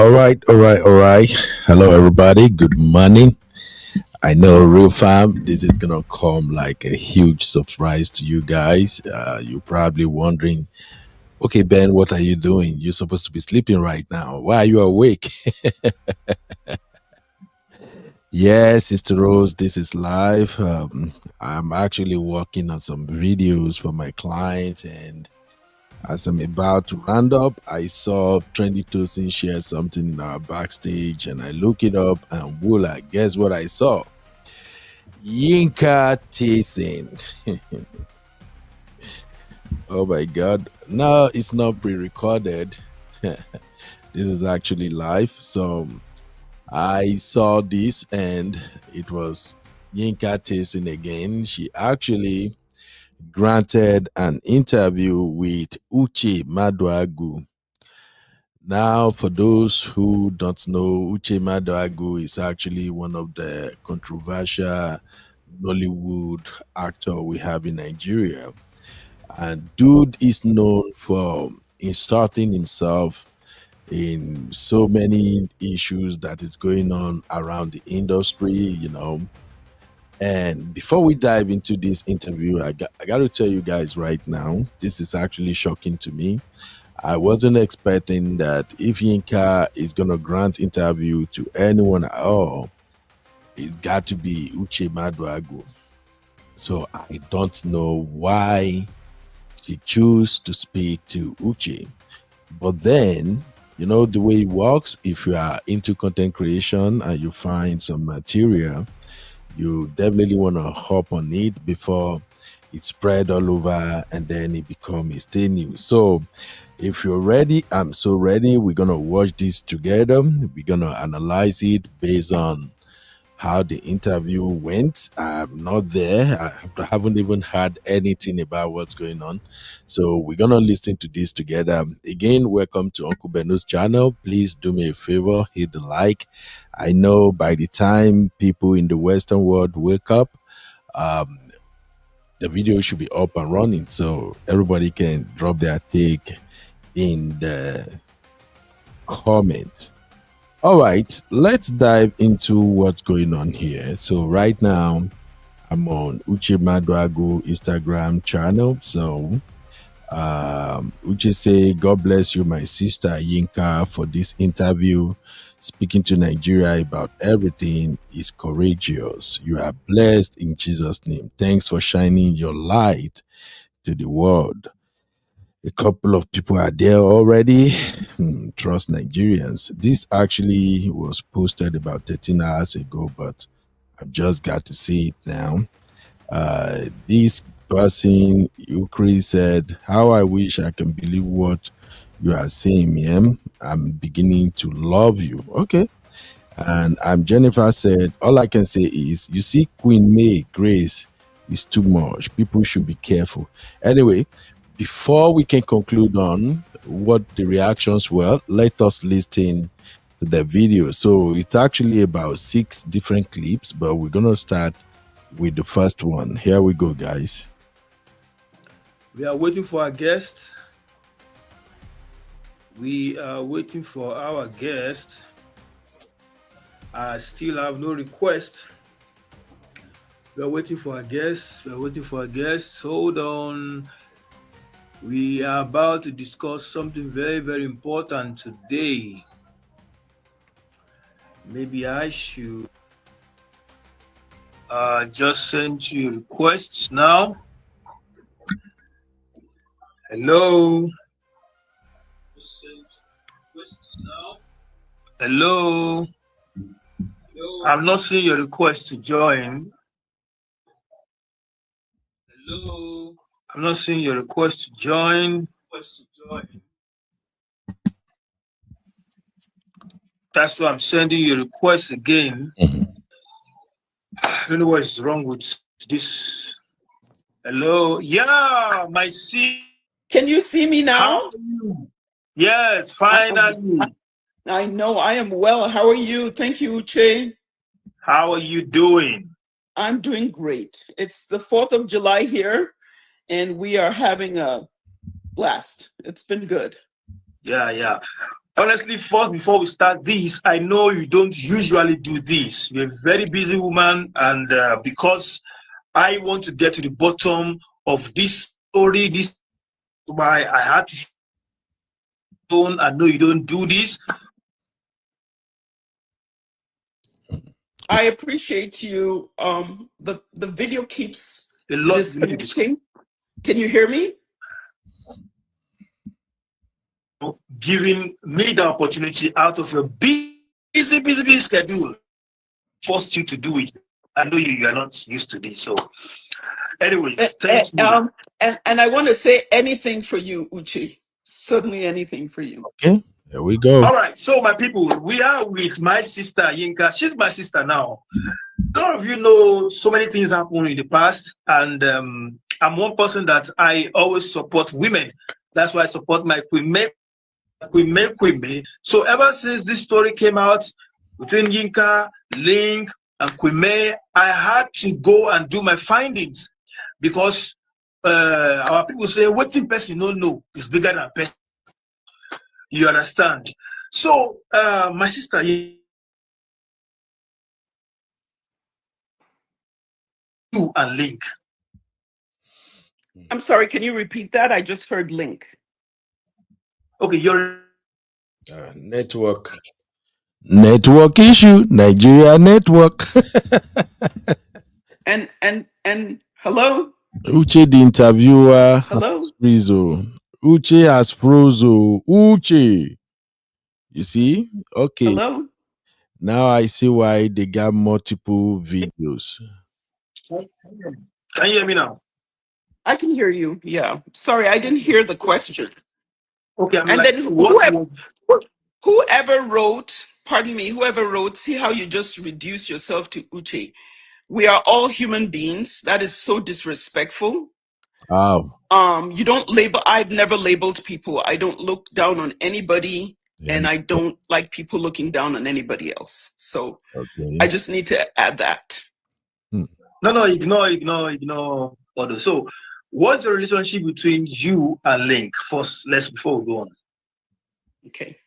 All right. Hello, everybody. Good morning. I know, real fam, this is gonna come like a huge surprise to you guys. You're probably wondering, okay, Ben, what are you doing? You're supposed to be sleeping right now. Why are you awake? Yes, Sister Rose, this is live. I'm actually working on some videos for my client, and as I'm about to round up, I saw Trendy Tosin share something in our backstage, and I look it up, and voila, guess what I saw? Yinka Theisen. Oh my God! No, it's not pre-recorded. This is actually live. So I saw this, and it was Yinka Theisen again. She actually granted an interview with Uche Maduagu. Now, for those who don't know, Uche Maduagu is actually one of the controversial Nollywood actor we have in Nigeria. And dude is known for inserting himself in so many issues that is going on around the industry. And before we dive into this interview, I got to tell you guys right now, this is actually shocking to me. I wasn't expecting that if Yinka is gonna grant interview to anyone at all, it's got to be Uche Maduagu. So I don't know why she chose to speak to Uche. But then, the way it works, if you are into content creation and you find some material, you definitely want to hop on it before it spread all over and then it become a stay news. So if you're ready, I'm so ready. We're gonna watch this together. We're gonna analyze it based on how the interview went. I'm not there. I haven't even heard anything about what's going on. So we're gonna listen to this together. Again, welcome to Uncle Beno's channel. Please do me a favor, hit the like. I know by the time people in the Western world wake up, um, the video should be up and running, so everybody can drop their take in the comment. All right, let's dive into what's going on here. So right now, I'm on Uche Maduagu Instagram channel. So Uche say, God bless you, my sister Yinka, for this interview. Speaking to Nigeria about everything is courageous. You are blessed in Jesus' name. Thanks for shining your light to the world. A couple of people are there already. Trust Nigerians. This actually was posted about 13 hours ago, but I've just got to see it now. This person, Ukraine, said, "How I wish I can believe what you are saying, ma'am. I'm beginning to love you." Okay. And Jennifer said, "All I can say is, you see, Queen May Grace is too much. People should be careful." Anyway, before we can conclude on what the reactions were, let us listen to the video. So it's actually about 6 different clips, but we're gonna start with the first one. Here we go, guys. We are waiting for our guest. We are waiting for our guest. I still have no request. We are waiting for our guest. We are waiting for our guest. Hold on. We are about to discuss something very, very important today. Maybe I should just send you requests now. Hello. Hello. I'm not seeing your request to join. Hello. I'm not seeing your request to join. That's why I'm sending you a request again. I don't know what is wrong with this. Hello. Yeah, my see. Can you see me now? How are you? Yes, finally. I know I am well. How are you? Thank you, Uche. How are you doing? I'm doing great. It's the 4th of July here, and we are having a blast. It's been good. Yeah. Honestly, first, before we start this, I know you don't usually do this. You're a very busy woman, and because I want to get to the bottom of this story, this why I had to tone. I know you don't do this. I appreciate you. The video keeps A lot you need to discuss. disconnecting. Can you hear me? Giving me the opportunity out of your busy schedule, forced you to do it. I know you are not used to this. So, anyways, thank you. And I want to say anything for you, Uche. Certainly anything for you. Okay, here we go. All right, so my people, we are with my sister Yinka. She's my sister now. A lot of you know so many things happened in the past, and I'm one person that I always support women. That's why I support my queen. So ever since this story came out between Yinka, Linc, and Queen May, I had to go and do my findings because our people say what in person no know is bigger than person. You understand? So my sister, you and Linc. I'm sorry, can you repeat that? I just heard Linc. Okay, you're Network issue, Nigeria network. And hello? Uche, the interviewer, Hello? has frozo. Uche has frozen. Uche. You see? Okay. Hello? Now I see why they got multiple videos. Can you hear me now? I can hear you. Yeah. Sorry, I didn't hear the question. Okay, I'm And like, then what? whoever wrote, pardon me, whoever wrote, see how you just reduce yourself to Uche. We are all human beings. That is so disrespectful. Oh. You don't label. I've never labeled people. I don't look down on anybody, Yeah. and I don't like people looking down on anybody else. So Okay. I just need to add that. No, ignore Odo. So, what's the relationship between you and Linc? First, before we go on. Okay.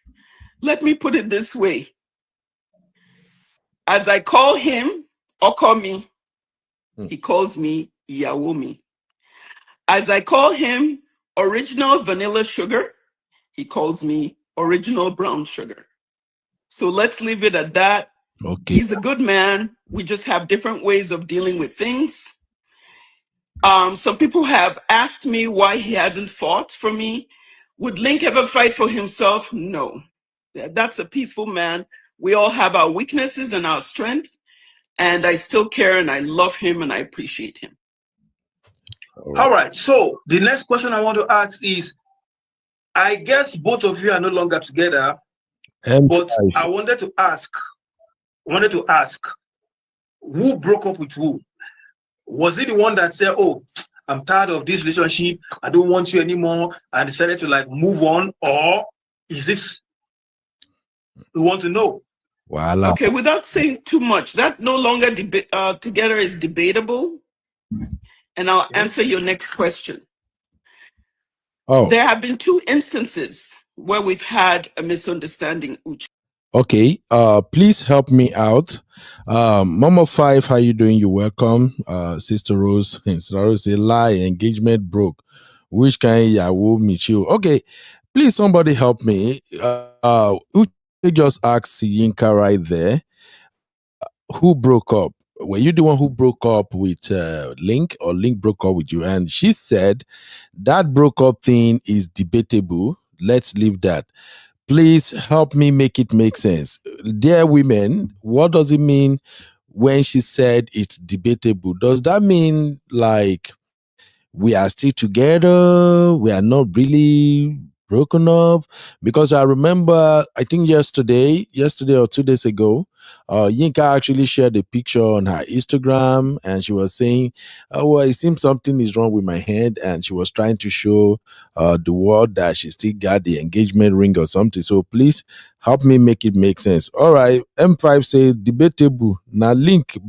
Let me put it this way. As I call him or call me, he calls me Yawomi. As I call him original vanilla sugar, he calls me original brown sugar. So let's leave it at that. Okay. He's a good man. We just have different ways of dealing with things. Some people have asked me why he hasn't fought for me. Would Linc ever fight for himself? No. That's a peaceful man. We all have our weaknesses and our strength, and I still care and I love him and I appreciate him. All right. So the next question I want to ask is, I guess both of you are no longer together, but I wanted to ask, who broke up with who? Was it the one that said, "Oh, I'm tired of this relationship. I don't want you anymore," and decided to like move on, or is this? We want to know. Voila. Okay, without saying too much, that no longer together is debatable. And I'll answer your next question. Oh. There have been two instances where we've had a misunderstanding. Okay, please help me out. Mama Five, how you doing? You welcome. Sister Rose, Sister Rose say lie, engagement broke. Which kind Yahoo meet you? Okay, please somebody help me. Uche just asked Yinka right there. Who broke up? Were you the one who broke up with Linc, or Linc broke up with you? And she said that broke up thing is debatable. Let's leave that. Please help me make it make sense. Dear women, what does it mean when she said it's debatable? Does that mean like we are still together? We are not really broken up? Because I remember, I think yesterday or 2 days ago, Yinka actually shared a picture on her Instagram, and she was saying, "Oh, well, it seems something is wrong with my head," and she was trying to show the world that she still got the engagement ring or something. So please help me make it make sense. All right, M5 says debatable. Now Linc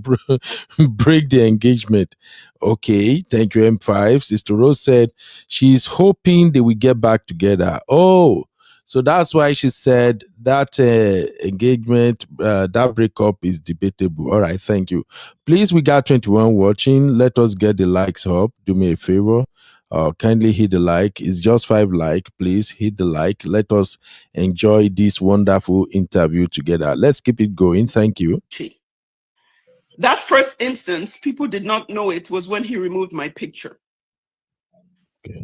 break the engagement. Okay, thank you, M5. Sister Rose said she's hoping they will get back together. Oh, So that's why she said that engagement, that breakup is debatable. All right, thank you. Please, we got 21 watching. Let us get the likes up. Do me a favor. Kindly hit the like. It's just 5 like. Please hit the like. Let us enjoy this wonderful interview together. Let's keep it going. Thank you. That first instance, people did not know it, was when he removed my picture. Okay.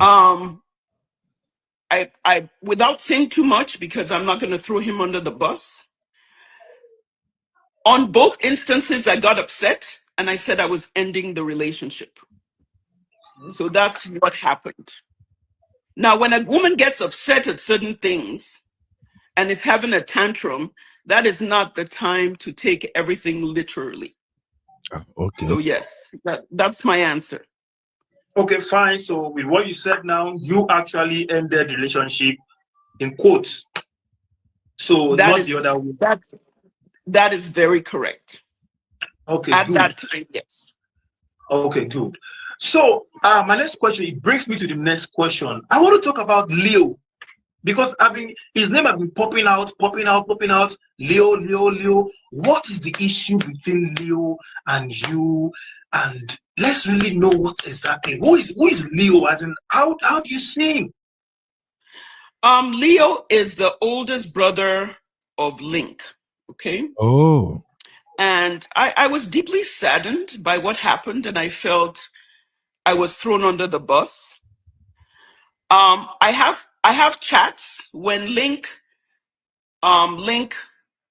I without saying too much, because I'm not going to throw him under the bus. On both instances, I got upset and I said I was ending the relationship. So that's what happened. Now, when a woman gets upset at certain things and is having a tantrum, that is not the time to take everything literally. Okay. So yes, that's my answer. Okay, fine. So with what you said now, you actually ended the relationship in quotes. So That not is the other way. that is very correct. Okay, At good. that time, yes. Okay, good. So my next question, it brings me to the next question. I want to talk about Leo, because his name has been popping out. Leo. What is the issue between Leo and you? And let's really know what exactly. Who is Leo? As in, how do you see him? Leo is the oldest brother of Linc. Okay. Oh. And I was deeply saddened by what happened, and I felt I was thrown under the bus. I have chats when Linc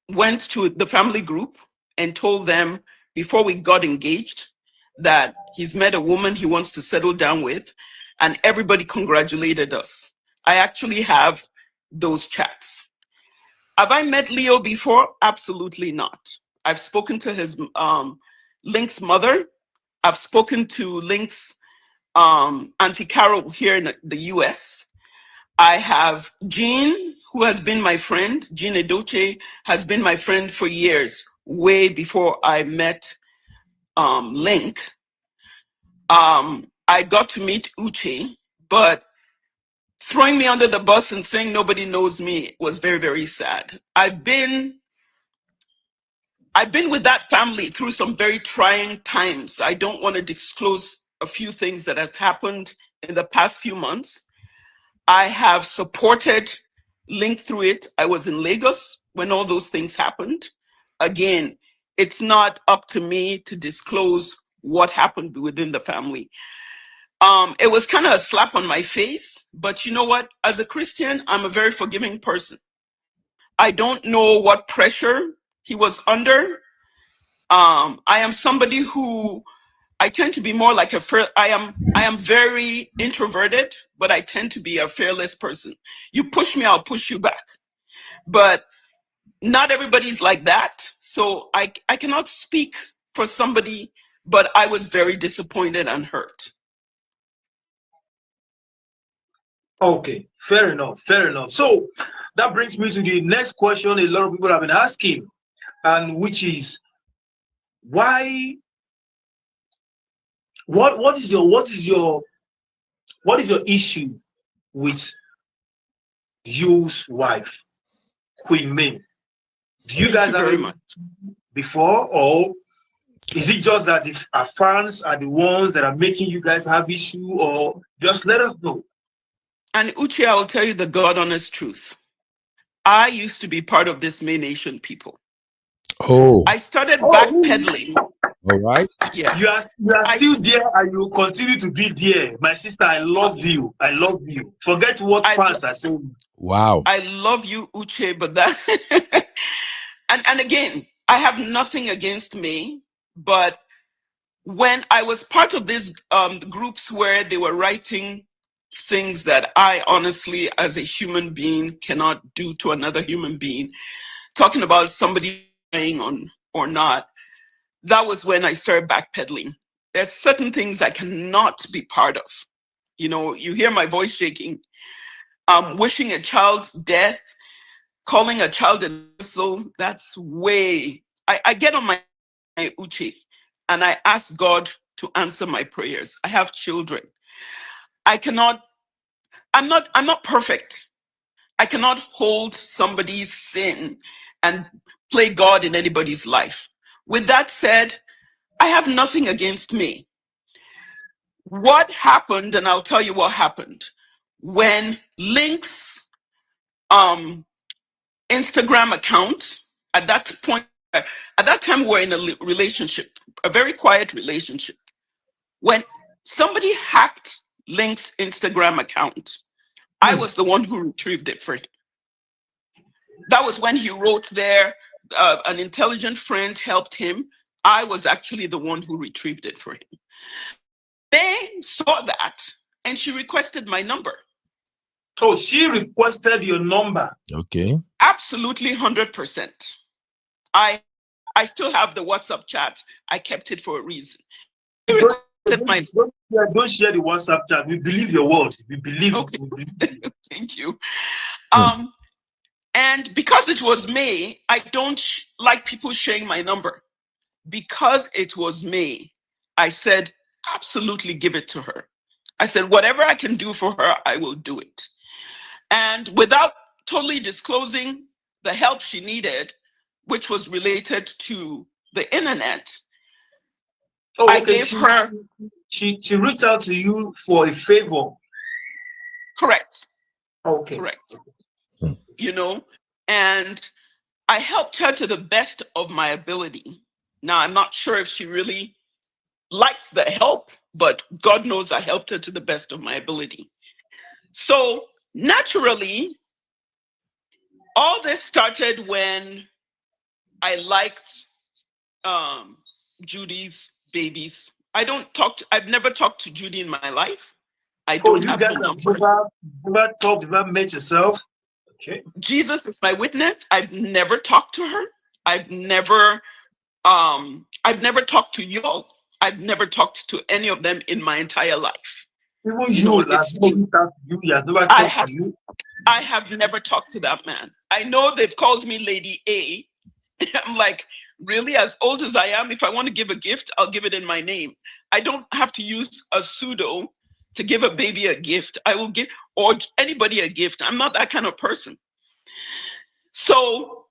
went to the family group and told them before we got engaged that he's met a woman he wants to settle down with, and everybody congratulated us. I actually have those chats. Have I met Leo before? Absolutely not. I've spoken to his Linc's mother. I've spoken to Linc's Auntie Carol here in the US. I have Jean, who has been my friend. Jean Edochie has been my friend for years, way before I met Linc. I got to meet Uche, but throwing me under the bus and saying nobody knows me was very, very sad. I've been with that family through some very trying times. I don't want to disclose a few things that have happened in the past few months. I have supported Linc through it. I was in Lagos when all those things happened. Again, it's not up to me to disclose what happened within the family. It was kind of a slap on my face, but you know what? As a Christian, I'm a very forgiving person. I don't know what pressure he was under. I am somebody who I tend to be more like I am very introverted, but I tend to be a fearless person. You push me, I'll push you back. But not everybody's like that. So I cannot speak for somebody, but I was very disappointed and hurt. Okay, fair enough. So that brings me to the next question a lot of people have been asking, and which is why what is your issue with you's wife, Queen May? Do you Thank guys you have very any much. before, or is it just that our fans are the ones that are making you guys have issue, or just let us know? And Uche, I will tell you the God honest truth. I used to be part of this May Nation people. Oh. I started Oh, backpedaling. All right. Yes. you are still there, and you continue to be there, my sister. I love you. Forget what fans are saying. Wow. I love you, Uche, but that and again, I have nothing against me, but when I was part of these groups where they were writing things that I honestly, as a human being, cannot do to another human being, talking about somebody playing on or not, that was when I started backpedaling. There's certain things I cannot be part of. You know, you hear my voice shaking. Wishing a child's death, calling a child an imbecile, that's way. I get on my Uche and I ask God to answer my prayers. I have children. I'm not perfect. I cannot hold somebody's sin and play God in anybody's life. With that said, I have nothing against me. What happened, and I'll tell you what happened, when Linc's Instagram account, at that point, at that time, we're in a relationship, a very quiet relationship. When somebody hacked Linc's Instagram account, I was the one who retrieved it for him. That was when he wrote there, an intelligent friend helped him. I was actually the one who retrieved it for him. They saw that and she requested my number. Oh, she requested your number. Okay. Absolutely 100%. I still have the WhatsApp chat. I kept it for a reason. She requested my don't share the WhatsApp chat. We believe your word. We believe. Okay. We believe. Thank you. And because it was May, I don't like people sharing my number. Because it was May, I said, absolutely give it to her. I said, whatever I can do for her, I will do it. And without totally disclosing the help she needed, which was related to the internet, I gave her. She reached out to you for a favor. Correct. Okay. Correct. You know, and I helped her to the best of my ability. Now, I'm not sure if she really liked the help, but God knows I helped her to the best of my ability. So naturally, all this started when I liked Judy's babies. I've never talked to Judy in my life. I don't have her number. Never talked, never met yourself? Okay. Jesus is my witness. I've never talked to her. I've never talked to y'all. I've never talked to any of them in my entire life. Even you have never talked to you. I have never talked to that man. I know they've called me Lady A. I'm like, really? As old as I am, if I want to give a gift, I'll give it in my name. I don't have to use a pseudo to give a baby a gift. I will give, or anybody a gift. I'm not that kind of person. So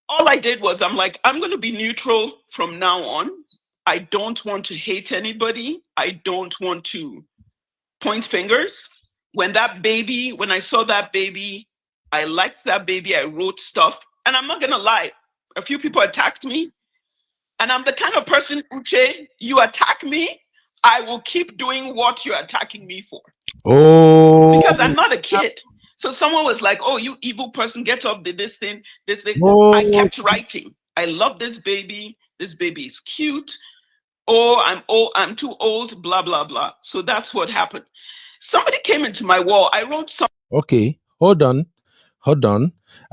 all I did was, I'm like, I'm going to be neutral from now on. I don't want to hate anybody. I don't want to point fingers. When I saw that baby, I liked that baby. I wrote stuff. And I'm not going to lie. A few people attacked me. And I'm the kind of person, Uche, you attack me, I will keep doing what you're attacking me for. Oh. Because I'm not a kid. So someone was like, oh, you evil person, get up, did this thing. Oh. I kept writing. I love this baby. This baby is cute. Oh, I'm old. I'm too old, blah, blah, blah. So that's what happened. Somebody came into my wall. I wrote something. Okay, hold on.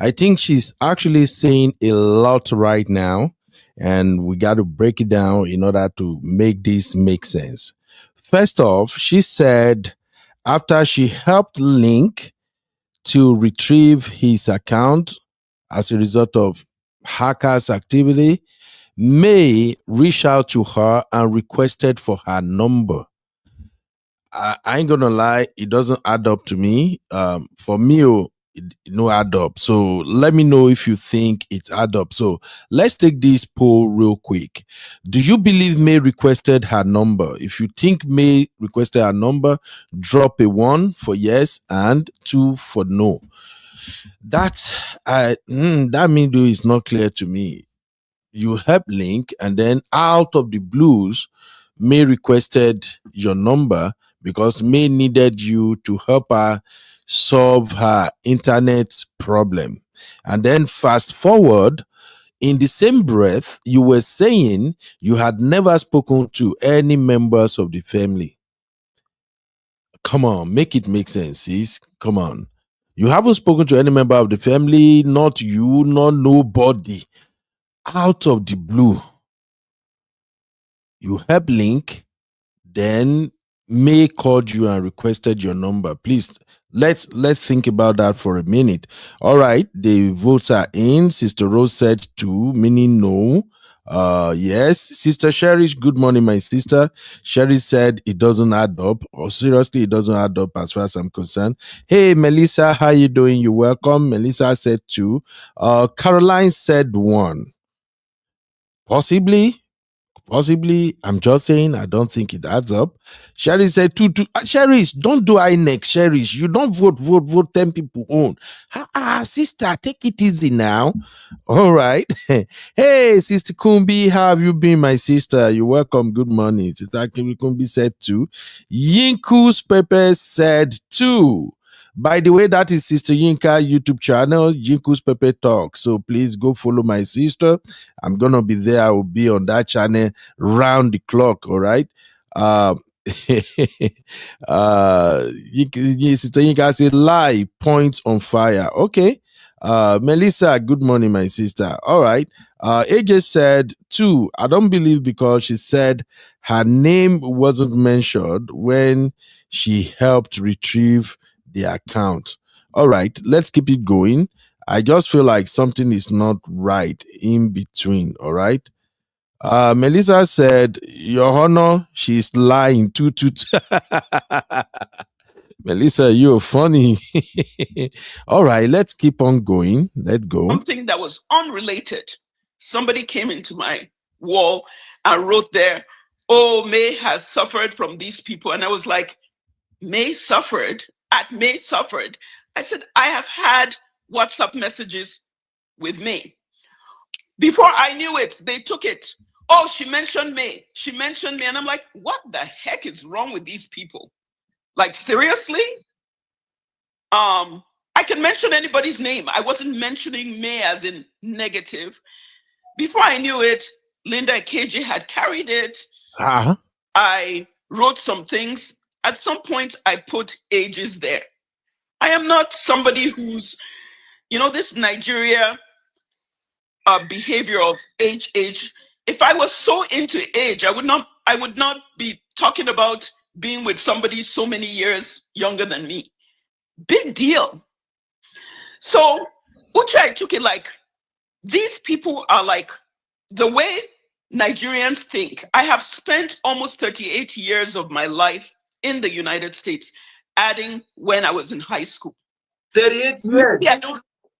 I think she's actually saying a lot right now, and we got to break it down in order to make this make sense. First off, she said after she helped Linc to retrieve his account as a result of hackers' activity, May reached out to her and requested for her number. I ain't gonna lie, it doesn't add up to me. For me, it no add up. So let me know if you think it's add up. So let's take this poll real quick. Do you believe May requested her number? If you think May requested her number, drop a 1 for yes and 2 for no. That mean is not clear to me. You help Linc, and then out of the blues, May requested your number because May needed you to help her solve her internet problem. And then fast forward, in the same breath, you were saying you had never spoken to any members of the family. Come on, make it make sense, sis. Come on. You haven't spoken to any member of the family, not you, not nobody. Out of the blue, you help Linc, then May called you and requested your number. Please, let's think about that for a minute. All right, the votes are in. Sister Rose said 2, meaning no. Yes, Sister Cherish, good morning, my sister. Cherish said it doesn't add up, or seriously, it doesn't add up as far as I'm concerned. Hey, Melissa, how you doing? You welcome. Melissa said 2. Caroline said 1. Possibly. I'm just saying, I don't think it adds up. Sherry said, Cherish, don't do I next, Cherish. You don't vote 10 people on. Sister, take it easy now. All right. Hey, Sister Kumbi, how have you been, my sister? You're welcome. Good morning. Sister Kumbi said 2. Yinku's Pepe said 2. By the way, that is Sister Yinka YouTube channel, Yinku's Pepe Talk. So please go follow my sister. I'm gonna be there. I will be on that channel round the clock. All right. Sister Yinka said lie, points on fire. Okay. Melissa, good morning, my sister. All right. AJ said 2. I don't believe because she said her name wasn't mentioned when she helped retrieve the account. All right, let's keep it going. I just feel like something is not right in between. All right. Melissa said, Your Honor, she's lying. Melissa, you're funny. All right, let's keep on going. Let's go. Something that was unrelated. Somebody came into my wall and wrote there, oh, May has suffered from these people. And I was like, May suffered? At May suffered? I said, I have had WhatsApp messages with May. Before I knew it, they took it. Oh, she mentioned May. She mentioned me. And I'm like, what the heck is wrong with these people? Like, seriously? I can mention anybody's name. I wasn't mentioning May as in negative. Before I knew it, Linc Edochie had carried it. I wrote some things. At some point, I put ages there. I am not somebody who's, this Nigeria behavior of age. If I was so into age, I would not be talking about being with somebody so many years younger than me. Big deal. So Uche, I took it like, these people are like the way Nigerians think. I have spent almost 38 years of my life in the United States, adding when I was in high school. 38 years?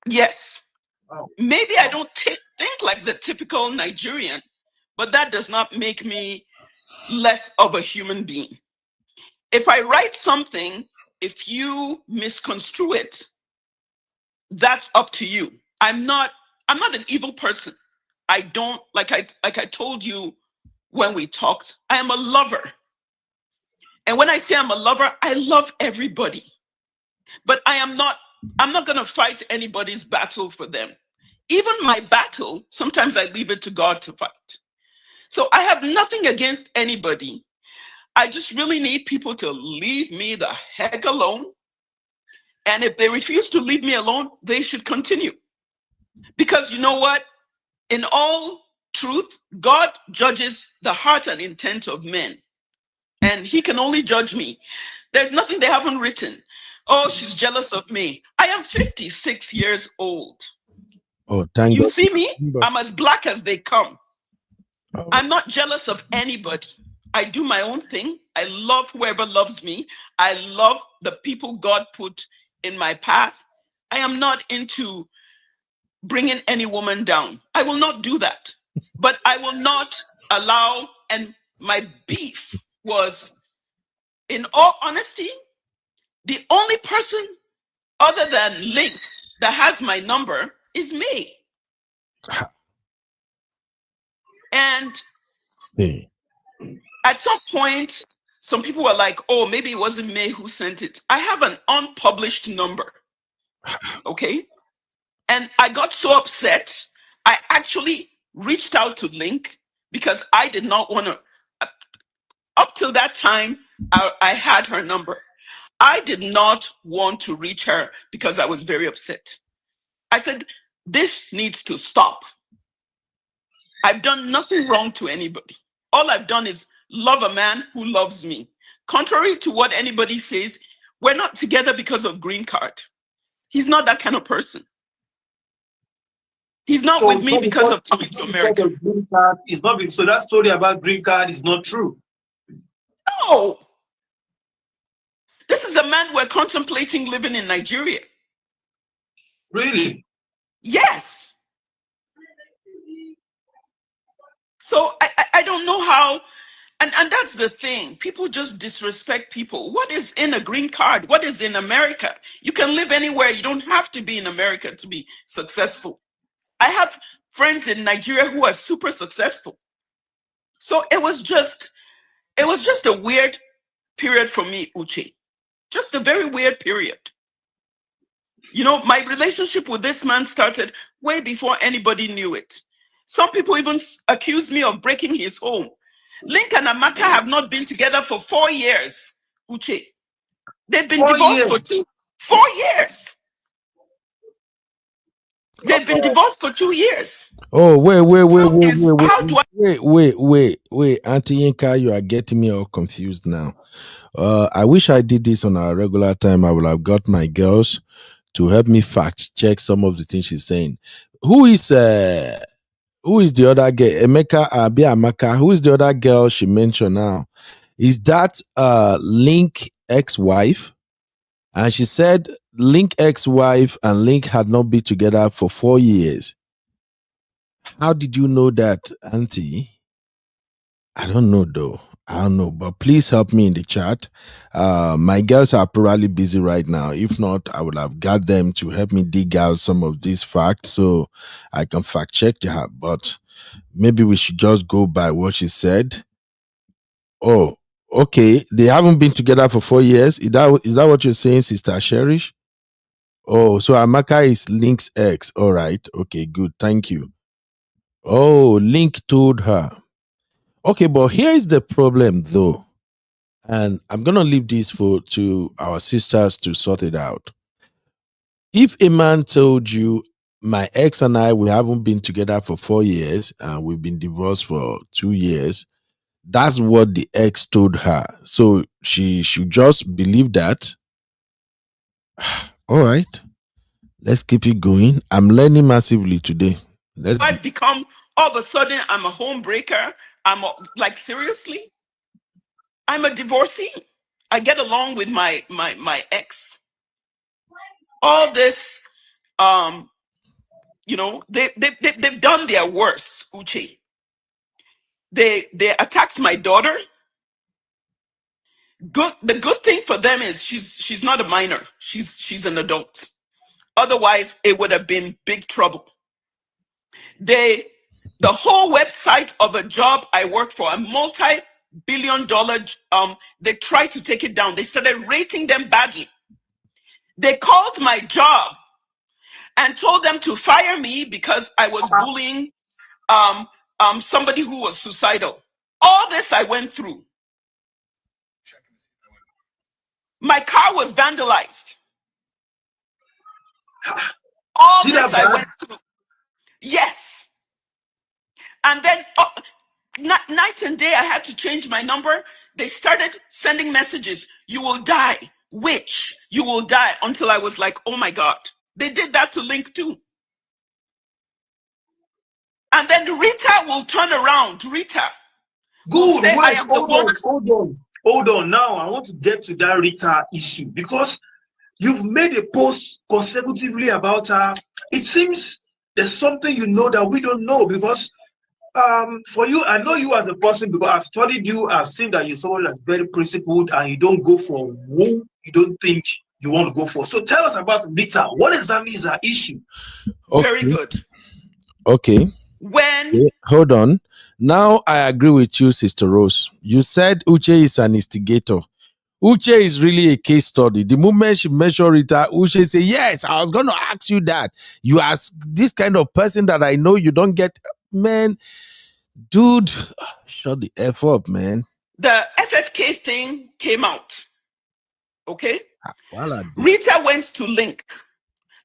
Yes. Oh. Maybe I don't think like the typical Nigerian, but that does not make me less of a human being. If I write something, if you misconstrue it, that's up to you. I'm not an evil person. I don't, like I told you when we talked, I am a lover. And when I say I'm a lover, I love everybody. But I'm not gonna fight anybody's battle for them. Even my battle, sometimes I leave it to God to fight. So I have nothing against anybody. I just really need people to leave me the heck alone. And if they refuse to leave me alone, they should continue. Because you know what? In all truth, God judges the heart and intent of men. And he can only judge me. There's nothing they haven't written. Oh, she's jealous of me. I am 56 years old. Oh, thank you God. See me? I'm as black as they come. Oh. I'm not jealous of anybody. I do my own thing. I love whoever loves me. I love the people God put in my path. I am not into bringing any woman down. I will not do that. But I will not allow, and my beef was, in all honesty, the only person other than Linc that has my number is May. And at some point, some people were like, oh, maybe it wasn't May who sent it. I have an unpublished number. Okay? And I got so upset, I actually reached out to Linc because I did not want to. Up till that time, I had her number. I did not want to reach her because I was very upset. I said, this needs to stop. I've done nothing wrong to anybody. All I've done is love a man who loves me. Contrary to what anybody says, we're not together because of green card. He's not that kind of person. He's not So with it's me not because because of coming to it's not because America. of green card. It's not so that story about green card is not true. No. This is a man we're contemplating living in Nigeria. Really? Yes. So I don't know how, and that's the thing. People just disrespect people. What is in a green card? What is in America? You can live anywhere. You don't have to be in America to be successful. I have friends in Nigeria who are super successful. So it was just a weird period for me, Uche. Just a very weird period. You know, my relationship with this man started way before anybody knew it. Some people even accused me of breaking his home. Link and Amaka have not been together for 4 years, Uche. They've been 4 years. divorced for 4 years. They've been divorced for 2 years. Oh, wait. How do I Wait. Auntie Yinka, you are getting me all confused now. I wish I did this on our regular time. I would have got my girls to help me fact check some of the things she's saying. Who is the other girl? Emeka Amaka. Who is the other girl she mentioned now? Is that Linc ex-wife? And she said Linc ex-wife and Linc had not been together for 4 years. How did you know that, Auntie? I don't know though. I don't know, but please help me in the chat. My girls are probably busy right now. If not, I would have got them to help me dig out some of these facts so I can fact check her. But maybe we should just go by what she said. Oh, okay. They haven't been together for 4 years. Is that what you're saying, Sister Cherish? Oh, so Amaka is Link's ex. All right. Okay, good. Thank you. Oh, Link told her. Okay, but here is the problem though. And I'm gonna leave this to our sisters to sort it out. If a man told you, my ex and I, we haven't been together for 4 years and we've been divorced for 2 years, that's what the ex told her. So she should just believe that. All right, let's keep it going. I'm learning massively today. become all of a sudden I'm a home breaker? Like, seriously? I'm a divorcee. I get along with my ex. All this, you know, they've done their worst, Uche. They attacked my daughter. The good thing for them is she's not a minor. She's an adult. Otherwise, it would have been big trouble. The whole website of a job I worked for, a multi-billion-dollar, they tried to take it down. They started rating them badly. They called my job and told them to fire me because I was bullying somebody who was suicidal. All this I went through. My car was vandalized. All this I went through. Yes. And then night and day I had to change my number. They started sending messages. You will die. Witch, you will die. Until I was like, oh my God. They did that to Link too. And then Rita will turn around. Rita will say, I am the one. Hold on. Now I want to get to that Rita issue because you've made a post consecutively about her. It seems there's something you know that we don't know because for you, I know you as a person because I've studied you. I've seen that you're someone that's very principled and you don't go for who you don't think you want to go for. So tell us about Rita. What exactly is her issue? Okay. Very good. Okay. When hold on. Now I agree with you, Sister Rose. You said Uche is an instigator. Uche is really a case study. The moment she mentioned Rita, Uche said, yes, I was going to ask you that. You ask this kind of person that I know you don't get. Man, dude, shut the F up, man. the FFK thing came out, okay? Rita went to Link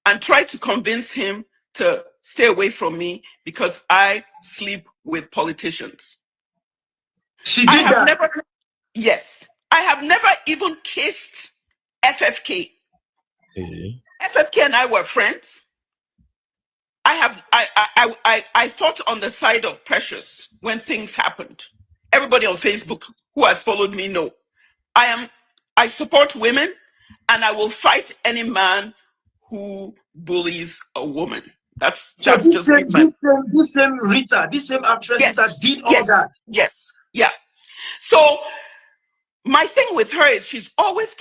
and tried to convince him to stay away from me because I sleep with politicians. She did that. Yes. I have never even kissed FFK. FFK and I were friends. I fought on the side of Precious when things happened. Everybody on Facebook who has followed me know I support women, and I will fight any man who bullies a woman. That's So just been my this same Rita, this same actress Rita did all that. Yes, yeah. So my thing with her is she's always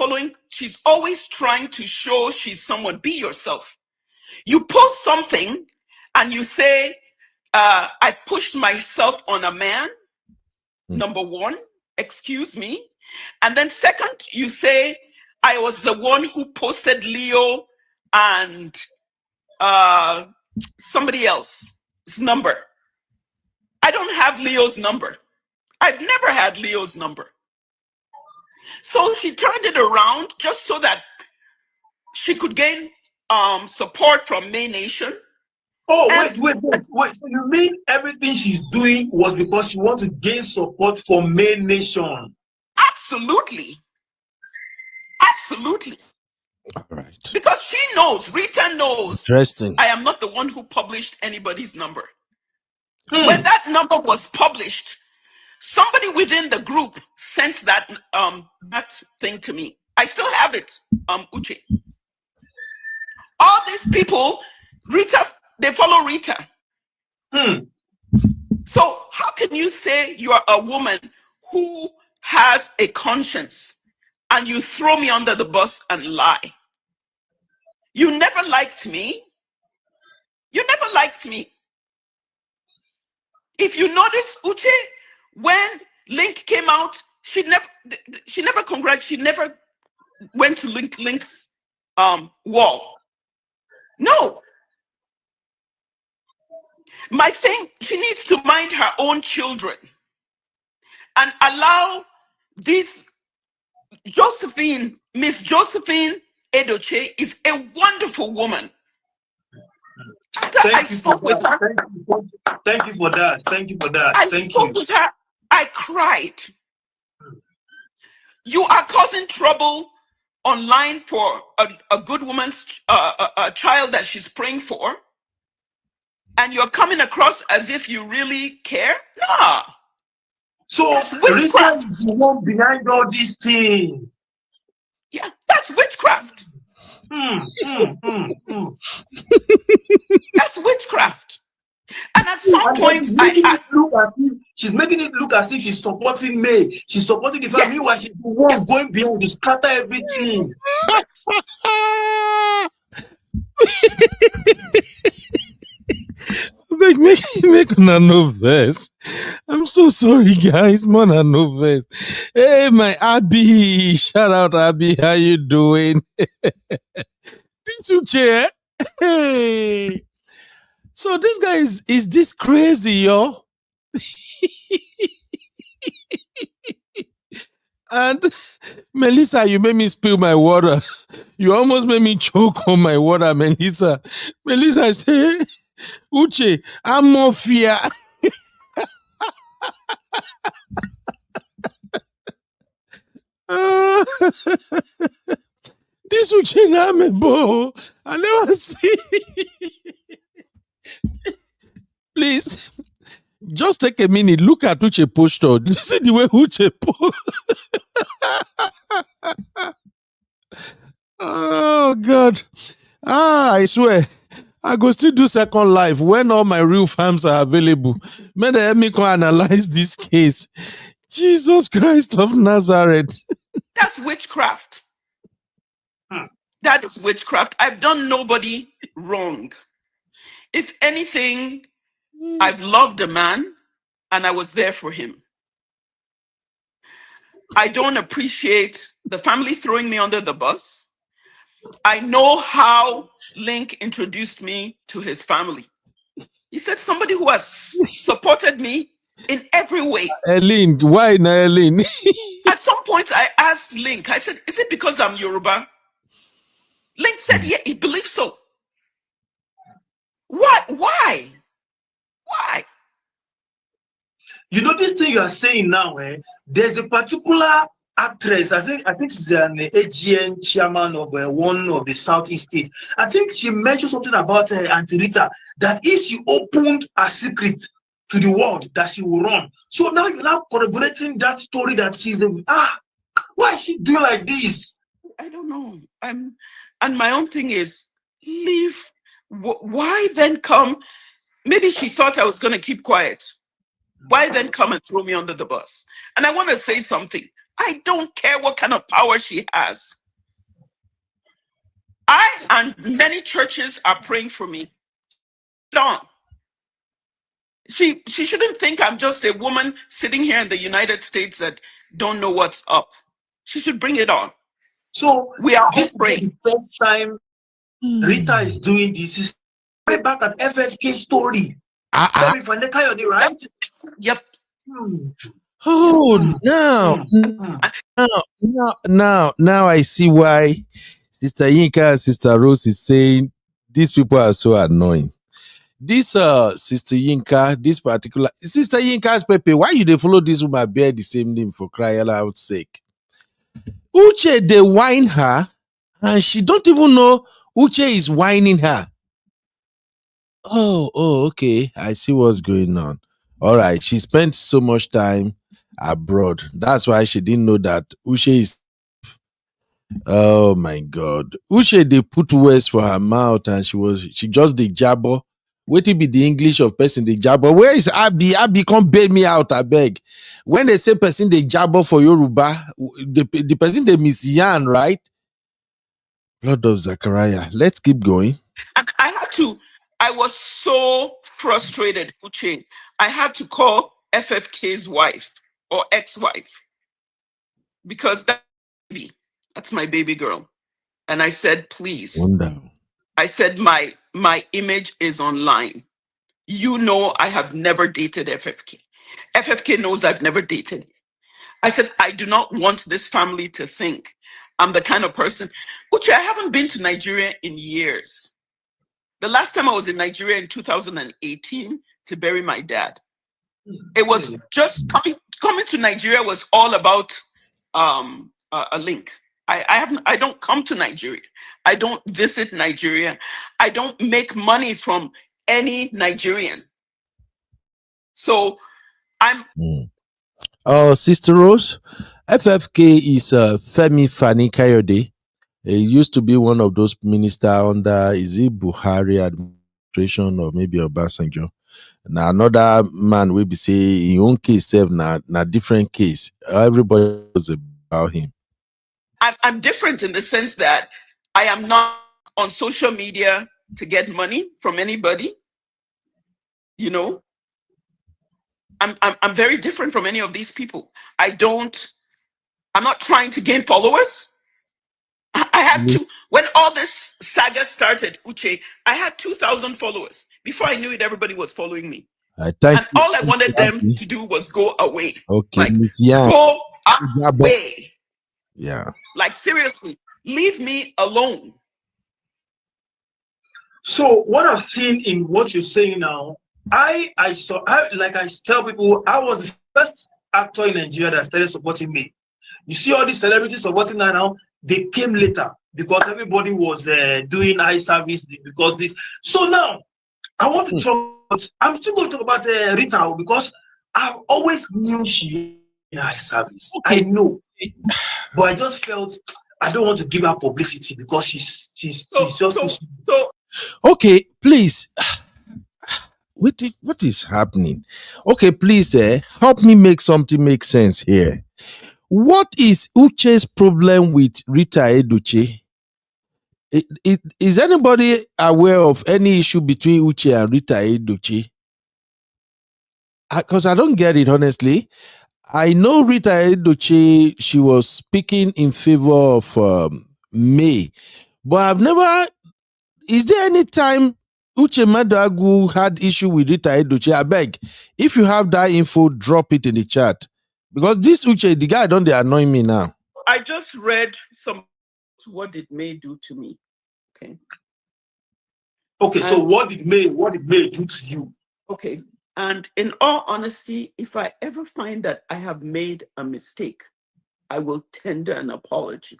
trying to show she's someone. Be yourself. You post something and you say, I pushed myself on a man, number one, excuse me. And then second, you say, I was the one who posted Leo and somebody else's number. I don't have Leo's number. I've never had Leo's number. So she turned it around just so that she could gain support from May Nation. Oh, wait. So you mean everything she's doing was because she wants to gain support from May Nation? Absolutely. Absolutely. All right. Because she knows, Rita knows, Interesting. I am not the one who published anybody's number. When that number was published, somebody within the group sent that thing to me. I still have it, Uche. All these people, Rita, they follow Rita. So how can you say you are a woman who has a conscience and you throw me under the bus and lie? You never liked me. You never liked me. If you notice, Uche, when Linc came out, she never went to Linc's wall. No. My thing, she needs to mind her own children and allow this Miss Josephine Edochie is a wonderful woman. After I spoke with her, thank you for that. I spoke with her, I cried. You are causing trouble online for a good woman's a child that she's praying for, and you're coming across as if you really care? Nah. So Rita is the one behind all these things. Yeah, that's witchcraft. That's witchcraft. And at some point, she's making it look as if she's supporting May. She's supporting the family. Meanwhile, she's the one going behind to scatter everything. Make una no verse. I'm so sorry, guys. More than no verse. Hey, my Abby. Shout out, Abby. How you doing? This Uche. Hey. So this guy is this crazy, yo? And Melissa, you made me spill my water. You almost made me choke on my water, Melissa. Melissa, I say, Uche, I'm more fear. This Uche na me bo. I never see. Please, just take a minute. Look at Uche posture. This is the way Uche post. Oh God. I swear. I go still do second life when all my real farms are available. May they help me come analyze this case. Jesus Christ of Nazareth. That's witchcraft. That is witchcraft. I've done nobody wrong. If anything, I've loved a man and I was there for him. I don't appreciate the family throwing me under the bus. I know how Linc introduced me to his family. He said somebody who has supported me in every way. Eileen, why not Eileen? At some point, I asked Linc, I said, is it because I'm Yoruba? Linc said, yeah, he believes so. What? Why? You know this thing you are saying now, there's a particular actress. I think she's an AGN chairman of one of the southeast state. I think she mentioned something about Auntie Rita, that if she opened a secret to the world, that she will run. So now you're now corroborating that story that why is she doing like this? I don't know. And my own thing is, leave. Why then come? Maybe she thought I was going to keep quiet. Why then come and throw me under the bus? And I want to say something. I don't care what kind of power she has. I and many churches are praying for me. Don't. She shouldn't think I'm just a woman sitting here in the United States that don't know what's up. She should bring it on. So We are all this is not praying. the first time Rita is doing this. Is right back at FFK story. Ah, Maybe Kayode, right? Yep. oh, now I see why Sister Yinka and Sister Rose is saying these people are so annoying. This Sister Yinka, this particular Sister Yinka's Pepe, why you they follow this woman bear the same name for crying out sake? Uche, they whine her, and she don't even know Uche is whining her. Oh, okay. I see what's going on. All right. She spent so much time abroad. That's why she didn't know that Uche is. Oh my God. Uche, they put words for her mouth and she just the jabber. Wait till be the English of person the jabber. Where is Abby? Abby, come bail me out, I beg. When they say person the jabber for Yoruba, the person they miss Yan, right? Lord of Zachariah. Let's keep going. And I was so frustrated, Uche. I had to call FFK's wife or ex-wife because that's my baby girl. And I said, please. Wonder. I said, my image is online. You know I have never dated FFK. FFK knows I've never dated. I said, I do not want this family to think I'm the kind of person. Uche, I haven't been to Nigeria in years. The last time I was in Nigeria in 2018 to bury my dad. It was just coming to Nigeria was all about a link. I don't come to Nigeria. I don't visit Nigeria. I don't make money from any Nigerian. So I'm Sister Rose, FFK is Femi Fani Kayode. He used to be one of those minister under is it Buhari administration or maybe Obasanjo. Now another man will be say in own case self na different case. Everybody knows about him. I'm different in the sense that I am not on social media to get money from anybody. You know, I'm very different from any of these people. I'm not trying to gain followers. I had to, when all this saga started, Uche, I had 2,000 followers. Before I knew it, everybody was following me. Thank you. All I wanted them to do was go away. Okay, like Miss Yan. go away. Yeah. Like seriously, leave me alone. So what I've seen in what you're saying now, I tell people, I was the first actor in Nigeria that started supporting me. You see all these celebrities supporting her now, they came later because everybody was doing eye service because this. So now I want to talk. I'm still going to talk about Rita because I've always knew she in eye service. Okay. I know, but I just felt I don't want to give her publicity because she's just so. Okay, please. What is happening? Okay, please, help me make something make sense here. What is Uche's problem with Rita Edochie? Is anybody aware of any issue between Uche and Rita Edochie? Because I don't get it, honestly. I know Rita Edochie, she was speaking in favor of May, but I've never. Is there any time Uche Madagu had issue with Rita Edochie? I beg, if you have that info, drop it in the chat. Because this Uche, the guy don't they annoy me now. I just read what did May do to me. Okay, so what did May do to you? Okay. And in all honesty, if I ever find that I have made a mistake, I will tender an apology.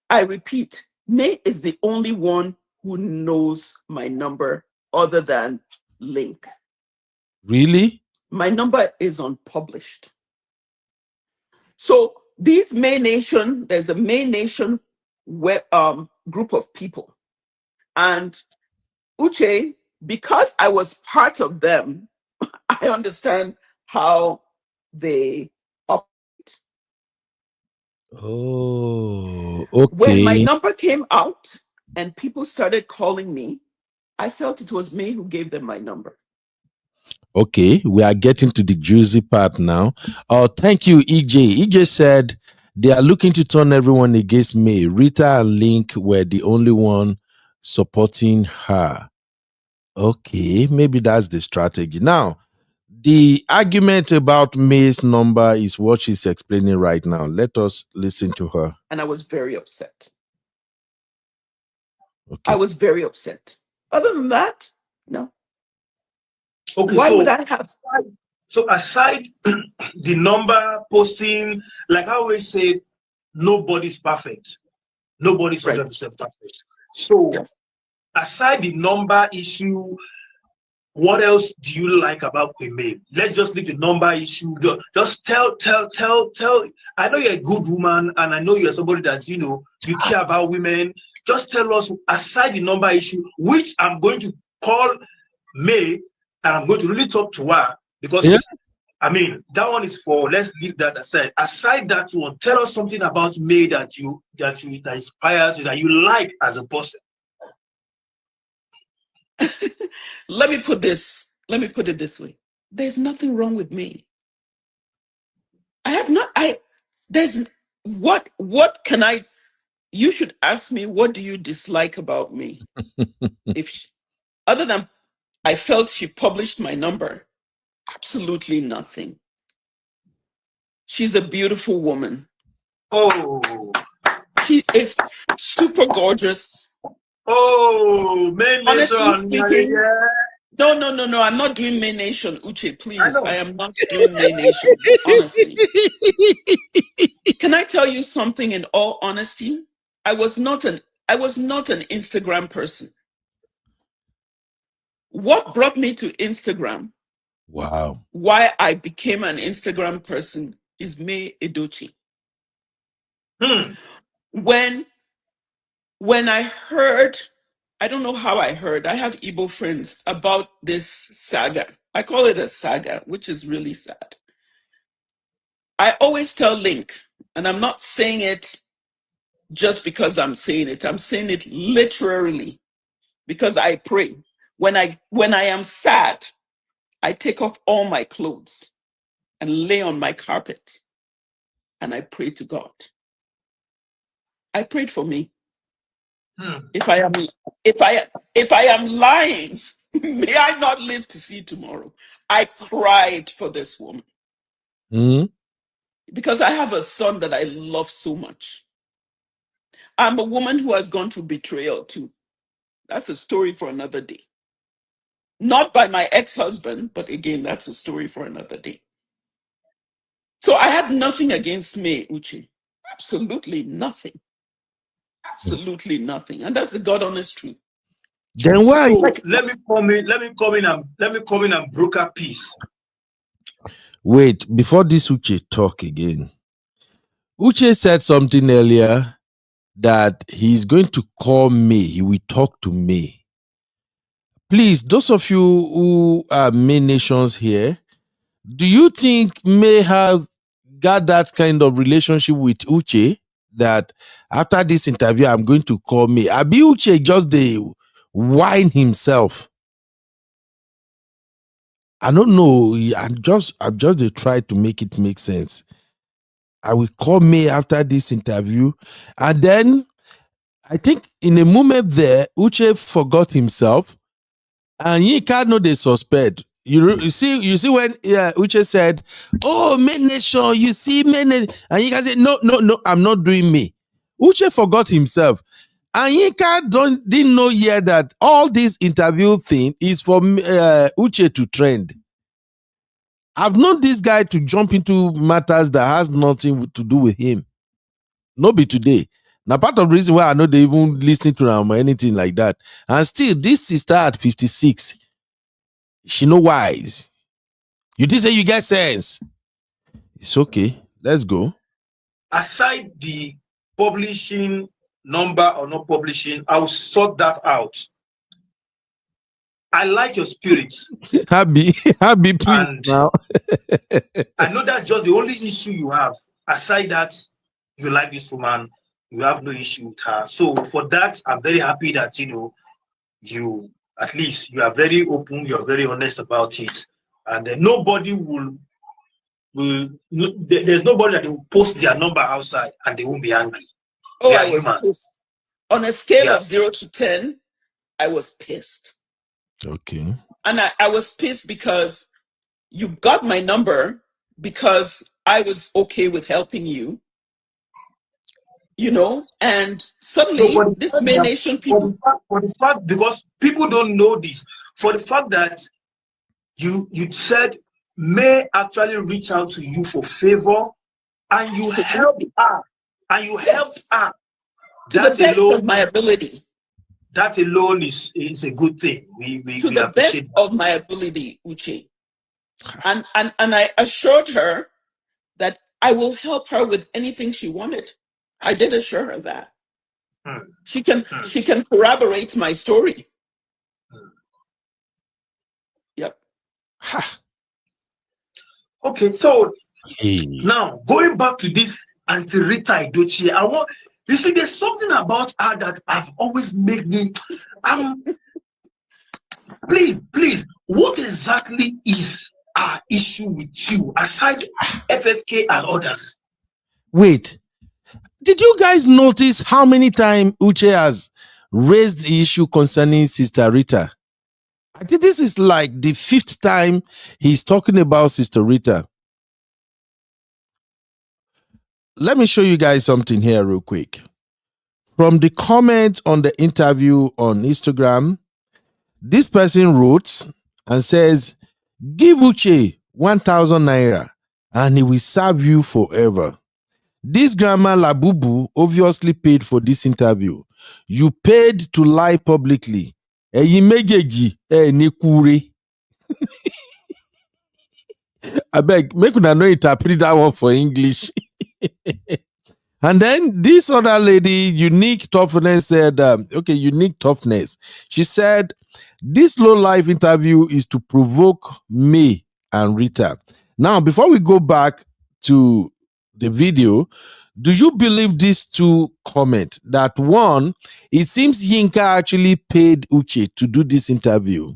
I repeat, May is the only one who knows my number other than Linc. Really? My number is unpublished. So these May Nation, there's a May Nation group of people. And Uche, because I was part of them, I understand how they operate. Oh, When my okay. number came out and people started calling me, I felt it was me who gave them my number. Okay, we are getting to the juicy part now. Oh, thank you, EJ. EJ said they are looking to turn everyone against May. Rita and Linc were the only one supporting her. Okay, maybe that's the strategy. Now, the argument about May's number is what she's explaining right now. Let us listen to her. And I was very upset. Okay. I was very upset. Other than that, no. Okay, Why so would I have? so aside the number posting, like I always say, nobody's perfect. Nobody's Right. 100% perfect. So Yes. aside the number issue, what else do you like about Queen May? Let's just leave the number issue. Just tell. I know you're a good woman, and I know you're somebody that you care about women. Just tell us, aside the number issue, which I'm going to call May, and I'm going to really talk to her because Yeah. I mean that one is for. Let's leave that aside. Aside that one, tell us something about May that inspires you, that you like as a person. Let me put it this way. There's nothing wrong with me. There's what can I, you should ask me, what do you dislike about me? Other than I felt she published my number, absolutely nothing. She's a beautiful woman. Oh. She is super gorgeous. Oh, May Honestly Nation. speaking, Yeah. no. I'm not doing May Nation, Uche. Please, I am not doing May Nation. Honestly, can I tell you something? In all honesty, I was not an Instagram person. What brought me to Instagram? Wow. Why I became an Instagram person is May Edochie. When I heard, I don't know how I heard, I have Igbo friends, about this saga. I call it a saga, which is really sad. I always tell Linc, and I'm not saying it just because I'm saying it. I'm saying it literally because I pray. When I am sad, I take off all my clothes and lay on my carpet and I pray to God. I prayed for me. If I am lying, may I not live to see tomorrow. I cried for this woman because I have a son that I love so much. I'm a woman who has gone through betrayal too. That's a story for another day. Not by my ex-husband, but again, that's a story for another day. So I have nothing against May Uche. Absolutely nothing. Absolutely nothing. And that's the God honest truth. Then why? So let me come in and broker peace. Wait, before this Uche talk again. Uche said something earlier that he's going to call me. He will talk to me. Please, those of you who are May Nations here, do you think May have got that kind of relationship with Uche that after this interview, I'm going to call May? Abi Uche just the whine himself. I don't know. I'm just try to make it make sense. I will call May after this interview, and then I think in a moment there, Uche forgot himself, and Yinka know they suspect. You see when Uche said, "Oh, May Nation, you see May Nation," and Yinka said, "No, I'm not doing me." Uche forgot himself, and Yinka didn't know yet that all this interview thing is for Uche to trend. I've known this guy to jump into matters that has nothing to do with him. Not be today. Now, part of the reason why I know they even listening to him or anything like that. And still, this sister at 56, she no wise. You did say you get sense. It's okay. Let's go. Aside the publishing number or not publishing, I'll sort that out. I like your spirit. Happy, please And now. I know that's just the only issue you have. Aside that, you like this woman, you have no issue with her. So for that, I'm very happy that you at least you are very open, you're very honest about it, and nobody will. There's nobody that will post their number outside and they won't be angry. Oh, They I are was human. pissed. On a scale Yeah. of 0 to 10, I was pissed. Okay. And I was pissed because you got my number because I was okay with helping you, and suddenly So this May Nation people. for the fact, because people don't know this, for the fact that you said May actually reach out to you for favor and you helped her, Yes. her. To the best of my ability. That alone is a good thing. We the appreciate best of my ability, Uche. And I assured her that I will help her with anything she wanted. I did assure her that. She can corroborate my story. Yep. Okay, so now going back to this Auntie Rita Edochie, you see, there's something about her that I've always made me please, what exactly is our issue with you aside FFK and others? Wait, did you guys notice how many times Uche has raised the issue concerning Sister Rita? I think this is like the 5th time he's talking about Sister Rita. Let me show you guys something here real quick. From the comment on the interview on Instagram, this person wrote and says, give Uche 1,000 naira and he will serve you forever. This grandma Labubu obviously paid for this interview. You paid to lie publicly. Ẹ̀yin méjèèjì ẹ ní kúre. Abeg, make una no interpret that one for English. And then this other lady, Unique Toughness, said, Unique Toughness. She said, this low life interview is to provoke May and Rita. Now, before we go back to the video, do you believe these two comment? That one, it seems Yinka actually paid Uche to do this interview.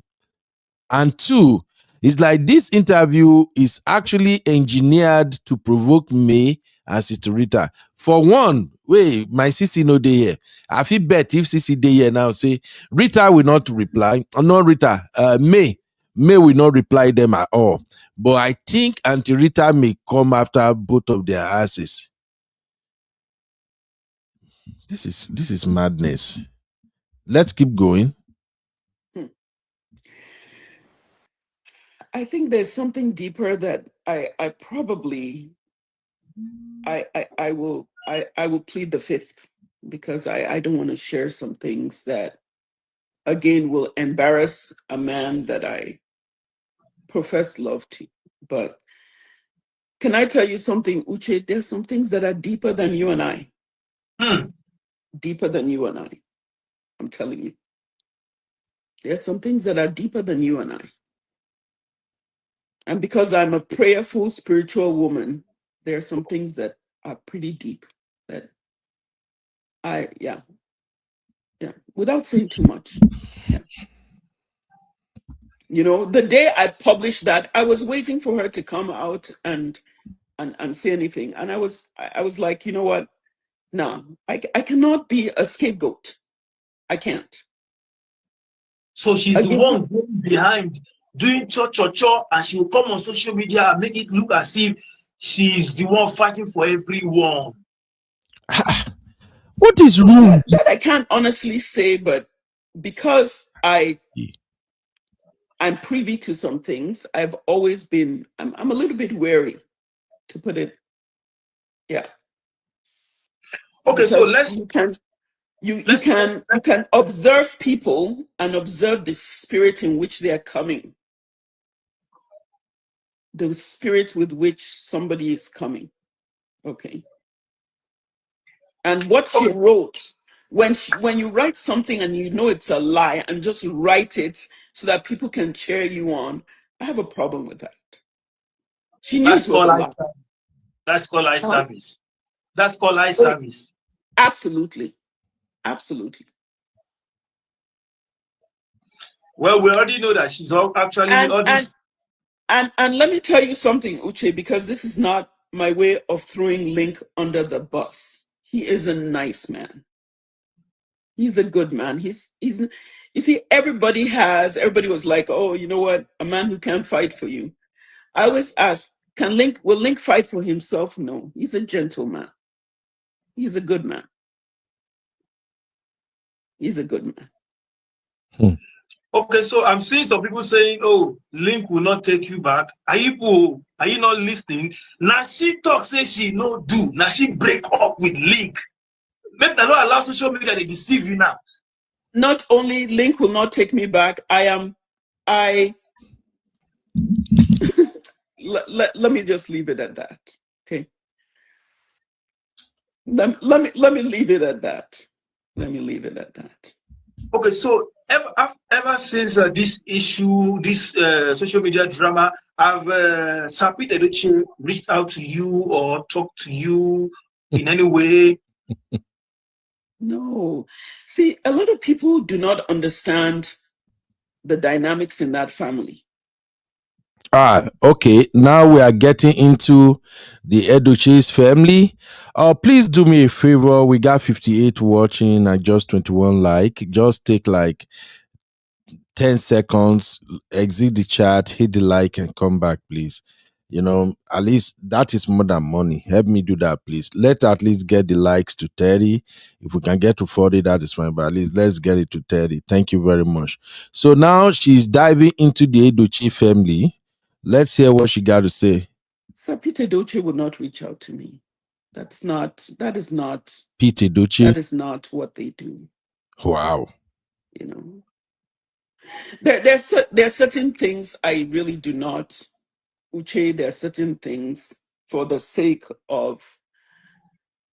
And two, it's like this interview is actually engineered to provoke May and Sister Rita. For one, wait, my CC no day here. I feel bet if CC day here now, say Rita will not reply. Not Rita, May will not reply them at all. But I think Auntie Rita may come after both of their asses. This is madness. Let's keep going. I think there's something deeper that I will plead the fifth, because I don't want to share some things that again will embarrass a man that I profess love to. But can I tell you something, Uche? There's some things that are deeper than you and I. Deeper than you and I. I'm telling you. There's some things that are deeper than you and I. And because I'm a prayerful, spiritual woman, there are some things that are pretty deep that without saying too much. Yeah. The day I published that, I was waiting for her to come out and say anything. And I was like, you know what? No, I cannot be a scapegoat. I can't. So she's the one going behind doing cho, and she will come on social media and make it look as if she's the one fighting for everyone. What is wrong? That I can't honestly say, but because I I'm privy to some things. I've always been, I'm a little bit wary, to put it, yeah, Okay, so because let's you can observe people and observe the spirit in which they are coming, the spirit with which somebody is coming. Okay. And what she okay. wrote, when you write something and you know it's a lie and just write it so that people can cheer you on, I have a problem with that. She knew That's it was called a eye lie. service. That's called eye Huh? service. That's called eye Oh, service. absolutely. Absolutely. Well, we already know that she's all actually And all this. and and let me tell you something, Uche, because this is not my way of throwing Linc under the bus. He is a nice man. He's a good man. He's you see, everybody was like, oh, you know what? A man who can't fight for you. I always ask, will Linc fight for himself? No. He's a gentleman. He's a good man. He's a good man. Hmm. Okay, so I'm seeing some people saying, "Oh, Linc will not take you back." Are you not listening? Now she talk say she no do. Now she break up with Linc. Make them not allow social media to deceive you now. Not only Linc will not take me back, I let me just leave it at that. Okay. Let me leave it at that. Let me leave it at that. Okay, so ever since this issue, this social media drama, have Sapit Edochie reached out to you or talked to you in any way? No. See, a lot of people do not understand the dynamics in that family. Okay. Now we are getting into the Edochie's family. Please do me a favor. We got 58 watching and just 21 like. Just take like 10 seconds, exit the chat, hit the like, and come back, please. At least that is more than money. Help me do that, please. Let's at least get the likes to 30. If we can get to 40, that is fine, but at least let's get it to 30. Thank you very much. So now she's diving into the Edochie family. Let's hear what she got to say. Sir Peter Doce would not reach out to me. That Pete Edochie. is not what they do. Wow. You know, there are certain things I really do not, Uche. There are certain things for the sake of.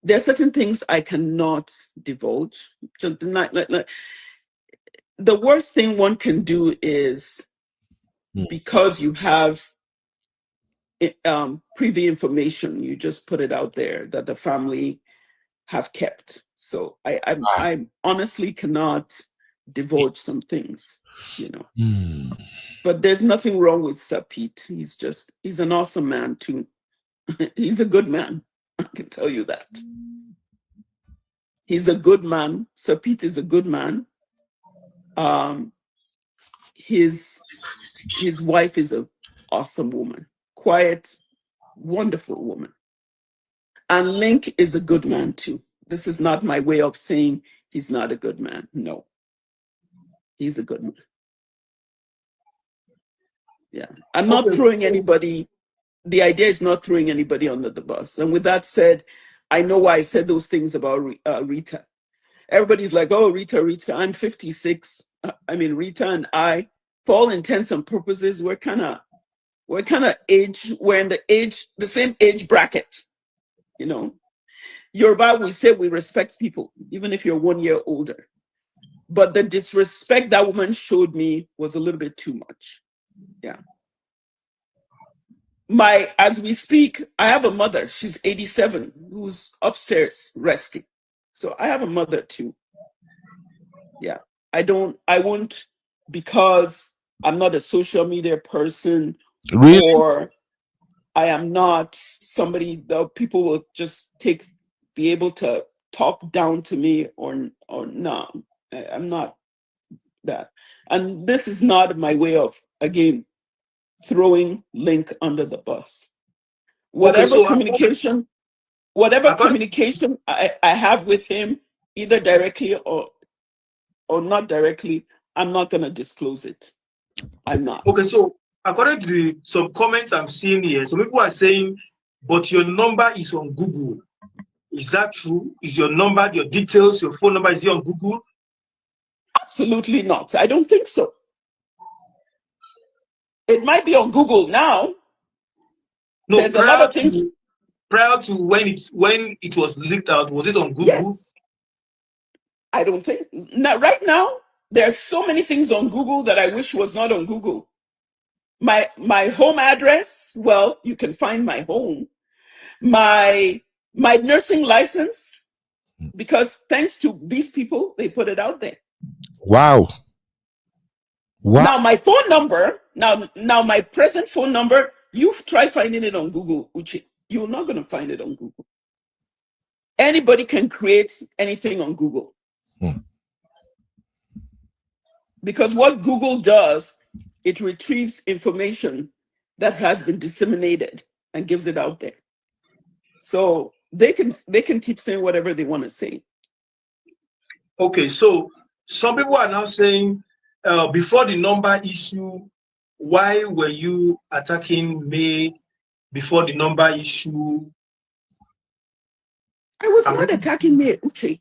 There are certain things I cannot divulge. Just not, the worst thing one can do is, Hmm. because you have privy information, you just put it out there that the family have kept. So I honestly cannot divulge some things, you know. Hmm. But there's nothing wrong with Sir Pete. He's an awesome man too. He's a good man. I can tell you that. He's a good man. Sir Pete is a good man. Um, his wife is an awesome woman, quiet, wonderful woman. And Linc is a good man too. This is not my way of saying he's not a good man. No, he's a good man. Yeah. I'm not Okay, throwing anybody, the idea is not throwing anybody under the bus. And with that said, I know why I said those things about Rita. Everybody's like, oh, Rita, I'm 56. I mean, Rita and I, for all intents and purposes, we're kind of we're in the same age bracket, you know. Yoruba, we say we respect people, even if you're 1 year older. But the disrespect that woman showed me was a little bit too much. Yeah. As we speak, I have a mother. She's 87, who's upstairs resting. So I have a mother too. Yeah. I won't, because I'm not a social media person, Really? or I am not somebody that people will just be able to talk down to me, or no. I'm not that. And this is not my way of, again, throwing Linc under the bus. okay. Whatever So communication, according I have with him, either directly or not directly, I'm not going to disclose it. I'm not. Okay, so according to some comments I'm seeing here, some people are saying, but your number is on Google. Is that true? Is your number, your details, your phone number, is it on Google? Absolutely not. I don't think so. It might be on Google now. No, There's a lot of things. prior to when it was leaked out, was it on Google? Yes. I don't think. Now, right now, there's so many things on Google that I wish was not on Google. My home address, well, you can find my home. My nursing license, because thanks to these people, they put it out there. Wow. Wow. Now my phone number, now my present phone number, you try finding it on Google, Uche. You're not going to find it on Google. Anybody can create anything on Google. Because what Google does, it retrieves information that has been disseminated and gives it out there. So they can keep saying whatever they want to say. Okay, so some people are now saying, before the number issue, why were you attacking May before the number issue? I was not attacking May, Uche.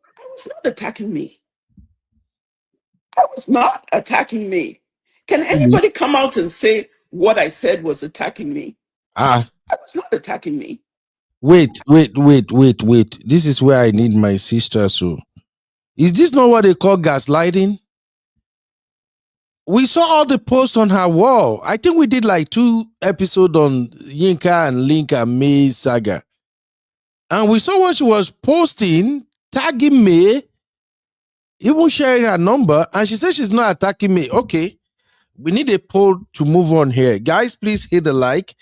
I was not attacking me. I was not attacking me. Can anybody come out and say what I said was attacking me? I was not attacking me. Wait. This is where I need my sister. So, is this not what they call gaslighting? We saw all the posts on her wall. I think we did like 2 episodes on Yinka and Linc and May saga. And we saw what she was posting, tagging May, even sharing her number. And she said she's not attacking me. Okay, we need a poll to move on here. Guys, please hit the like.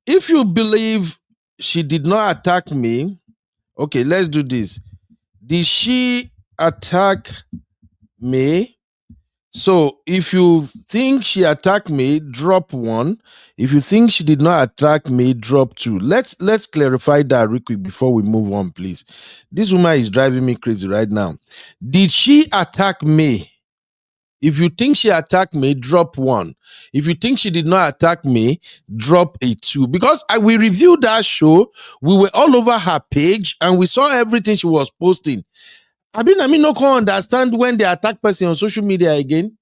If you believe she did not attack me, okay, let's do this. Did she attack me? So if you think she attacked me, drop 1. If you think she did not attack me, drop 2. Let's clarify that real quick before we move on, please. This woman is driving me crazy right now. Did she attack me? If you think she attacked me, drop 1. If you think she did not attack me, drop a 2. Because we reviewed that show, we were all over her page and we saw everything she was posting. I mean, no can understand when they attack person on social media again.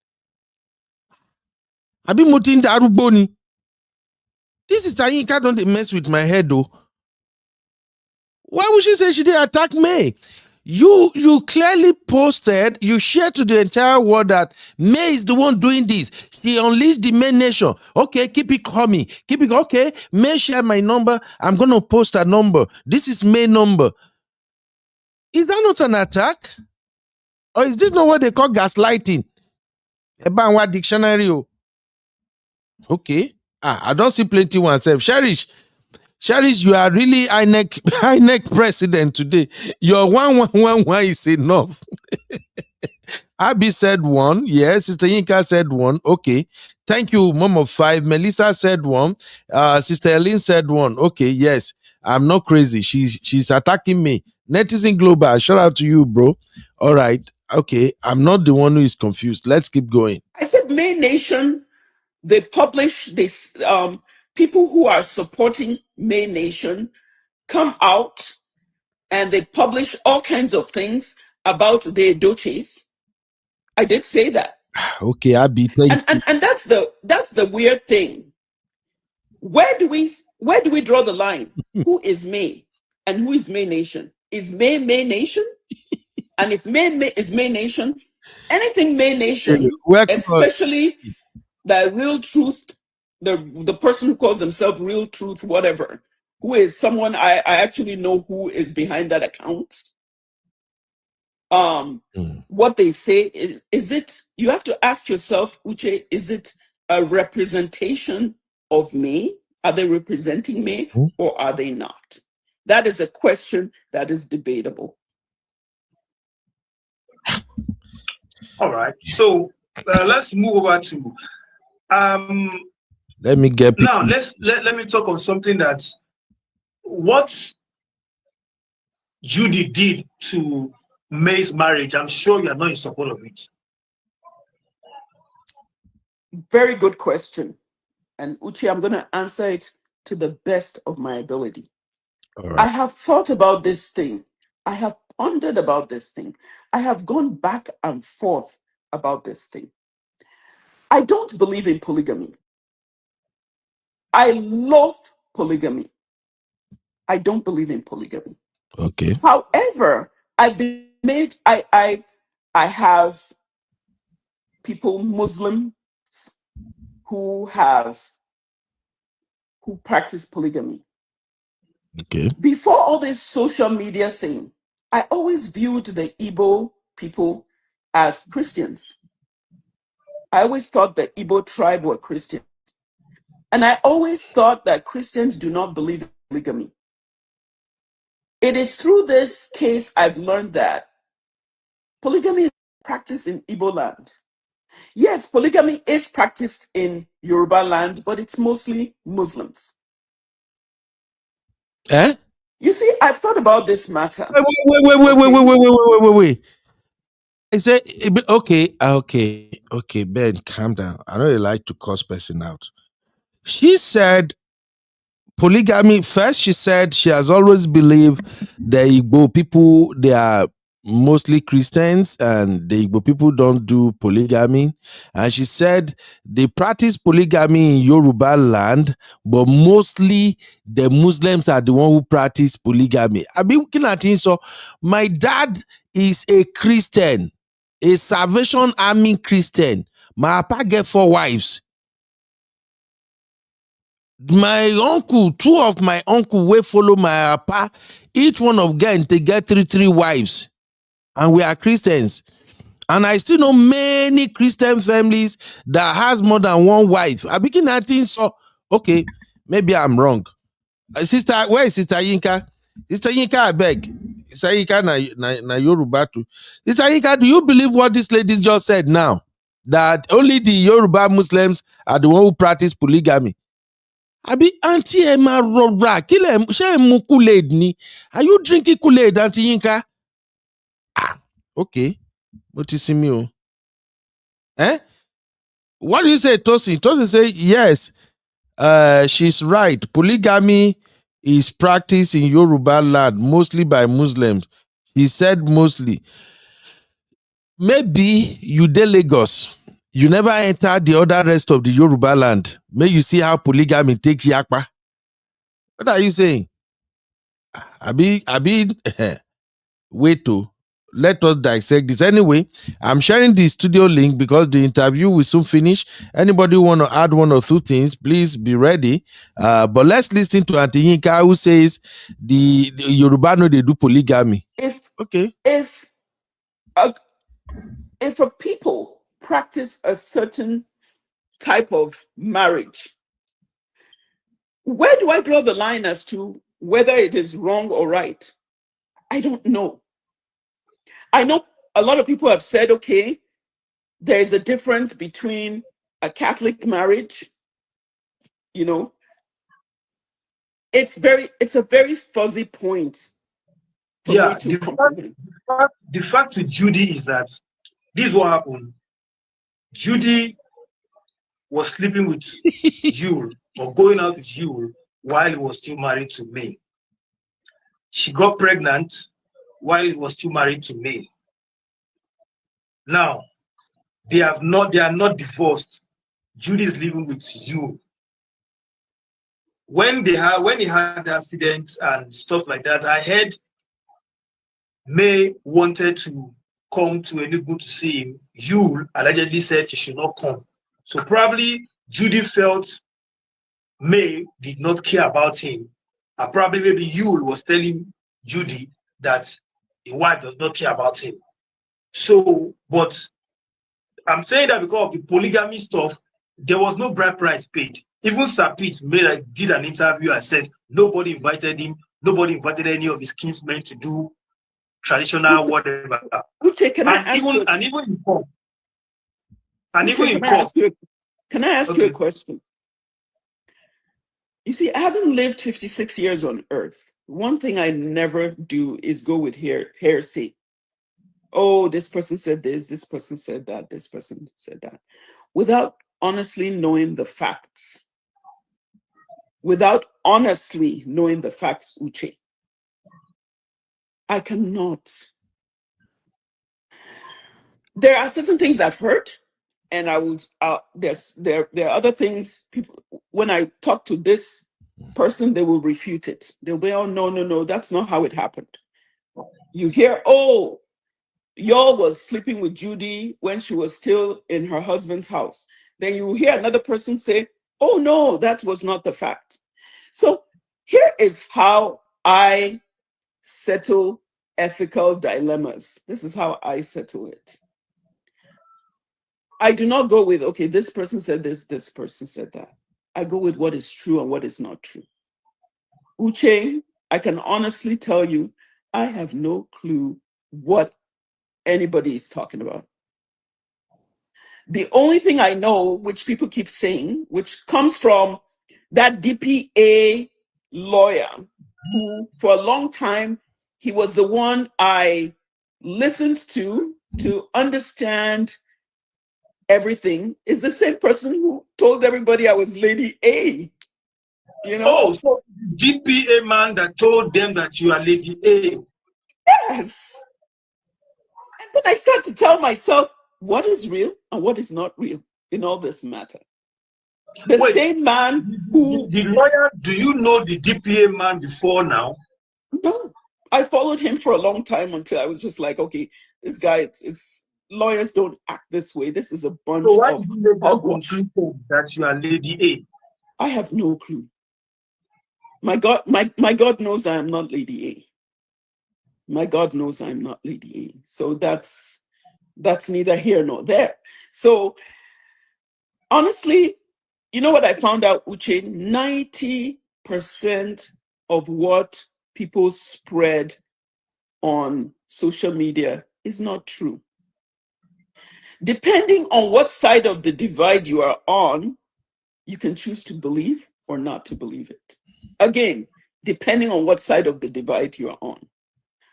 I be mutin the Aruboni. This is Yinka, don't mess with my head though. Why would she say she didn't attack me? You clearly posted, you shared to the entire world that May is the one doing this. She unleashed the May nation. Okay, keep it coming. Keep it, okay. May share my number. I'm going to post a number. This is May number. Is that not an attack? Or is this not what they call gaslighting? Ebanwa dictionary. Okay. I don't see plenty oneself. Cherish, you are really INEC president today. Your 1111 is enough. Abby said 1. Yes, Sister Yinka said 1. Okay. Thank you, Mom of 5. Melissa said 1. Sister Ellen said 1. Okay, yes. I'm not crazy. She's attacking me. Netizen Global, shout out to you, bro. All right. Okay. I'm not the one who is confused. Let's keep going. I said May Nation, they publish this, people who are supporting May Nation come out and they publish all kinds of things about the Edochies. I did say that. Okay, Abby, thank you. And that's the weird thing. Where do we draw the line? Who is May and who is May Nation? Is May Nation? And if May is May Nation, anything May Nation, especially the Real Truth, the person who calls himself Real Truth, whatever, who is someone I actually know who is behind that account. What they say is it, you have to ask yourself, Uche, is it a representation of me? Are they representing me or are they not? That is a question that is debatable. All right. So let's move over to let me get now. Let me talk on something that what Judy did to May's marriage. I'm sure you are not in support of it. Very good question. And Uchi, I'm going to answer it to the best of my ability. All I right. have thought about this thing. I have pondered about this thing. I have gone back and forth about this thing. I don't believe in polygamy. I loathe polygamy. I don't believe in polygamy. Okay. However, I've been made, I have people, Muslims, who practice polygamy. Okay. Before all this social media thing, I always viewed the Igbo people as Christians. I always thought the Igbo tribe were Christian. And I always thought that Christians do not believe in polygamy. It is through this case I've learned that polygamy is practiced in Igbo land. Yes, polygamy is practiced in Yoruba land, but it's mostly Muslims. Eh? You see, I've thought about this matter. Wait. I say, okay, Ben, calm down. I know you like to cuss person out. She said polygamy. First, she said she has always believed the Igbo people, they are mostly Christians and the Igbo people don't do polygamy. And she said they practice polygamy in Yoruba land, but mostly the Muslims are the one who practice polygamy. I've been looking at it. So my dad is a Christian, a Salvation Army Christian. My papa get 4 wives. My uncle, 2 of my uncle will follow my papa. Each one of them they get three wives, and we are Christians. And I still know many Christian families that has more than 1 wife. I begin to think so. Okay, maybe I'm wrong. Sister, where is Sister Yinka? Sister Yinka, I beg. Sister Yinka na Yoruba too. Sister Yinka, do you believe what this lady just said now? That only the Yoruba Muslims are the one who practice polygamy. Abi auntie Emma Rora, ṣé Kool-Aid ni? Are you drinking Kool-Aid, Auntie Yinka? Ah, okay. What is me o? Eh? What do you say, Tosin? Tosin say yes. She's right. Polygamy is practiced in Yoruba land, mostly by Muslims. He said mostly. Maybe you dey Lagos. You never enter the other rest of the Yoruba land. May you see how polygamy takes yakpa. What are you saying? Abi, wait to let us dissect this. Anyway, I'm sharing the studio link because the interview will soon finish. Anybody want to add 1 or 2 things, please be ready. But let's listen to Auntie Yinka, who says the Yoruba know they do polygamy. Okay. If a people practice a certain type of marriage, where do I draw the line as to whether it is wrong or right? I don't know. I know a lot of people have said, okay, there is a difference between a Catholic marriage, you know. It's a very fuzzy point for me to comprehend. The fact with Judy is that this is what happened. Judy was sleeping with Yule or going out with Yule while he was still married to May. She got pregnant while he was still married to May. Now, they are not divorced. Judy is living with Yule. When he had the accident and stuff like that, I heard May wanted to come to Enugu to see him. Yule allegedly said she should not come. So probably Judy felt May did not care about him. Probably maybe Yule was telling Judy that the wife does not care about him. So, but I'm saying that because of the polygamy stuff, there was no bride price paid. Even Sir Pete did an interview and said nobody invited him, nobody invited any of his kinsmen to do traditional whatever. Uche, can I ask you a question? You see, having lived 56 years on Earth, one thing I never do is go with hearsay. Oh, this person said this person said that, this person said that, without honestly knowing the facts. Without honestly knowing the facts, Uche, I cannot. There are certain things I've heard, and I will. There are other things. People, when I talk to this person, they will refute it. They'll be, "Oh no, that's not how it happened." You hear, "Oh, y'all was sleeping with Judy when she was still in her husband's house." Then you hear another person say, "Oh no, that was not the fact." So here is how I settle ethical dilemmas. This is how I settle it. I do not go with, okay, this person said this person said that. I go with what is true and what is not true. Uche, I can honestly tell you, I have no clue what anybody is talking about. The only thing I know, which people keep saying, which comes from that DPA lawyer who, for a long time, he was the one I listened to understand everything, is the same person who told everybody I was Lady A. You know? Oh, so DPA man that told them that you are Lady A. Yes. And then I start to tell myself what is real and what is not real in all this matter. The Wait, same man who... the lawyer, do you know the DPA man before now? No. I followed him for a long time until I was just like, okay, this guy, it's lawyers don't act this way. This is a bunch So why of did you make that hogwash. conclusion that you are Lady I have no clue. My God knows I am not Lady A. My God knows I'm not Lady A. So that's neither here nor there. So honestly, you know what I found out, Uche? 90% of what people spread on social media is not true. Depending on what side of the divide you are on, you can choose to believe or not to believe it. Again, depending on what side of the divide you are on.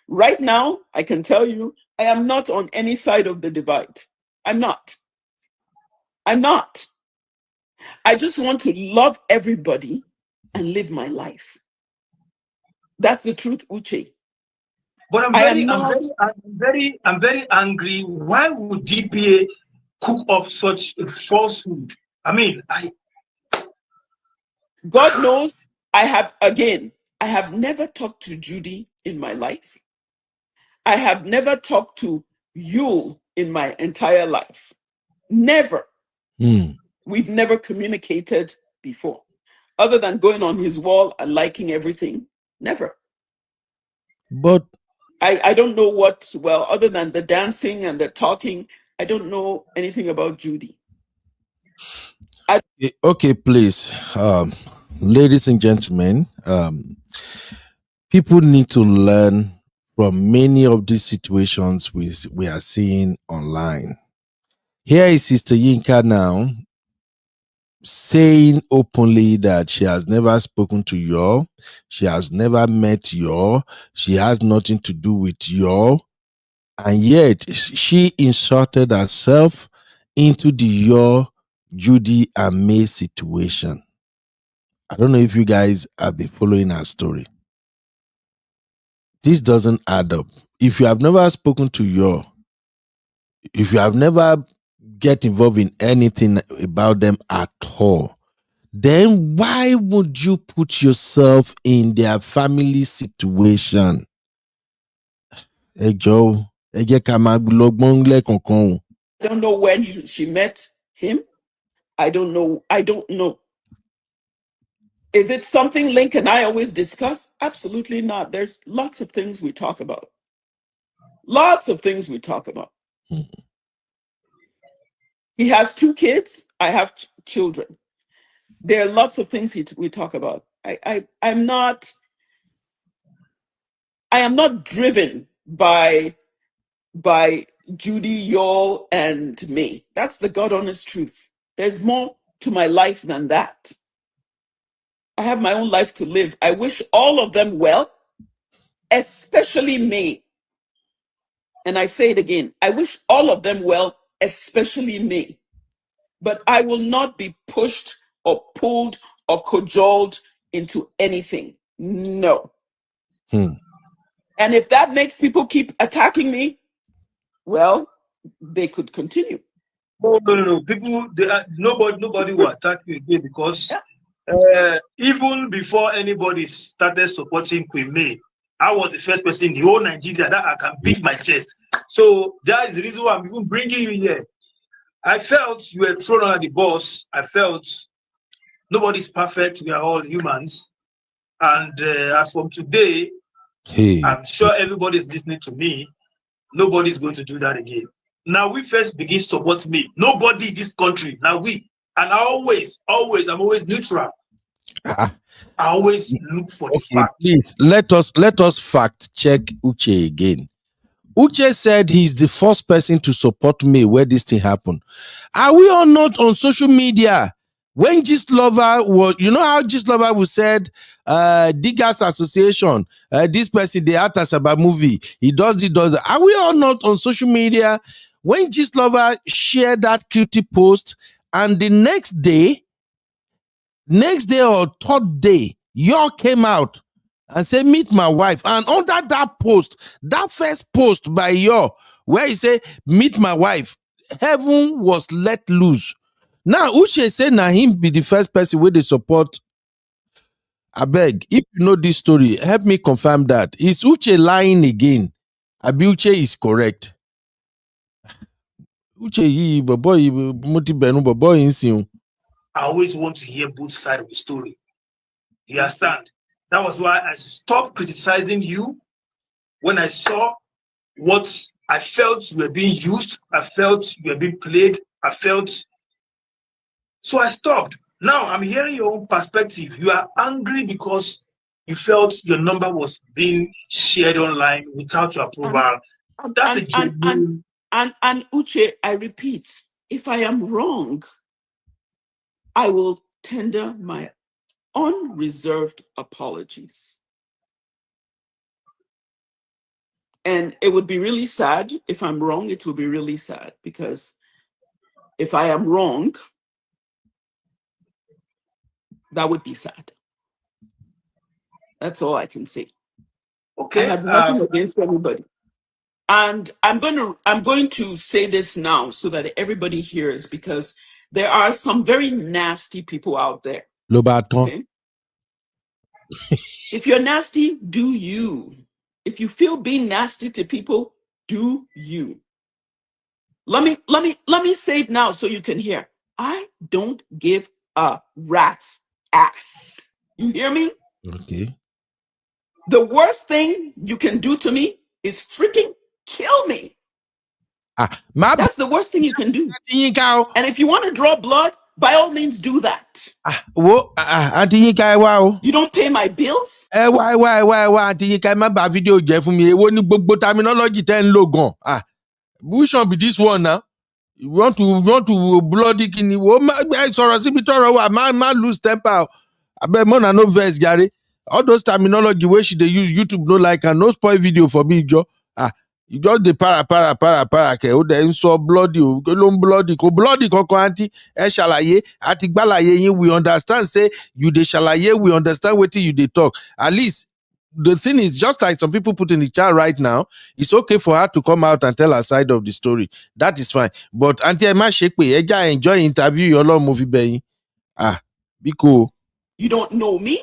Right now, I can tell you, I am not on any side of the divide. I'm not. I just want to love everybody and live my life. That's the truth, Uche. But I'm very angry. Why would DPA cook up such a falsehood? I mean, God knows I have never talked to Judy in my life. I have never talked to Yule in my entire life. Never. We've never communicated before. Other than going on his wall and liking everything. Never. But I don't know what, well, other than the dancing and the talking, I don't know anything about Judy. okay, please, ladies and gentlemen, people need to learn from many of these situations we are seeing online. Here is Sister Yinka now saying openly that she has never spoken to Yo, she has never met Yo, she has nothing to do with Yo, and yet she inserted herself into the Yo, Judy, and May situation. I don't know if you guys have been following her story. This doesn't add up. If you have never spoken to Yo, if you have never get involved in anything about them at all, then why would you put yourself in their family situation? Hey Joe, I don't know when she met him. I don't know. Is it something Linc and I always discuss? Absolutely not. There's lots of things we talk about. He has 2 kids. I have children. There are lots of things we talk about. I am not driven by Judy, Yol, and me. That's the God honest truth. There's more to my life than that. I have my own life to live. I wish all of them well, especially me. And I say it again, I wish all of them well, especially me. but I will not be pushed or pulled or cajoled into anything. No. And if that makes people keep attacking me, well, they could continue. No. People, nobody will attack you again because even before anybody started supporting Queen May, I was the first person in the whole Nigeria that I can beat my chest. So that is the reason why I'm even bringing you here. I felt you were thrown under the bus. I felt nobody's perfect. We are all humans. And as from today, I'm sure everybody is listening to me. Nobody's going to do that again. Now we first begin to support me. Nobody in this country. Now we. And I'm always neutral. I always look for the facts. Please let us fact check Uche again. Uche said he's the first person to support me where this thing happened. Are we all not on social media? When Gist Lover was, you know how Gist Lover was said, Diggers Association, this person, they act as about movie. He does it. Are we all not on social media? When Gist Lover shared that cutie post, and the next day or third day, y'all came out and said, meet my wife. And under that post, that first post by y'all, where he said, meet my wife, heaven was let loose. Now, Uche said, now him be the first person where they support. I beg, if you know this story, help me confirm that. Is Uche lying again? Abi Uche is correct. Uche, I always want to hear both sides of the story. You understand? That was why I stopped criticizing you when I saw what I felt you were being used. I felt you were being played. So I stopped. Now I'm hearing your own perspective. You are angry because you felt your number was being shared online without your approval. That's a genuine. And Uche, I repeat, if I am wrong, I will tender my unreserved apologies. And it would be really sad if I'm wrong. It would be really sad because if I am wrong, that would be sad. That's all I can say. Okay. I have nothing against anybody. And I'm going to say this now so that everybody hears, because there are some very nasty people out there. Okay? If you're nasty, do you. If you feel being nasty to people, do you. Let me say it now so you can hear. I don't give a rat's ass. You hear me? Okay. The worst thing you can do to me is freaking kill me. That's the worst thing you can do. And if you want to draw blood, by all means do that. You don't pay my bills? Why? Video terminology which one be this one now? You want to bloody kini? Man lose temper. I bet more no verse, Gary. All those terminology where she they use YouTube no like and no spoil video for me, Joe. You just the para ke o de so bloody o bloody koko auntie shalaye ati gbalaye yin we understand say you dey shalaye we understand wetin you dey talk. At least the thing is, just like some people put in the chat right now, it's okay for her to come out and tell her side of the story. That is fine. But Auntie Emma Shekpe, Eja enjoy interview your long movie being. Be cool. You don't know me?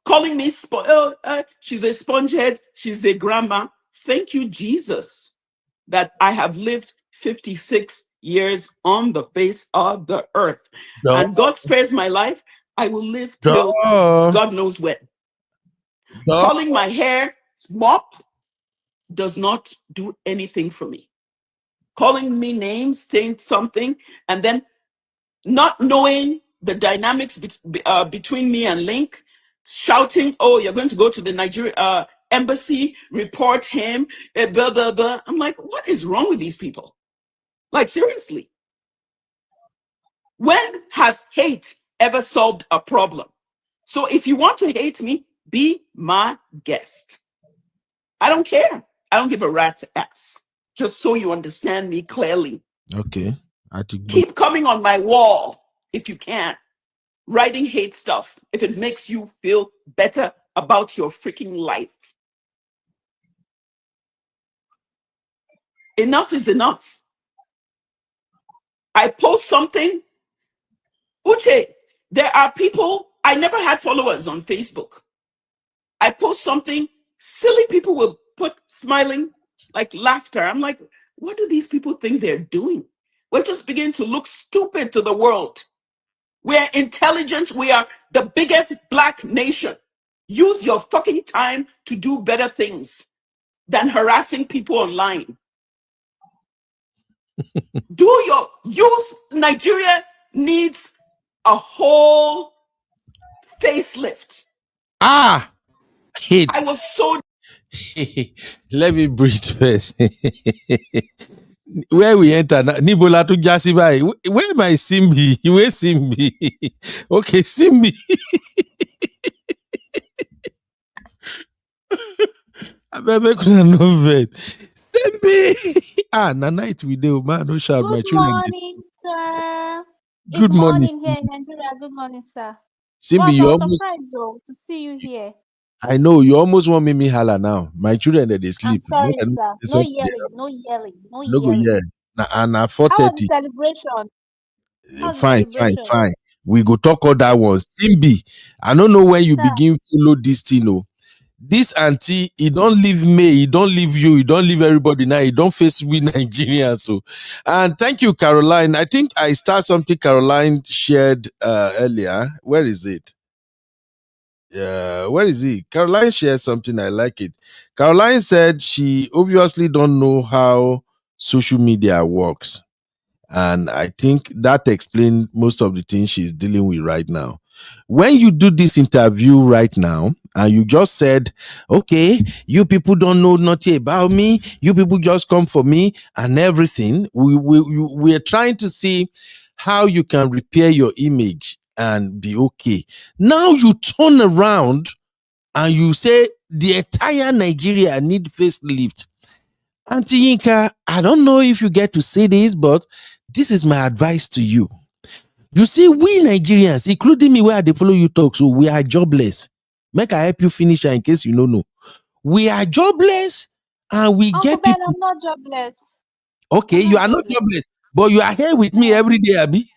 Calling me she's a spongehead, she's a grandma. Thank you, Jesus, that I have lived 56 years on the face of the earth. And God spares my life. I will live till God knows when. Calling my hair mop does not do anything for me. Calling me names, saying something, and then not knowing the dynamics between me and Linc, shouting, oh, you're going to go to the Nigeria embassy, report him, blah, blah, blah. I'm like, what is wrong with these people? Like, seriously. When has hate ever solved a problem? So if you want to hate me, be my guest. I don't care. I don't give a rat's ass. Just so you understand me clearly. Okay. Keep coming on my wall if you can, writing hate stuff if it makes you feel better about your freaking life. Enough is enough. I post something, Uche, there are people, I never had followers on Facebook. I post something, silly people will put smiling, like laughter. I'm like, what do these people think they're doing? We're just beginning to look stupid to the world. We're intelligent. We are the biggest Black nation. Use your fucking time to do better things than harassing people online. Use Nigeria needs a whole facelift. I was so. Let me breathe first. Where we enter, Nibola to Jasibai. Where my Simbi? Where Simbi? Okay, Simbi. I make no vet. Simbi. Na night we do, man. No shout. My Good children. morning, sir. Good It's morning, morning here in Nigeria. Good morning, sir. Simbi. Boss, I You was almost. surprised to see you here. I know you almost want me holla now. My children that they I'm sleep. sorry, sir. No yelling, no yelling, no No go yelling. yeah. Na How was the 4:30. celebration? How's the Fine. celebration? We go talk all that one. Simbi, I don't know when you Sir, begin follow this thing. Oh. This auntie, he don't leave me, he don't leave you, he don't leave everybody now, he don't face we Nigerians. So, and thank you, Caroline. I think I start something Caroline shared earlier. Where is it? Where is it? Caroline shared something. I like it. Caroline said she obviously don't know how social media works. And I think that explains most of the things she's dealing with right now. When you do this interview right now, and you just said, okay, you people don't know nothing about me, you people just come for me and everything, we're trying to see how you can repair your image and be okay. Now you turn around and you say the entire Nigeria need facelift. Auntie Yinka, I don't know if you get to say this, but this is my advice to you. You see, we Nigerians, including me, where they follow you talk, so we are jobless. Make I help you finish in case you don't know. We are jobless and we Uncle get Ben, people. I'm not jobless. Okay, you are not jobless, but you are here with me every day, Abby.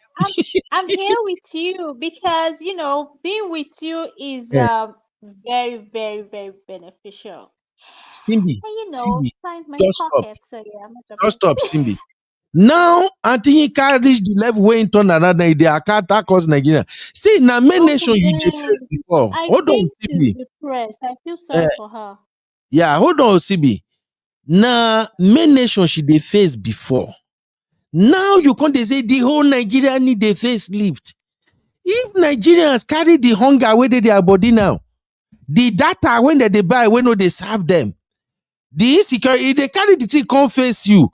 I'm here with you because being with you is Yeah. very, very, very beneficial. Simbi, And signs my just stop. pocket, so yeah, I'm not Just jobless. stop, Simbi. Now, Auntie Yinka reach the level where in turn another day, I can't cause Nigeria. See, now, main nation Uncle you did Ben, first before. I Hold on, think she's Simbi. depressed. I feel sorry for her. Yeah, hold on, CB. Now, main nation she dey face before. Now you can't say the whole Nigeria need a facelift. If Nigerians carry the hunger away their body now, the data when they buy, when no they serve them, the insecurity, if they carry the thing, can't face you.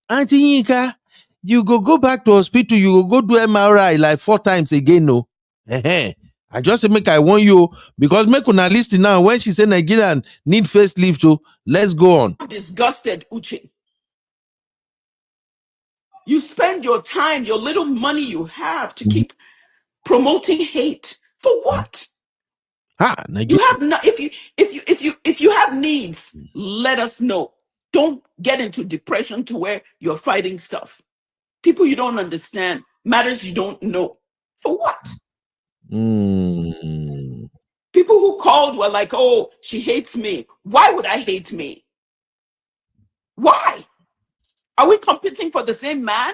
Auntie Yinka, you go back to hospital, you go do MRI like 4 times again, no. I just say make I warn you because make una listen now. When she say Nigerian need facelift, so let's go on. Disgusted, Uche. You spend your time, your little money you have to keep promoting hate. For what? You have no, if you have needs, let us know. Don't get into depression to where you're fighting stuff. People you don't understand, matters you don't know. For what? People who called were like, oh, she hates me. Why would I hate me? Why? Are we competing for the same man?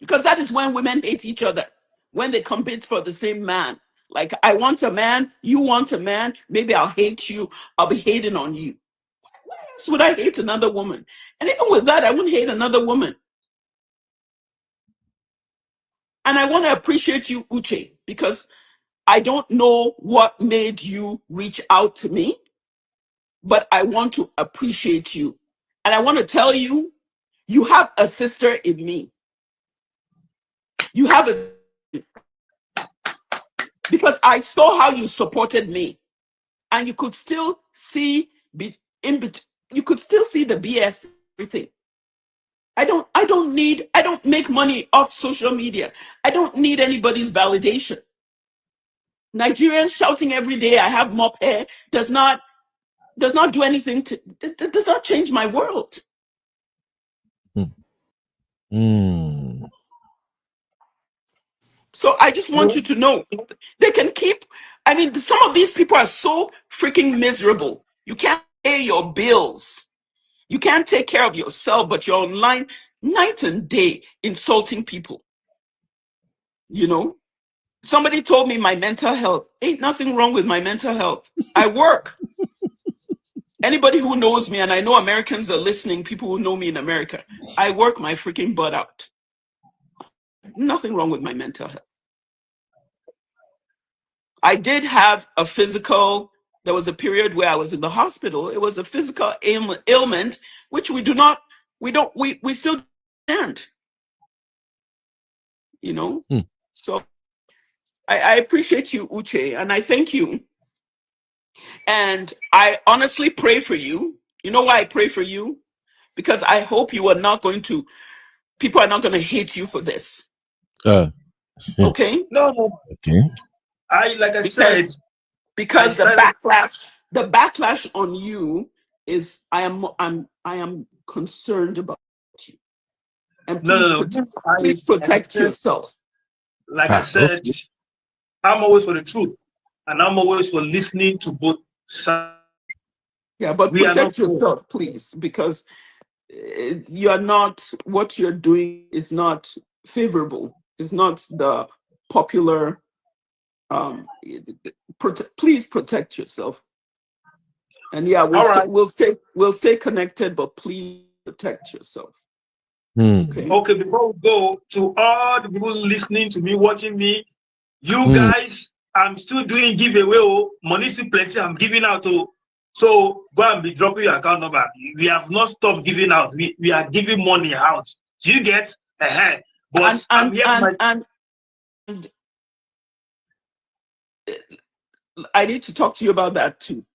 Because that is when women hate each other, when they compete for the same man. Like, I want a man, you want a man, maybe I'll hate you, I'll be hating on you. Why else would I hate another woman? And even with that, I wouldn't hate another woman. And I want to appreciate you, Uche, because I don't know what made you reach out to me, but I want to appreciate you. And I want to tell you, you have a sister in me. You have a, because I saw how you supported me, and you could still see you could still see the BS everything. I don't make money off social media. I don't need anybody's validation. Nigerians shouting every day, I have mop hair, does not do anything does not change my world. So I just want you to know, they can keep, I mean, some of these people are so freaking miserable. You can't pay your bills. You can't take care of yourself, but you're online night and day insulting people. You know, somebody told me my mental health. Ain't nothing wrong with my mental health. I work. Anybody who knows me, and I know Americans are listening, people who know me in America, I work my freaking butt out. Nothing wrong with my mental health. I did have a physical, there was a period where I was in the hospital. It was a physical ailment, which we still understand, you know? So I appreciate you, Uche, and I thank you. And I honestly pray for you. You know why I pray for you? Because I hope people are not going to hate you for this. Okay? No. Okay. Like I said, because the backlash on you is I am concerned about you. And please protect yourself. Like I said, okay. I'm always for the truth, and I'm always for listening to both sides. Yeah, but protect yourself, please, because you are not, what you're doing is not favorable. It's not the popular. Please protect yourself. And yeah, we'll stay connected, but please protect yourself. Okay, before we go, to all the people listening to me, watching me, you guys, I'm still doing giveaway. Money still plenty. I'm giving out. So go and be dropping your account number. We have not stopped giving out. We are giving money out. Do you get ahead? But and I need to talk to you about that too.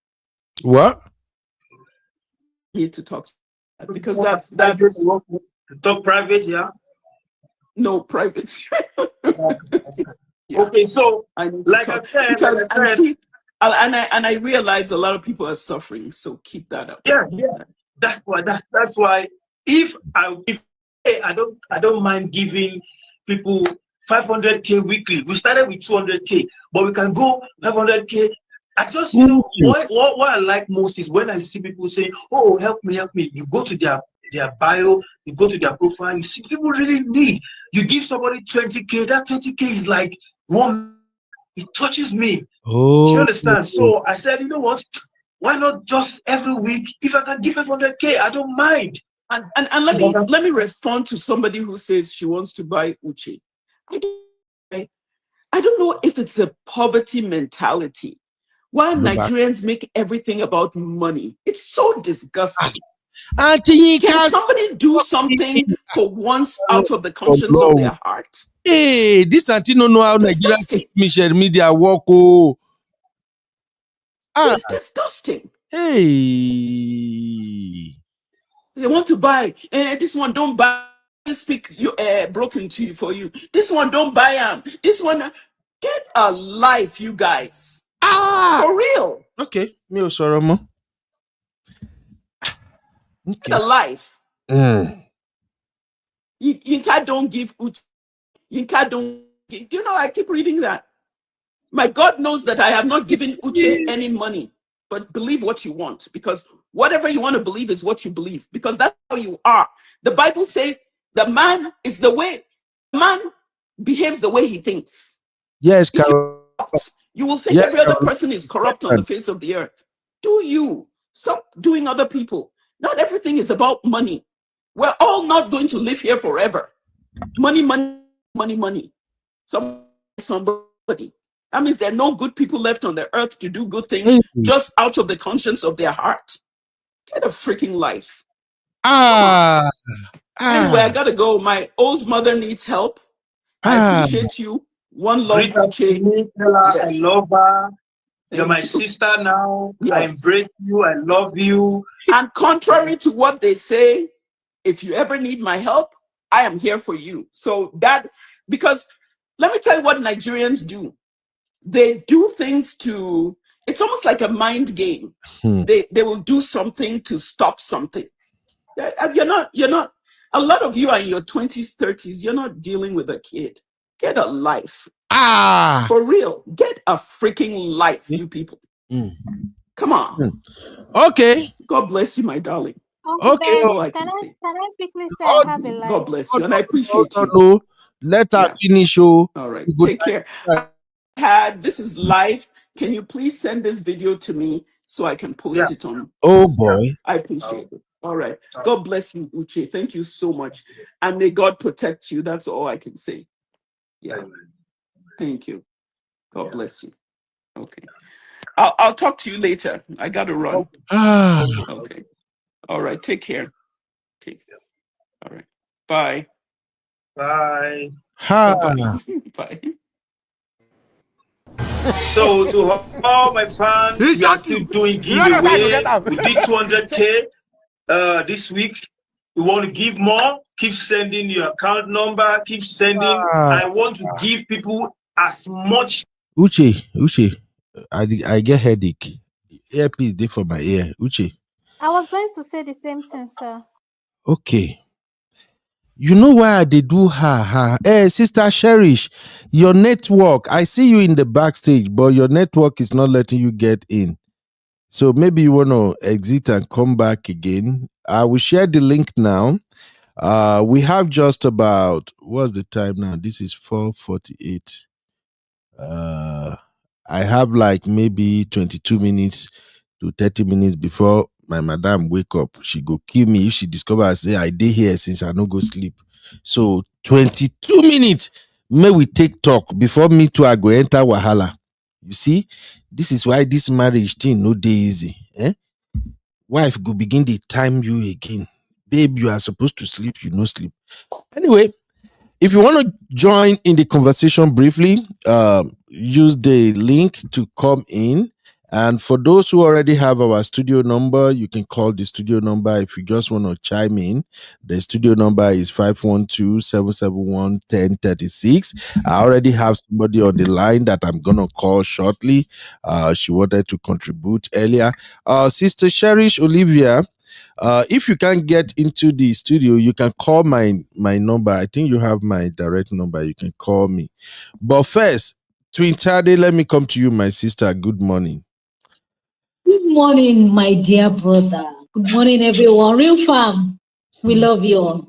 What? I need to talk to you because that's talk private, yeah. No, private. Yeah. Okay, so like I said, I realize a lot of people are suffering, so keep that up. Yeah. That's why if I don't mind giving people 500K weekly. We started with 200K, but we can go 500K. I just what I like most is when I see people saying, "Oh, help me." You go to their bio, you go to their profile, you see people really need. You give somebody 20K, that 20K is like one. It touches me. Do you understand? So I said, you know what? Why not just every week? If I can give 500K, I don't mind. And let me respond to somebody who says she wants to buy Uche. I don't know if it's a poverty mentality. Why Nigerians make everything about money? It's so disgusting. Can somebody do something for once out of the conscience of their heart? Hey, this auntie don't know how Nigerian social media work. It's disgusting. Hey, they want to buy. This one don't buy. Speak broken to you for you. This one don't buy them. This one, get a life, you guys. For real. Okay, me sorry, ma. Okay. Get a life. Yinka don't give. Yinka don't give. Do you know? I keep reading that. My God knows that I have not given Uche any money. But believe what you want, because whatever you want to believe is what you believe, because that's how you are. The Bible says the man behaves the way he thinks. Yes, you will think every other person is corrupt on the face of the earth. Do you stop doing other people? Not everything is about money. We're all not going to live here forever. Money. Somebody. That means there are no good people left on the earth to do good things just out of the conscience of their heart. Get a freaking life. Anyway, I gotta go. My old mother needs help. I appreciate you. One love, Uche. Yes. I love her. You're my sister now. Yes. I embrace you. I love you. And contrary to what they say, If you ever need my help, I am here for you. So that, because let me tell you what Nigerians do. They do things to, it's almost like a mind game. Hmm. They will do something to stop something. You're not, a lot of you are in your 20s, 30s. You're not dealing with a kid. Get a life. Ah. For real. Get a freaking life, you people. Hmm. Come on. Hmm. Okay. God bless you, my darling. Uncle Okay. That's Ben, all I can say. can I quickly say I Hold, have a God life? bless you. hold And I on, hold appreciate on, you. no. Let her Yeah. finish. Oh, All right. good Take care. night. This is live. Can you please send this video to me so I can Yeah. post it on Oh Facebook? boy. I appreciate it. All right. God bless you, Uche. Thank you so much. And may God protect you. That's all I can say. Yeah. Thank you. God bless you. Okay. I'll talk to you later. I gotta run. Ah. Okay. All right. Take care. Okay. All right. Bye. Bye. Ha. Bye-bye. Bye. So to all my fans, we are still doing giveaway. We did 200K this week. We want to give more. Keep sending your account number. Keep sending. Ah. I want to give people as much. Uche, I get headache. Earpiece dey for my ear. Uche. I was going to say the same thing, sir. Okay. You know why they do ha? Hey, Sister Cherish, your network. I see you in the backstage, but your network is not letting you get in. So maybe you want to exit and come back again. I will share the link now. We have just about, what's the time now? This is 4:48. I have like maybe 22 minutes to 30 minutes before my madam wake up. She go kill me if she discover I say I did here since I no go sleep. So 22 minutes may we take talk before me too I go enter wahala. You see, this is why this marriage thing no dey easy. Wife go begin the time you again. Babe, you are supposed to sleep, you no sleep. Anyway, if you want to join in the conversation briefly, use the link to come in. And for those who already have our studio number, you can call the studio number if you just want to chime in. The studio number is 512-771-1036. I already have somebody on the line that I'm going to call shortly. She wanted to contribute earlier. Sister Cherish Olivia, if you can't get into the studio, you can call my number. I think you have my direct number. You can call me. But first, Twin Tade, let me come to you, my sister. Good morning. Good morning, my dear brother. Good morning, everyone. Real fam, we love you all.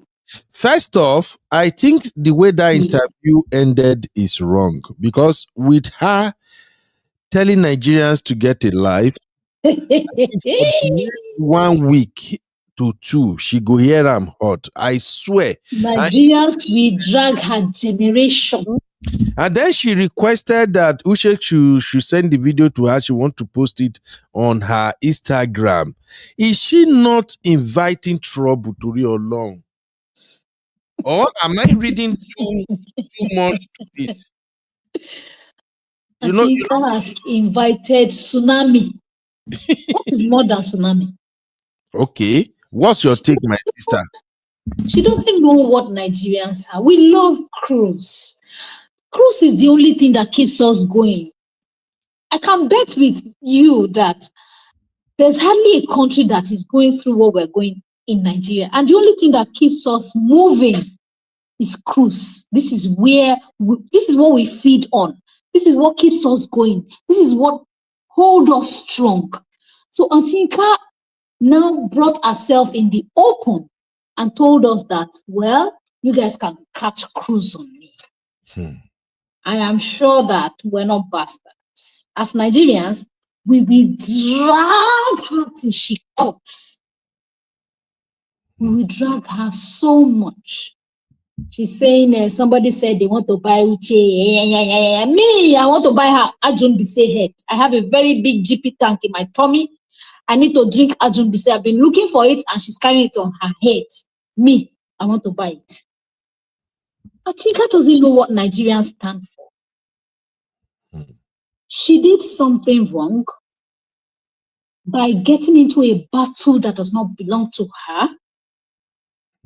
First off, I think the way that interview ended is wrong because with her telling Nigerians to get a life, for the next 1 week to 2, she go hear I'm hot. I swear. Nigerians, we drag her generation. And then she requested that Uche should send the video to her. She want to post it on her Instagram. Is she not inviting trouble to real long? Or am I reading too much to it? Atinka has invited tsunami. What is more than tsunami? Okay. What's your take, my sister? She doesn't know what Nigerians are. We love cruise. Cruise is the only thing that keeps us going. I can bet with you that there's hardly a country that is going through what we're going in Nigeria. And the only thing that keeps us moving is cruise. This is what we feed on. This is what keeps us going. This is what holds us strong. So Antinka now brought herself in the open and told us that, well, you guys can catch cruise on me. And I'm sure that we're not bastards. As Nigerians, we will drag her till she cuts. We will drag her so much. She's saying somebody said they want to buy Uche. Me, I want to buy her Ajun Bise head. I have a very big GP tank in my tummy. I need to drink Ajun Bise. I've been looking for it and she's carrying it on her head. Me, I want to buy it. Atinka doesn't know what Nigerians stand for. She did something wrong by getting into a battle that does not belong to her.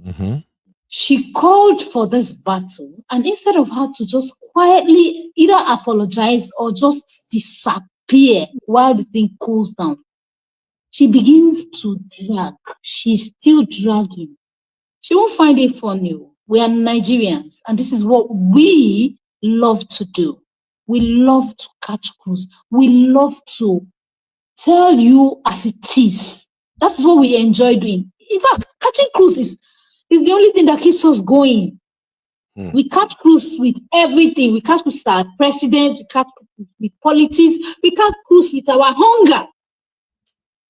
Mm-hmm. She called for this battle, and instead of her to just quietly either apologize or just disappear while the thing cools down, she begins to drag. She's still dragging. She won't find it funny. We are Nigerians, and this is what we love to do. We love to catch cruise. We love to tell you as it is. That's what we enjoy doing. In fact, catching cruise is the only thing that keeps us going. We catch cruise with everything. We catch cruise with our president, we catch cruise with politics, we catch cruise with our hunger.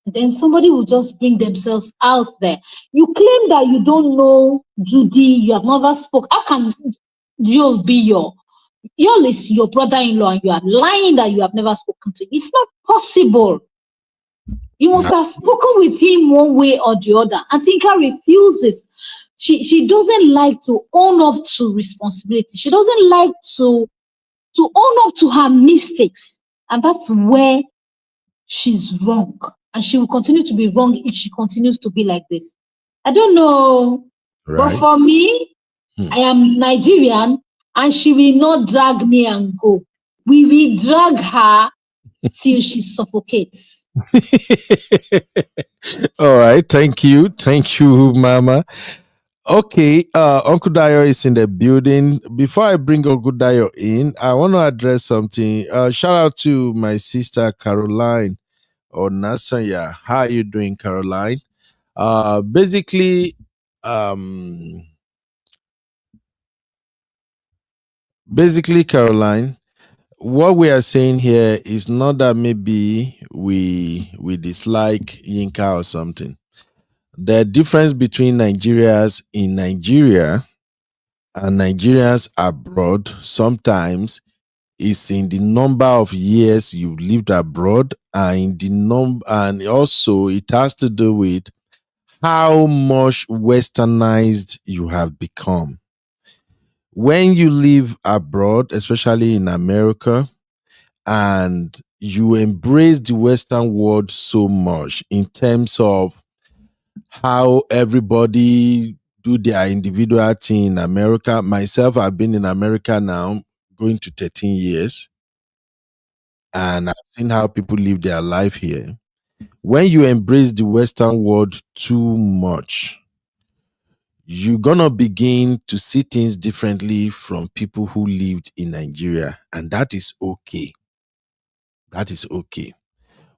Then somebody will just bring themselves out there. You claim that you don't know Judy, you have never spoken. How can Joel be Joel is your brother-in-law and you are lying that you have never spoken to him? It's not possible. You must have spoken with him one way or the other. And Tinka refuses. She doesn't like to own up to responsibility. She doesn't like to own up to her mistakes. And that's where she's wrong. And she will continue to be wrong if she continues to be like this. I don't know. Right. But for me, I am Nigerian and she will not drag me and go. We will drag her till she suffocates. All right. Thank you. Thank you, Mama. Okay. Uncle Dayo is in the building. Before I bring Uncle Dayo in, I want to address something. Shout out to my sister Caroline or Nasanya. How are you doing, Caroline? Basically, Caroline, what we are saying here is not that maybe we dislike Yinka or something. The difference between Nigerians in Nigeria and Nigerians abroad sometimes is in the number of years you've lived abroad, and in the and also it has to do with how much westernized you have become. When you live abroad, especially in America, and you embrace the Western world so much in terms of how everybody do their individual thing in America. Myself, I've been in America now, going to 13 years, and I've seen how people live their life here. When you embrace the Western world too much, you're gonna begin to see things differently from people who lived in Nigeria, and that is okay. That is okay.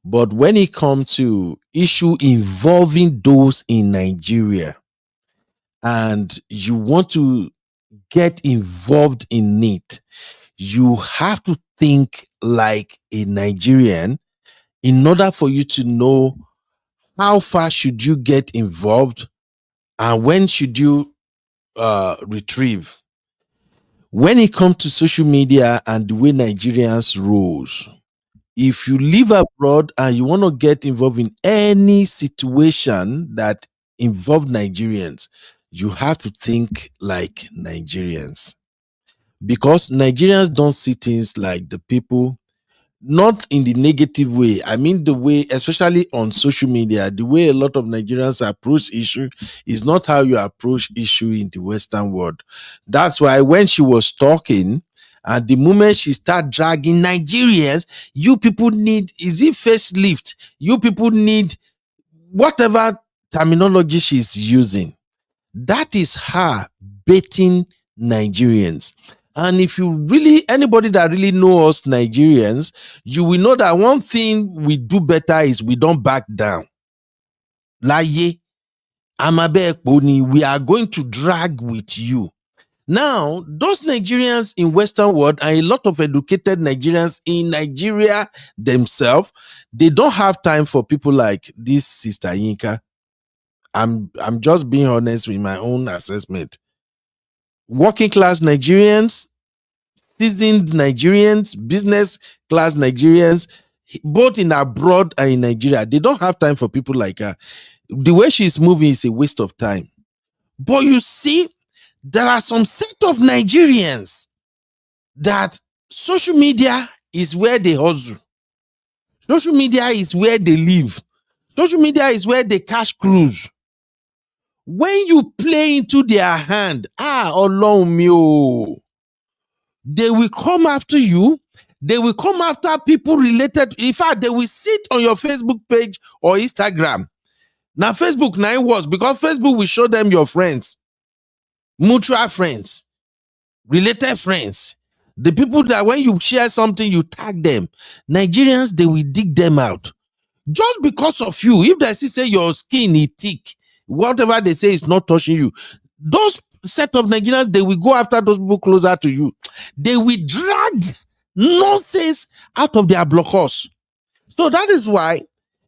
But when it comes to issue involving those in Nigeria, and you want to get involved in it, you have to think like a Nigerian in order for you to know how far should you get involved and when should you retrieve. When it comes to social media and the way Nigerians rolls, if you live abroad and you want to get involved in any situation that involve Nigerians, you have to think like Nigerians, because Nigerians don't see things like the people, not in the negative way. I mean, the way, especially on social media, the way a lot of Nigerians approach issue is not how you approach issue in the Western world. That's why when she was talking, and the moment she start dragging Nigerians, you people need, is it facelift? You people need whatever terminology she's using. That is her baiting Nigerians. And if you really, anybody that really know us Nigerians, you will know that one thing we do better is we don't back down. Laye, Amabe Ekponi, we are going to drag with you. Now, those Nigerians in Western world and a lot of educated Nigerians in Nigeria themselves, they don't have time for people like this sister Yinka. I'm just being honest with my own assessment. Working class Nigerians, seasoned Nigerians, business class Nigerians, both in abroad and in Nigeria, they don't have time for people like her. The way she's moving is a waste of time. But you see, there are some set of Nigerians that social media is where they hustle. Social media is where they live. Social media is where they cash cruise. When you play into their hand, Ọlọ́run mi o, they will come after you. They will come after people related. In fact, they will sit on your Facebook page or Instagram. Now, Facebook now it was because Facebook will show them your friends, mutual friends, related friends. The people that when you share something, you tag them. Nigerians, they will dig them out. Just because of you, if they say your skin is thick, whatever they say is not touching you, those set of Nigerians, they will go after those people closer to you. They will drag nonsense out of their blockers. So that is why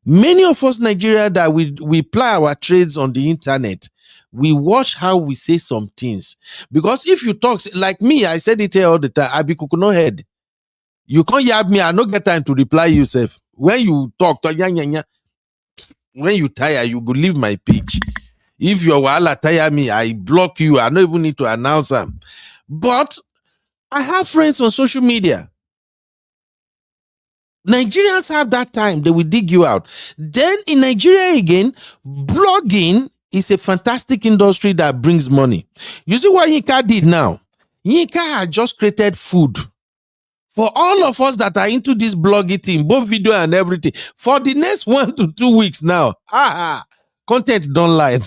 many of us Nigeria that we ply our trades on the internet, we watch how we say some things. Because if you talk like me, I said it here all the time, I be kukuno head. You can't yab me, I no get time to reply yourself. When you talk, when you tire, you go leave my page. If your wahala tire me, I block you. I don't even need to announce them. But I have friends on social media. Nigerians have that time, they will dig you out. Then in Nigeria again, blogging is a fantastic industry that brings money. You see what Yinka did now? Yinka had just created food. For all of us that are into this blogging thing, both video and everything, for the next 1 to 2 weeks now, content don't lie.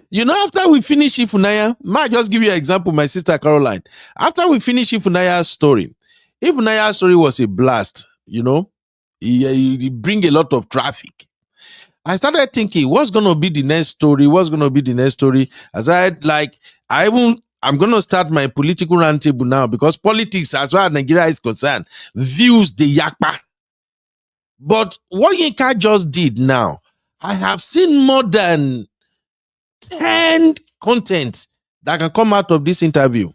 You know, after we finish Ifunaya, might just give you an example, my sister Caroline. After we finish Ifunaya's story was a blast, you know, it bring a lot of traffic. I started thinking, what's going to be the next story? As I'm going to start my political roundtable now because politics, as far as Nigeria is concerned, views the yakpa. But what Yinka just did now, I have seen more than 10 contents that can come out of this interview.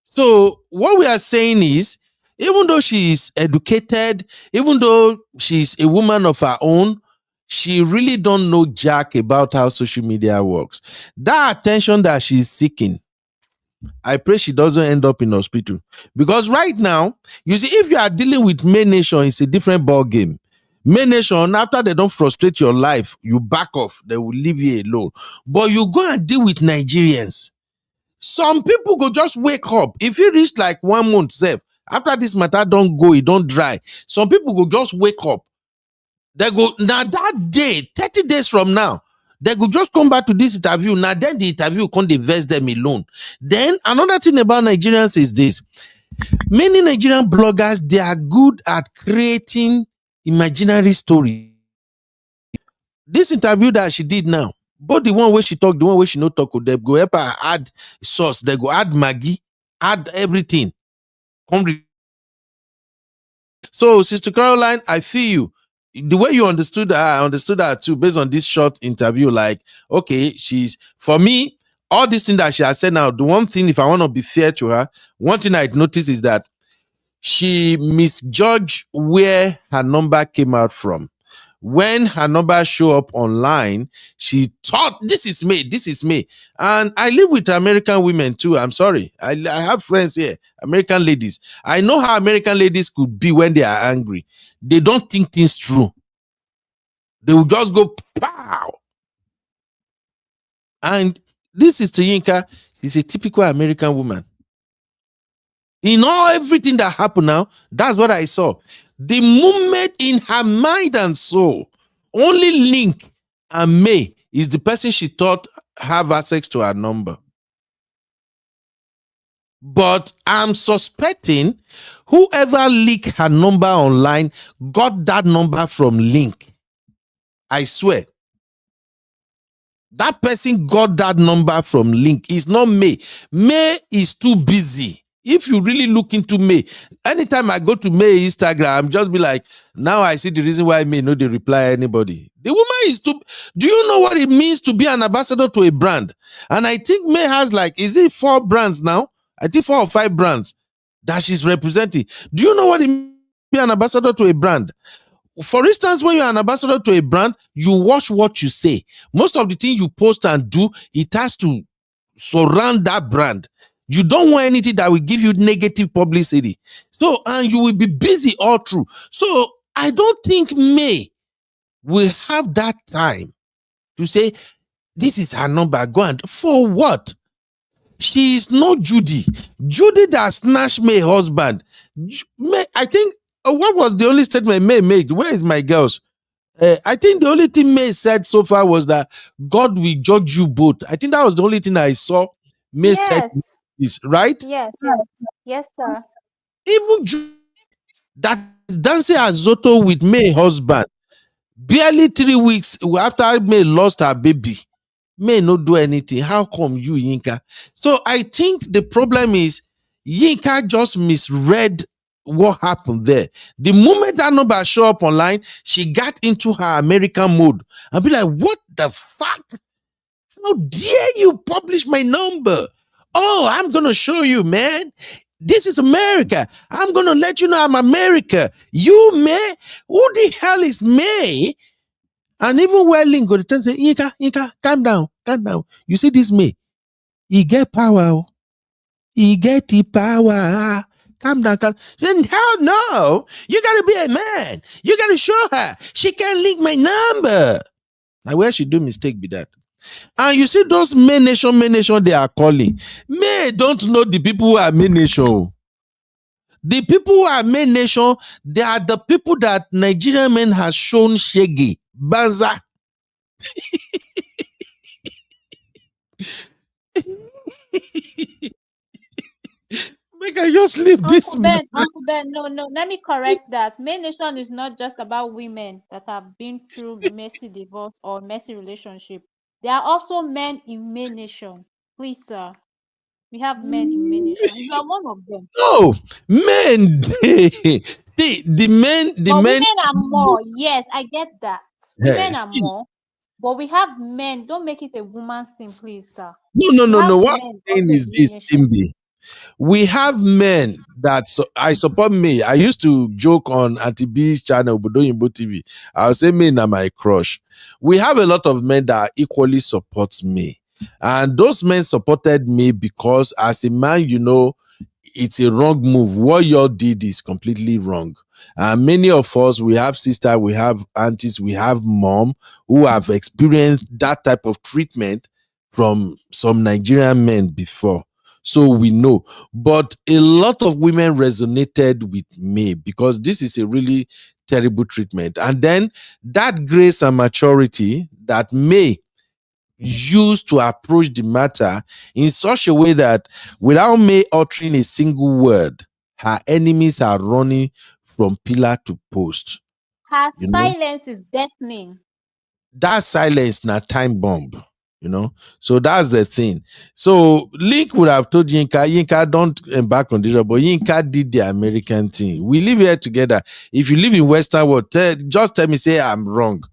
So what we are saying is, even though she is educated, even though she's a woman of her own, she really don't know jack about how social media works. That attention that she's seeking, I pray she doesn't end up in hospital. Because right now, you see, if you are dealing with May Nation, it's a different ball game. May Nation, after they don't frustrate your life, you back off, they will leave you alone. But you go and deal with Nigerians. Some people go just wake up. If you reach like 1 month, safe, after this matter don't go, it don't dry. Some people go just wake up. They go, now that day, 30 days from now, they could just come back to this interview. Now then the interview can't divest them alone. Then another thing about Nigerians is this. Many Nigerian bloggers, they are good at creating imaginary stories. This interview that she did now, both the one where she talk, the one where she no talk, they go help her add sauce, they go add Maggie, add everything. So, Sister Caroline, I feel you. The way you understood her, I understood her too, based on this short interview. Like, okay, for me, all these things that she has said now, the one thing, if I want to be fair to her, one thing I'd noticed is that she misjudged where her number came out from. When her number show up online, she thought, this is me. And I live with American women too. I'm sorry. I have friends here, American ladies. I know how American ladies could be when they are angry. They don't think things through. They will just go, pow. And this is Yinka. She's a typical American woman. In everything that happened now, that's what I saw. The moment in her mind and soul, only Linc and May is the person she thought have access to her number. But I'm suspecting whoever leaked her number online got that number from Linc. I swear. That person got that number from Linc. It's not May. May is too busy. If you really look into May, anytime I go to May Instagram, I'm just be like, now I see the reason why May no they reply anybody. The woman is too. Do you know what it means to be an ambassador to a brand? And I think May has like, is it 4 brands now? I think 4 or 5 brands that she's representing. Do you know what it means to be an ambassador to a brand? For instance, when you're an ambassador to a brand, you watch what you say. Most of the things you post and do, it has to surround that brand. You don't want anything that will give you negative publicity. So, and you will be busy all through. So, I don't think May will have that time to say, this is her number, go and for what? She is not Judy. Judy that snatched May husband. May, I think, what was the only statement May made? Where is my girls? I think the only thing May said so far was that God will judge you both. I think that was the only thing I saw May said Yes. is right. Yes. Yes. Yes, sir. Even Judy that is dancing as Zoto with May husband, barely 3 weeks after May lost her baby, May not do anything. How come you, Yinka? So I think the problem is Yinka just misread what happened there. The moment that number show up online, she got into her American mode and be like, what the fuck? How dare you publish my number? Oh, I'm gonna show you, man. This is America. I'm gonna let you know I'm America. You, May? Who the hell is May? And even when Linc go to say, Yinka, calm down, calm down. You see this May? He get power. Oh. He get the power. Calm down, calm. Then hell no. You gotta be a man. You gotta show her. She can't link my number. Now where she do mistake be that? And you see those main nation they are calling. May don't know the people who are main nation. The people who are main nation, they are the people that Nigerian men has shown shaggy. Banza. Make I just leave this man. Uncle Ben, no, no. Let me correct that. Main nation is not just about women that have been through messy divorce or messy relationship. There are also men in main nation. Please, sir. We have men in main nation. You are one of them. No, men. See, the men, But women are more. Yes, I get that. Women are see, more. But we have men. Don't make it a woman's thing, please, sir. no, We no, have no. What men I'm saying also in is main this, nation. Timby. We have men that I support me. I used to joke on Auntie B's channel, Budoyinbo TV. I'll say men are my crush. We have a lot of men that equally supports me. And those men supported me because as a man, you know, it's a wrong move. What y'all did is completely wrong. And many of us, we have sisters, we have aunties, we have mom who have experienced that type of treatment from some Nigerian men before. So we know. But a lot of women resonated with me because this is a really terrible treatment. And then that grace and maturity that May used to approach the matter in such a way that without May uttering a single word, her enemies are running from pillar to post. Her You know, silence is deafening. that silence na time bomb. You know, so that's the thing. So Linc would have told Yinka, don't embark on this, but Yinka did the American thing. We live here together. If you live in Western world, just tell me, say I'm wrong.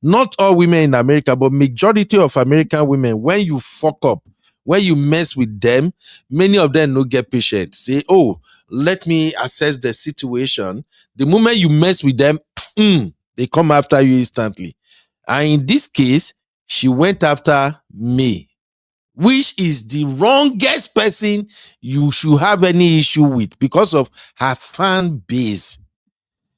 Not all women in America, but majority of American women, when you fuck up, when you mess with them, many of them no get patient. Say, oh, let me assess the situation. The moment you mess with them, they come after you instantly. And in this case, she went after me, which is the wrongest person you should have any issue with because of her fan base.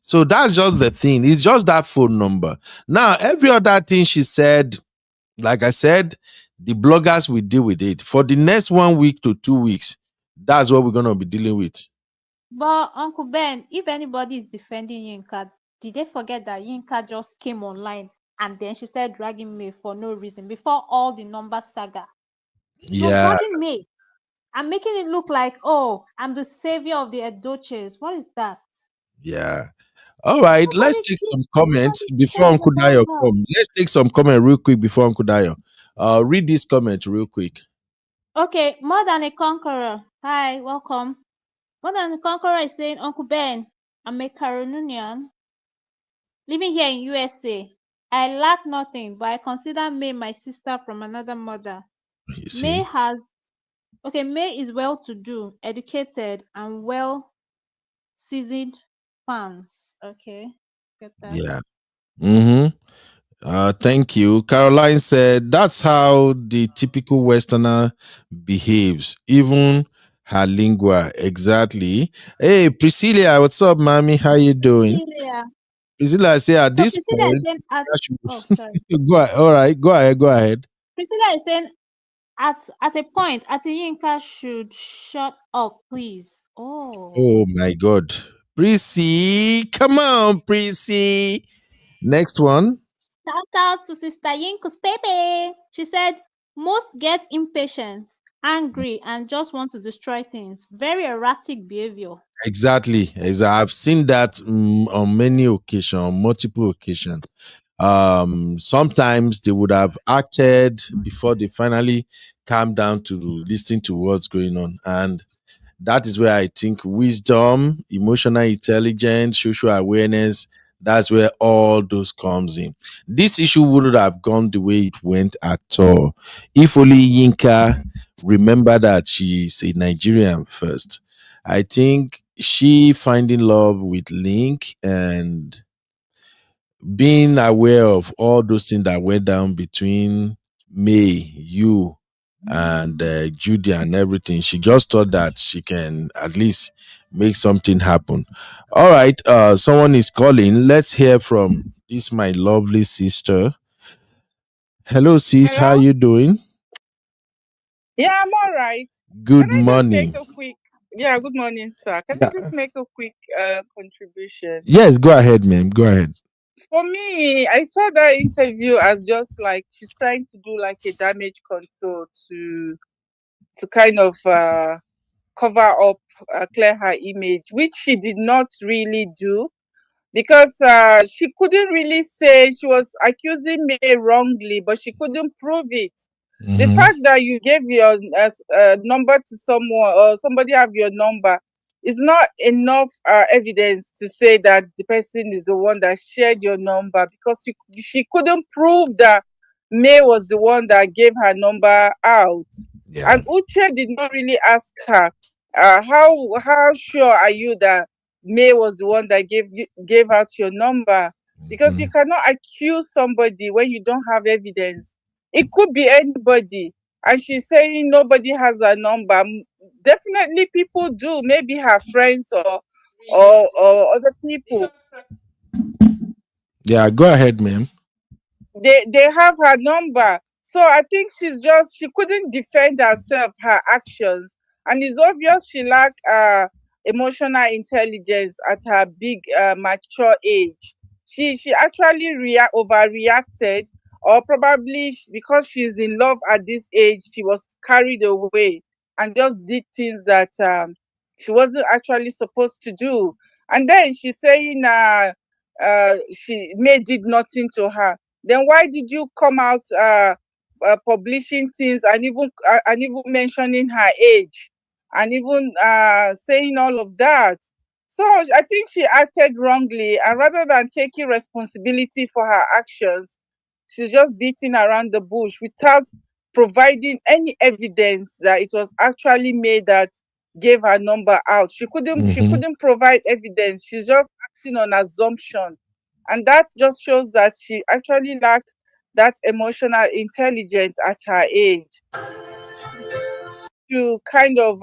So that's just the thing. It's just that phone number. Now, every other thing she said, like I said, the bloggers will deal with it. For the next 1 week to 2 weeks, that's what we're going to be dealing with. But Uncle Ben, if anybody is defending Yinka, did they forget that Yinka just came online and then she started dragging me for no reason before all the number saga? She was Yeah, dragging me and making it look like, oh, I'm the savior of the Edochies. What is that? yeah. All right, let's take some comments Nobody before cares Uncle about Dayo her. come. Let's take some comment real quick before Uncle Dayo. Read this comment real quick. Okay, More Than a Conqueror. Hi, welcome. More Than a Conqueror is saying, Uncle Ben, I'm a Caroonian living here in USA. I lack nothing, but I consider May my sister from another mother. You May see? May is well-to-do, educated, and well-seasoned fans. Okay, get that. Yeah. Mm-hmm. Thank you. Caroline said that's how the typical Westerner behaves, even her lingua. Exactly. Hey, Priscilla, what's up, mommy? How you doing? Cecilia, Priscilla, I say at So this Priscilla is point, saying at I oh sorry. should all right, go ahead, go ahead. Priscilla is saying at a point, Yinka should shut up, please. Oh. Oh my God. Prissy, come on, Prissy. Next one. Shout out to Sister Yinkus Pepe. She said, most get impatient, angry, and just want to destroy things. Very erratic behavior. Exactly. I've seen that on many occasions, on multiple occasions. Sometimes they would have acted before they finally calm down to listen to what's going on. And that is where I think wisdom, emotional intelligence, social awareness, that's where all those comes in. This issue wouldn't have gone the way it went at all. If only Yinka remember that she's a Nigerian first. I think she finding love with Link and being aware of all those things that went down between May, you, and Judy and everything, she just thought that she can at least make something happen. All right, someone is calling. Let's hear from this my lovely sister. Hello, sis. How Hello? you doing? Yeah, I'm all right. Can Good I just make morning. a quick, yeah, good morning, sir. Can I Yeah. just make a quick contribution? Yes, go ahead, ma'am. Go ahead. For me, I saw that interview as just like she's trying to do like a damage control to kind of cover up, clear her image, which she did not really do because she couldn't really say she was accusing me wrongly, but she couldn't prove it. The Mm-hmm. fact that you gave your number to someone or somebody have your number is not enough evidence to say that the person is the one that shared your number because she couldn't prove that May was the one that gave her number out. Yeah. And Uche did not really ask her, how sure are you that May was the one that gave out your number? Because Mm-hmm. you cannot accuse somebody when you don't have evidence. It could be anybody. And she's saying nobody has her number. Definitely people do, maybe her friends or other people. Yeah, go ahead, ma'am. They have her number. So I think she couldn't defend herself, her actions. And it's obvious she lacked emotional intelligence at her big mature age. She actually overreacted, or probably because she's in love at this age, she was carried away and just did things that she wasn't actually supposed to do. And then she's saying she May did nothing to her. Then why did you come out publishing things and even mentioning her age and even saying all of that? So I think she acted wrongly, and rather than taking responsibility for her actions, she's just beating around the bush without providing any evidence that it was actually May that gave her number out. She Mm-hmm. couldn't provide evidence. She's just acting on assumption. And that just shows that she actually lacked that emotional intelligence at her age to kind of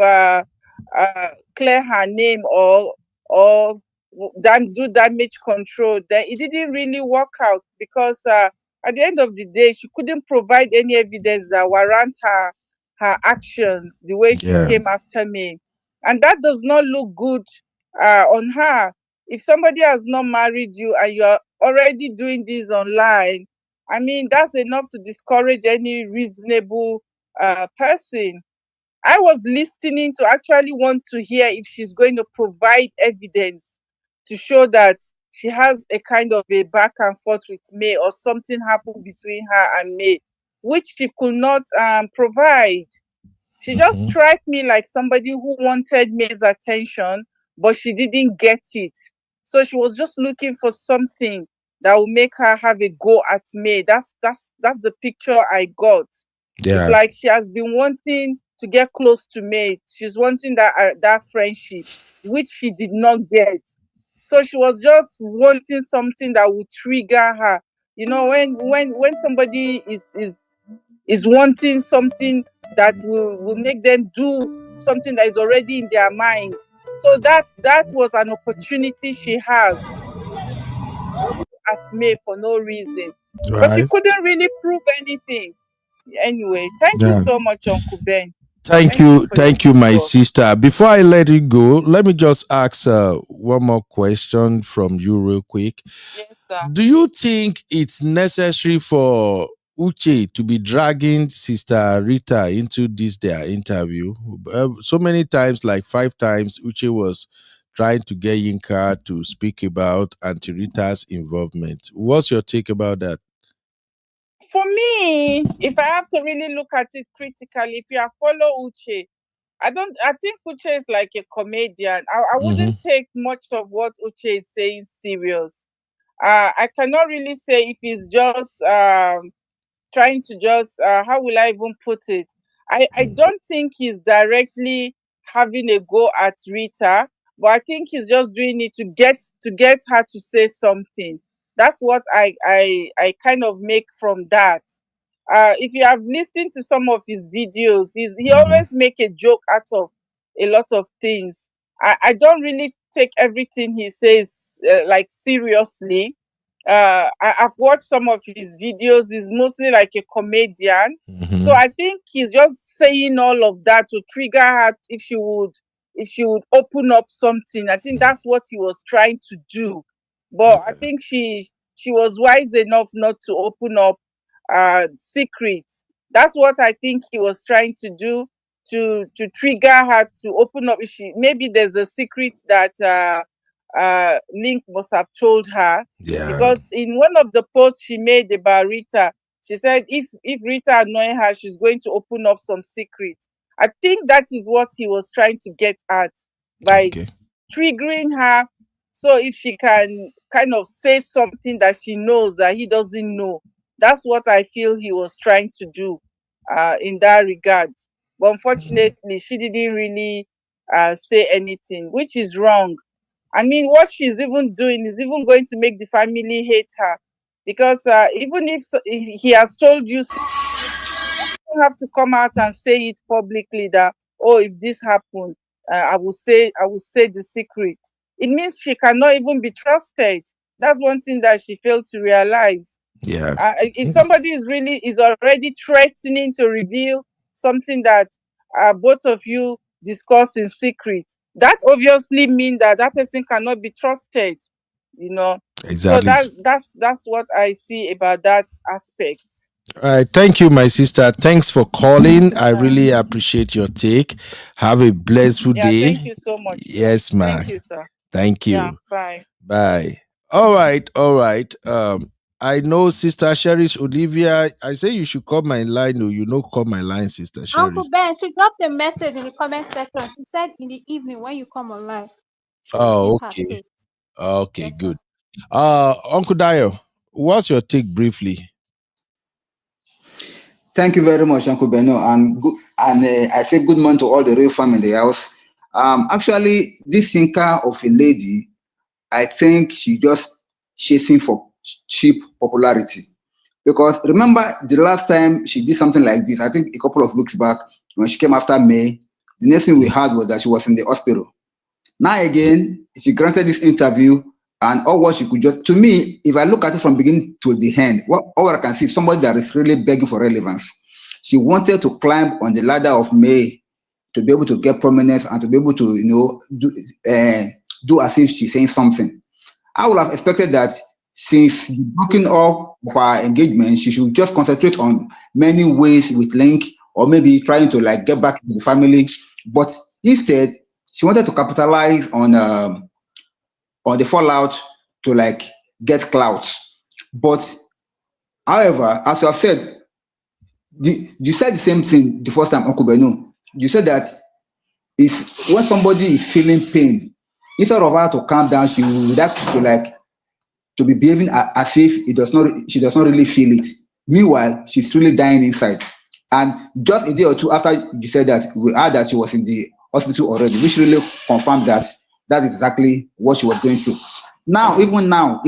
clear her name or do damage control. Then it didn't really work out because at the end of the day, she couldn't provide any evidence that warrant her actions the way she Yeah. came after me, and that does not look good on her. If somebody has not married you and you are already doing this online, I mean that's enough to discourage any reasonable person. I was listening to actually want to hear if she's going to provide evidence to show that she has a kind of a back and forth with May or something happened between her and May, which she could not provide. She just Mm-hmm. struck me like somebody who wanted May's attention, but she didn't get it. So she was just looking for something that will make her have a go at May. That's the picture I got. It's Yeah. like she has been wanting to get close to me. She's wanting that friendship, which she did not get. So she was just wanting something that would trigger her. You know, when somebody is wanting something that will make them do something that is already in their mind. So that was an opportunity she has. at May for no reason. But he Right. couldn't really prove anything. Anyway, thank you Yeah. so much, Uncle Ben. For your Thank you, good my work. sister. Before I let you go, let me just ask one more question from you, real quick. Yes, sir. Do you think it's necessary for Uche to be dragging Sister Rita into this their interview? So many times, like 5 times, Uche was trying to get Yinka to speak about Auntie Rita's involvement. What's your take about that? For me, if I have to really look at it critically, if you are follow Uche, I think Uche is like a comedian. I Mm-hmm. wouldn't take much of what Uche is saying serious. I cannot really say if he's just trying to just how will I even put it? I don't think he's directly having a go at Rita, but I think he's just doing it to get her to say something. That's what I kind of make from that. If you have listened to some of his videos, he Mm-hmm. always make a joke out of a lot of things. I don't really take everything he says like seriously. I've watched some of his videos. He's mostly like a comedian. So Mm-hmm. I think he's just saying all of that to trigger her if she would open up something. I think that's what he was trying to do. But I think she was wise enough not to open up secrets. That's what I think he was trying to do to trigger her to open up. If she maybe there's a secret that Link must have told her, Yeah. because in one of the posts she made about Rita, she said if Rita annoy her, she's going to open up some secrets. I think that is what he was trying to get at by Okay. triggering her. So if she can kind of say something that she knows that he doesn't know, that's what I feel he was trying to do in that regard. But unfortunately, she didn't really say anything, which is wrong. I mean, what she's even doing is even going to make the family hate her, because even if he has told you, you have to come out and say it publicly that, oh, if this happened, I will say the secret. It means she cannot even be trusted. That's one thing that she failed to realize. Yeah. If somebody is already threatening to reveal something that both of you discuss in secret, that obviously means that that person cannot be trusted. You know, so Exactly. that's what I see about that aspect. All right. Thank you, my sister. Thanks for calling. I Uh, really appreciate your take. Have a blissful yeah, thank day. you so much, sir. Yes, Thank man. you, sir. Thank Yeah, you. bye. Bye. All right. All right. I know Sister Cherish Olivia. I say you should call my line. No, you know, call my line, Sister Uncle Cherish. Ben, she dropped a message in the comment section. She said in the evening when you come online, she will give Oh, her okay. take. Okay, Yes, sir. good. Uncle Dio, what's your take briefly? Thank you very much, Uncle Beno, and I say good morning to all the real fam in the house. Actually, this thinker of a lady, I think she just chasing for cheap popularity. Because remember the last time she did something like this, I think a couple of weeks back when she came after May, the next thing we heard was that she was in the hospital. Now again, she granted this interview, and all what she could just, to me, if I look at it from beginning to the end, what all I can see is somebody that is really begging for relevance. She wanted to climb on the ladder of May to be able to get prominence and to be able to, do as if she's saying something. I would have expected that since the breaking up of our engagement, she should just concentrate on many ways with Link, or maybe trying to like get back to the family. But instead, she wanted to capitalize on the fallout to like get clout. But however, as you have said, you said the same thing the first time, Uncle Benu. You said that is when somebody is feeling pain, instead of her to calm down, she would have to like to be behaving as if she does not really feel it. Meanwhile, she's really dying inside. And just a day or two after you said that, we heard that she was in the hospital already, which really confirmed that that's exactly what she was going through. Even now,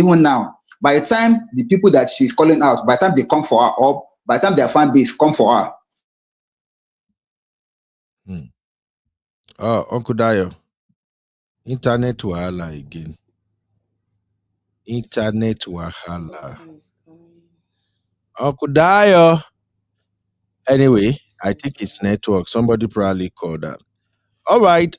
by the time the people that she's calling out, by the time they come for her, or by the time their fan base come for her. Hmm. Uncle Dio, internet wahala again. Internet Oh, wahala. this one is going. Uncle Dio. Anyway, It's I not think it's going. network. Somebody probably called that. All right.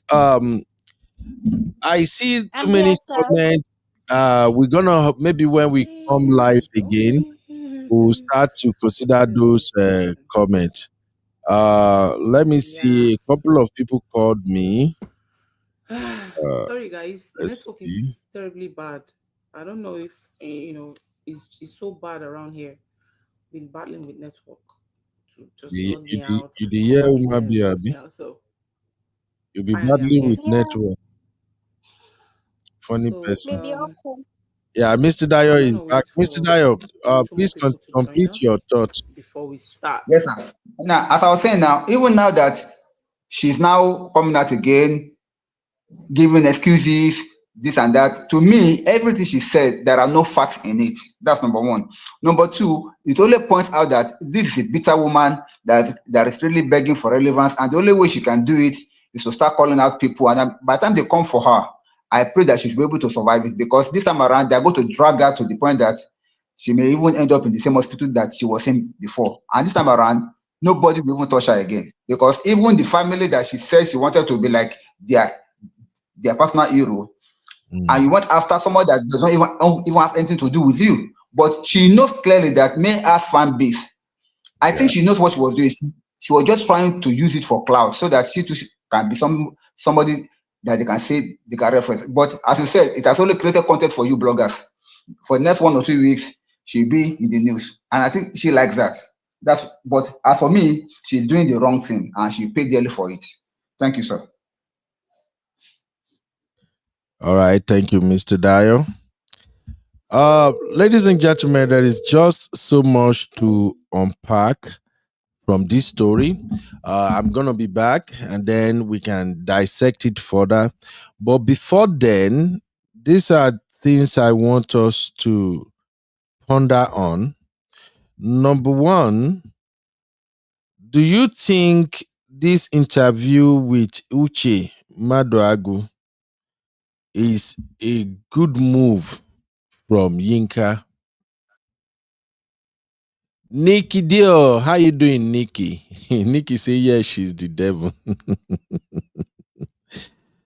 I see too I'm here, many sir. comments. We're gonna maybe when we come live It's again, going. we'll start to consider Oh those God. comments. Let me Yeah. see. A couple of people called me. Uh, Sorry, guys. The let's network see. is terribly bad. I don't know if it's so bad around here. Been battling with network to just log me out You and the come year back Uma again and be let me abi? out. So You'll be finally, I'm battling here. with Yeah, network. Funny So person. maybe okay. Yeah, Mr. we're Dayo is gonna back. wait Mr. for Dayo, two more please people to join complete your us thoughts. before we start. Yes, sir. Now, as I was saying now, even now that she's now coming out again, giving excuses, this and that. To me, everything she said, there are no facts in it. That's number one. Number two, it only points out that this is a bitter woman that is really begging for relevance, and the only way she can do it is to start calling out people. And by the time they come for her, I pray that she'll be able to survive it, because this time around they're going to drag her to the point that she may even end up in the same hospital that she was in before. And this time around, nobody will even touch her again, because even the family that she said she wanted to be like their personal hero, and Mm, you went after someone that does not even have anything to do with you. But she knows clearly that May has fan base. I yeah. think she knows what she was doing. She was just trying to use it for clout, so that she too can be somebody that they can say they can reference. But as you said, it has only created content for you bloggers. For the next 1 or 2 weeks, she'll be in the news, and I think she likes that. But as for me, she's doing the wrong thing, and she paid dearly for it. Thank you, sir. All right. Thank you, Mr. Dayo. Ladies and gentlemen, there is just so much to unpack from this story. I'm gonna be back, and then we can dissect it further. But before then, these are things I want us to ponder on. Number one, do you think this interview with Uche Maduagu is a good move from Yinka? Nikki Dio, how you doing, Nikki? Nikki say yes, she's the devil.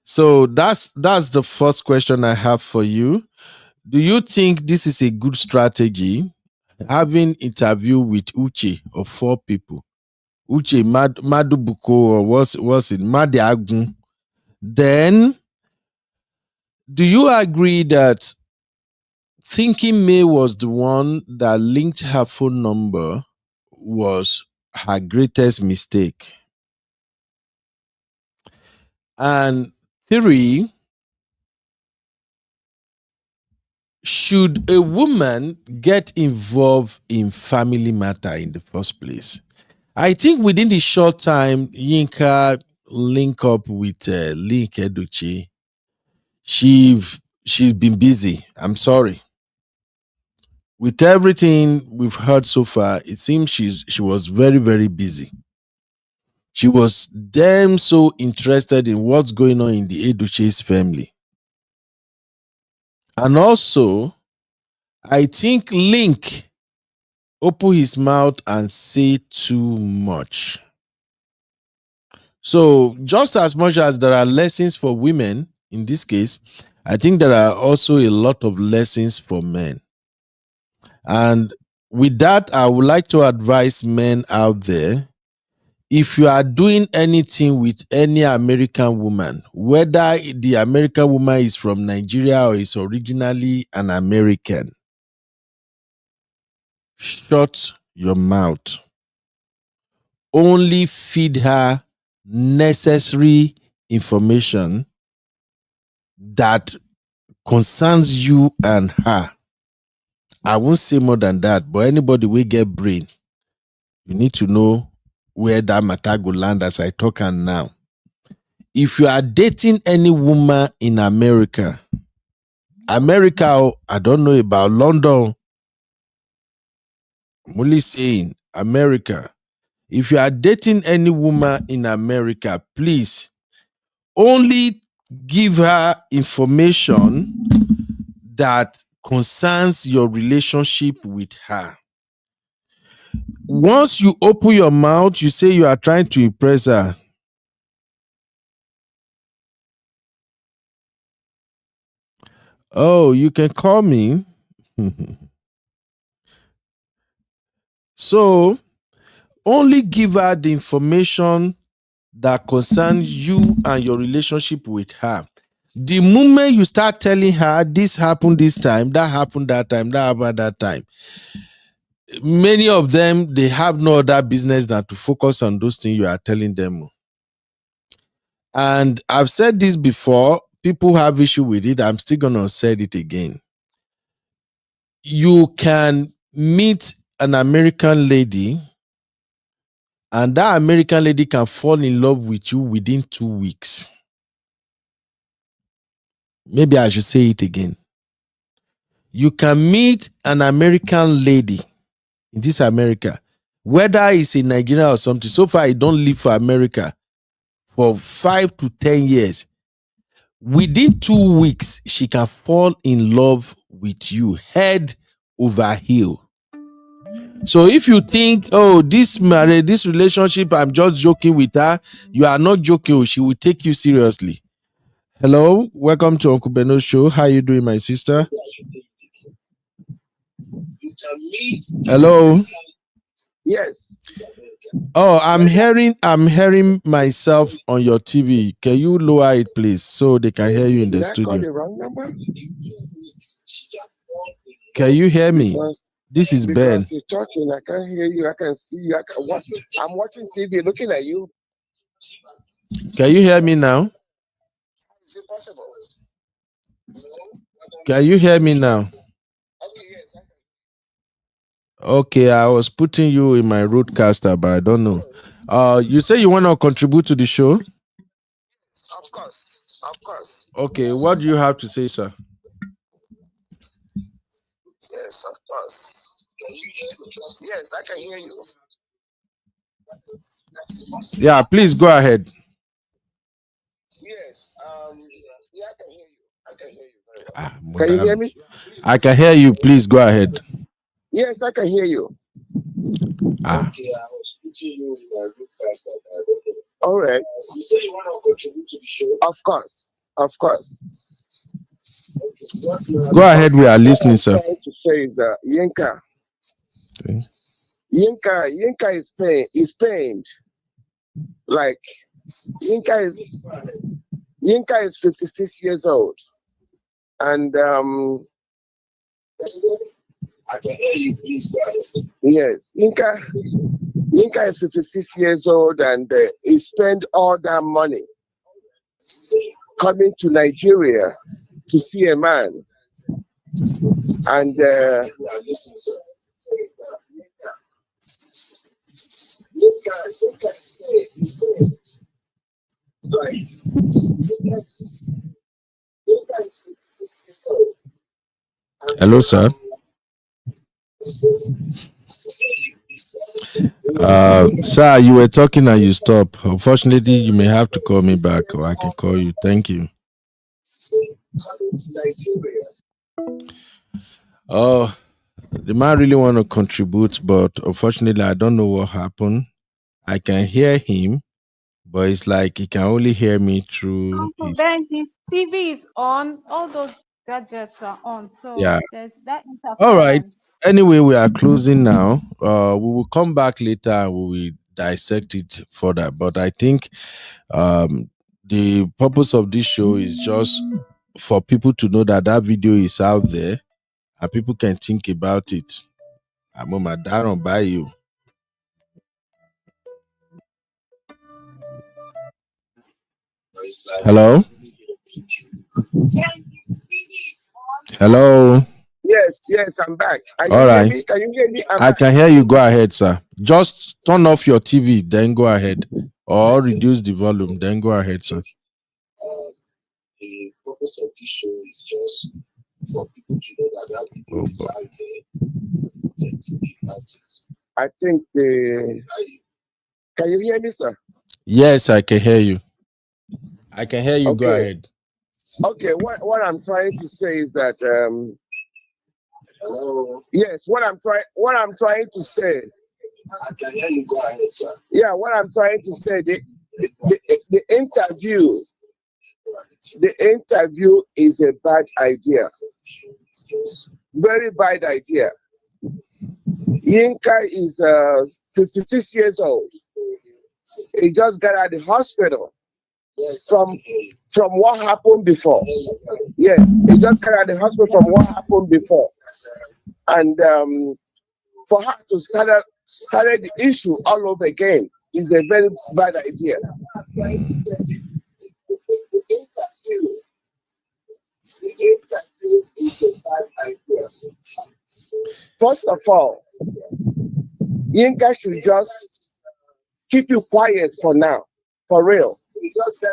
So that's the first question I have for you. Do you think this is a good strategy? Having interview with Uche of four people, Uche Madubuko, or what's it, Madiagun. Then, do you agree that thinking May was the one that linked her phone number was her greatest mistake? And three, should a woman get involved in family matter in the first place? I think within the short time Yinka link up with Linc Edochie, she's been busy. I'm sorry. With everything we've heard so far, it seems she was very, very busy. She was damn so interested in what's going on in the Edochie's family. And also, I think Link open his mouth and say too much. So, just as much as there are lessons for women in this case, I think there are also a lot of lessons for men. And with that, I would like to advise men out there, if you are doing anything with any American woman, whether the American woman is from Nigeria or is originally an American, shut your mouth. Only feed her necessary information that concerns you and her. I won't say more than that, but anybody will get brain. You need to know where that matter go land as I talk and now. If you are dating any woman in America, I don't know about London. I'm only saying America. If you are dating any woman in America, please only give her information that concerns your relationship with her. Once you open your mouth, you say you are trying to impress her. Oh, you can call me. So, only give her the information that concerns you and your relationship with her. The moment you start telling her this happened this time, that happened that time, that happened that time, many of them, they have no other business than to focus on those things you are telling them. And I've said this before, people have issue with it. I'm still going to say it again. You can meet an American lady, and that American lady can fall in love with you within 2 weeks. Maybe I should say it again. You can meet an American lady in this America, whether it's in Nigeria or something. So far, I don't live for America for 5 to 10 years. Within 2 weeks, she can fall in love with you, head over heel. So if you think, oh, this marriage, this relationship, I'm just joking with her, you are not joking. She will take you seriously. Hello, welcome to Uncle Beno's show. How you doing, my sister? Hello. Yes. Oh, I'm hearing myself on your TV. Can you lower it, please, so they can hear you in the Did I call studio? the wrong number? Can you hear me? This is Ben. Because you're talking, I can't hear you. I can see you. I can watch. I'm watching TV, looking at you. Can you hear me now? Is it possible? Can you hear me now? Okay, yes. Okay, I was putting you in my roadcaster, but I don't know. You say you want to contribute to the show? Of course. Of course. Okay, what do you have to say, sir? Yes, of course. Yes, I can hear you. Yeah, please go ahead. Yes. Yeah, I can hear you. I can hear you very well. Ah, Can you hear me? I can hear you. Please go ahead. Yes, I can hear you. Ah. Okay, I was putting you in my roadcast. All right. You say you want to contribute to the show? Of course. Of course. Go ahead. We are listening, sir. What I'm trying to say is that Yinka. Okay. Yinka is pained. Like Yinka is 56 years old, and I can hear you, please. Yes, Yinka is 56 years old, and he spent all that money coming to Nigeria to see a man, and Hello, sir. Sir, you were talking and you stopped. Unfortunately, you may have to call me back, or I can call you. Thank you. Oh, the man really want to contribute, but unfortunately, I don't know what happened. I can hear him, but it's like he can only hear me through Uncle his. Ben, his TV is on. All those gadgets are on. So Yeah. there's that All right. interference. Anyway, we are closing now. We will come back later and we will dissect it further. But I think the purpose of this show is just for people to know that that video is out there and people can think about it. I'm on my down by you. Hello? Hello? yes, I'm back. Are you All hear right. me? Can you hear me? I'm I back. can hear you. Go ahead, sir. Just turn off your TV, then go ahead. Or reduce the volume, then go ahead, sir. The purpose of this show is just for people to know that video is out there. I think can you hear me, sir? Yes, I can hear you. I can hear you. Okay. Go ahead. Okay, what I'm trying to say is that Yes, what I'm trying to say. I can hear you. Go ahead, sir. Yeah, what I'm trying to say, the interview is a bad idea. Very bad idea. Yinka is 56 years old. He just got out of the hospital from what happened before. Yes, he just got out of the hospital from what happened before. And for her to start the issue all over again is a very bad idea. The interview is a bad idea. First of all, Yinka should just keep you quiet for now, for real.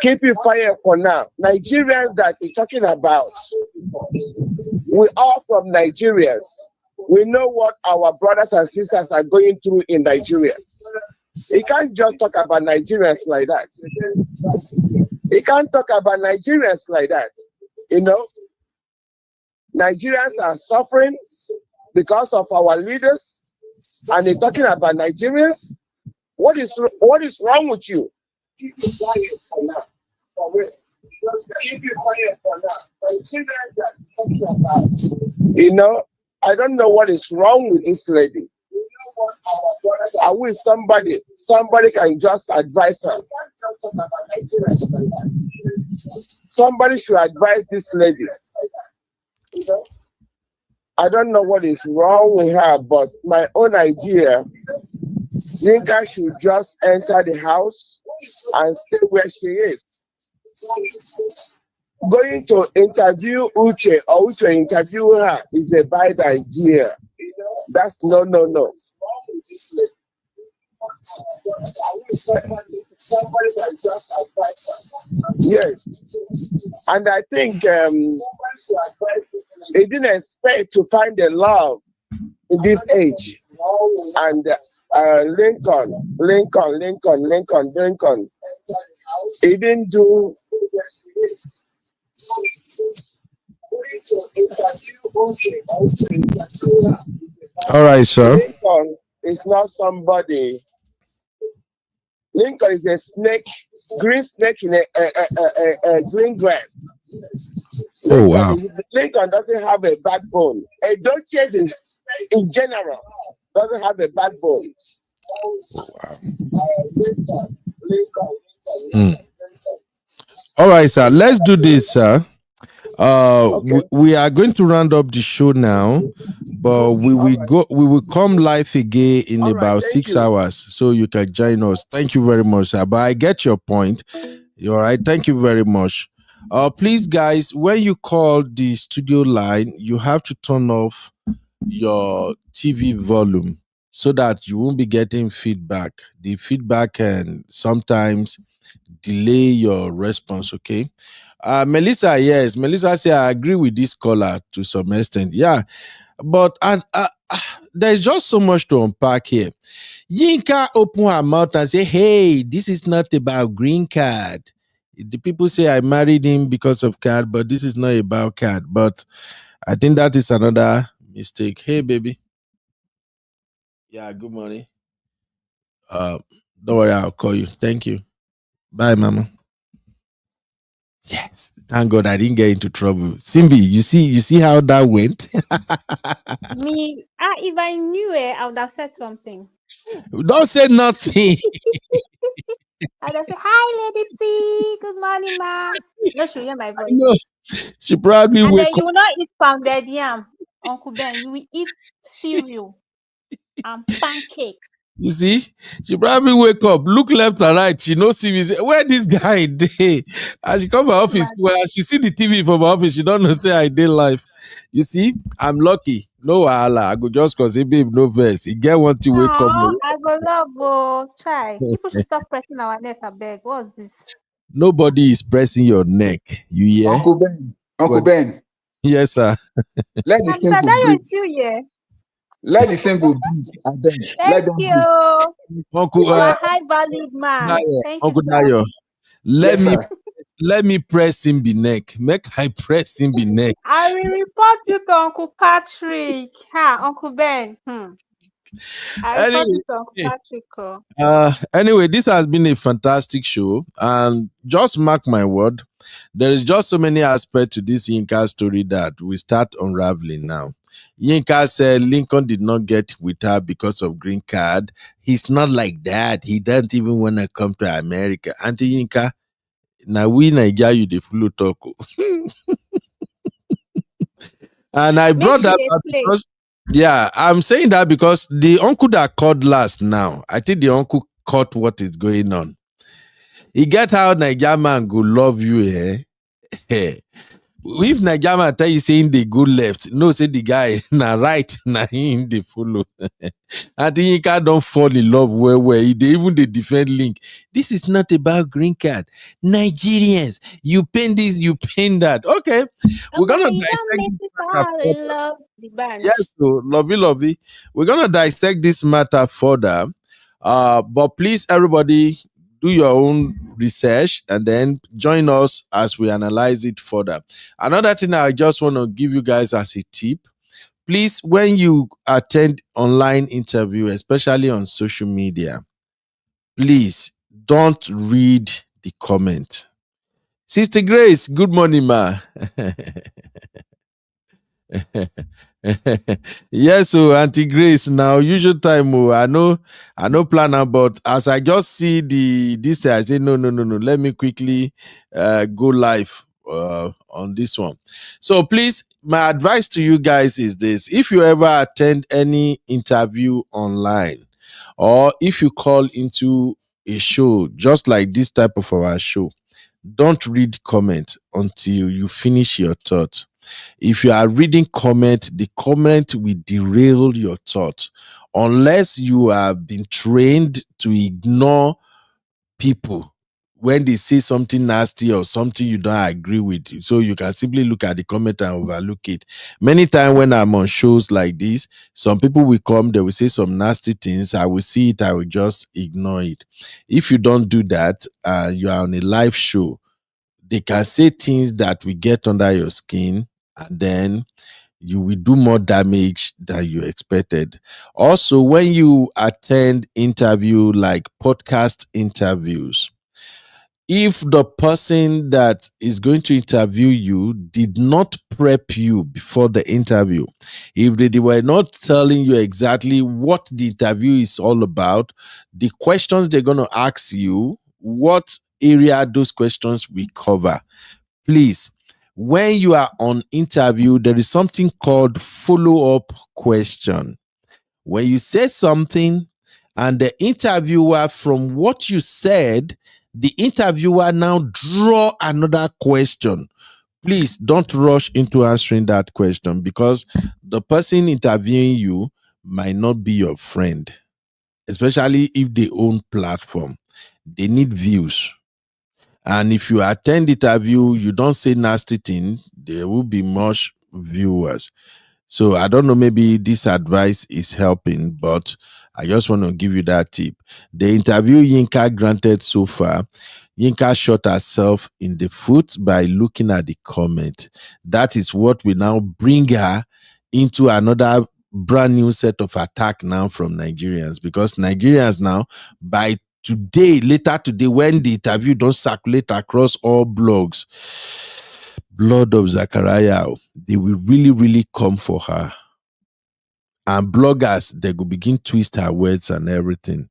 Keep you quiet for now. Nigerians that you're talking about, we are from Nigerians. We know what our brothers and sisters are going through in Nigeria. You can't just talk about Nigerians like that. You can't talk about Nigerians like that. You know, Nigerians are suffering because of our leaders, and they're talking about Nigerians. What is wrong with you? Keep it quiet for now. For real. Keep it quiet for now. Nigerians that you're talking about. You know, I don't know what is wrong with this lady. You know what our brothers are. I wish somebody can just advise her. Somebody should advise this lady. You know, I don't know what is wrong with her, but my own idea, Yinka should just enter the house and stay where she is. Going to interview Uche or Uche interview her is a bad idea. That's no. Somebody can just advise her. Yes. And I think he didn't expect to find a love in this age. And Lincoln. He didn't do. All right, sir. Lincoln is not somebody. Lincoln is a snake, green snake in a green grass. Oh, wow. Lincoln doesn't have a backbone. Edochie in general doesn't have a backbone. Wow. All right, sir. Let's do this, sir. Okay. We are going to round up the show now, but we will come live again in about 6 hours, so you can join us. Thank you very much, sir. But I get your point. All right. Thank you very much. Please, guys, when you call the studio line, you have to turn off your TV volume so that you won't be getting feedback. The feedback can sometimes delay your response. Okay. Melissa, yes, Melissa said I agree with this caller to some extent. Yeah, but there's just so much to unpack here. Yinka open her mouth and say, "Hey, this is not about green card." The people say I married him because of card, but this is not about card. But I think that is another mistake. Hey, baby. Yeah, good morning. Don't worry, I'll call you. Thank you. Bye, mama. Yes, thank God I didn't get into trouble. Simbi, you see how that went. Me, if I knew it, I would have said something. Don't say nothing. I'd have said, "Hi, Lady T. Good morning, ma." No, she'll hear my voice. No, she probably And wake then you up. will not eat pounded yam, Uncle Ben. You will eat cereal and pancakes. You see, she probably wake up, look left and right. She no see me. Say, where this guy dey? As she come my office, well, as she see the TV from my office, she don't know say I did live. You see, I'm lucky. No wahala. I go just cause say, babe, no verse. He get one to wake up. Oh, I go love, try. People should stop pressing our neck, I beg. What's this? Nobody is pressing your neck. You hear? Uncle Ben. Yes, sir. Let the simple Sadayo is breathe. still here. Let the simple breathe. I beg. Let Thank them breathe. you. Uncle Our high valued man. Dayo, Thank Uncle you, sir. Dayo. Let Yes, me sir. let me press him be neck. Make I press him be neck. I will report you to Uncle Patrick. Uncle Ben. I report Anyway, you to Uncle Patrick. Oh. anyway, this has been a fantastic show, and just mark my word, there is just so many aspects to this Yinka story that we start unraveling now. Yinka said Lincoln did not get with her because of green card. He's not like that. He doesn't even want to come to America. Auntie Yinka, now we Nigeria you the full talk. And I Make brought she that dey up play. because, yeah, I'm saying that because the uncle that called last now, I think the uncle caught what is going on. He get how Nigeria man go love you, eh? If Nigeria man tell you saying they go left, no say the guy na right, na him they follow. I think he don't fall in love where they even they defend Link. This is not about green card. Nigerians, you paint this, you paint that. Okay, we're Uncle gonna Ben, you don't dissect make this me matter fall in further. love. The band. Yes, so lovey. We're gonna dissect this matter further. But please, everybody, do your own research and then join us as we analyze it further. Another thing I just want to give you guys as a tip: please, when you attend online interview, especially on social media, please don't read the comment. Sister Grace, good morning, ma. Yes, so Auntie Grace, now usual time. I know plan am, but as I just see this thing, I say no. Let me quickly go live on this one. So please, my advice to you guys is this: if you ever attend any interview online, or if you call into a show just like this type of our show, don't read comment until you finish your thought. If you are reading comment, the comment will derail your thought. Unless you have been trained to ignore people when they say something nasty or something you don't agree with. So you can simply look at the comment and overlook it. Many times when I'm on shows like this, some people will come, they will say some nasty things. I will see it, I will just ignore it. If you don't do that, you are on a live show, they can say things that will get under your skin, and then you will do more damage than you expected. Also, when you attend interview like podcast interviews, if the person that is going to interview you did not prep you before the interview, if they were not telling you exactly what the interview is all about, the questions they're going to ask you, what area those questions will cover, please, when you are on interview, there is something called follow-up question. When you say something and the interviewer, from what you said, the interviewer now draw another question, please don't rush into answering that question, because the person interviewing you might not be your friend, especially if they own platform. They need views. And if you attend the interview, you don't say nasty things, there will be much viewers. So I don't know, maybe this advice is helping, but I just want to give you that tip. The interview Yinka granted so far, Yinka shot herself in the foot by looking at the comment. That is what will now bring her into another brand new set of attack now from Nigerians, because Nigerians now, by later today, when the interview don't circulate across all blogs, blood of Zachariah, they will really come for her. And bloggers, they will begin twist her words and everything.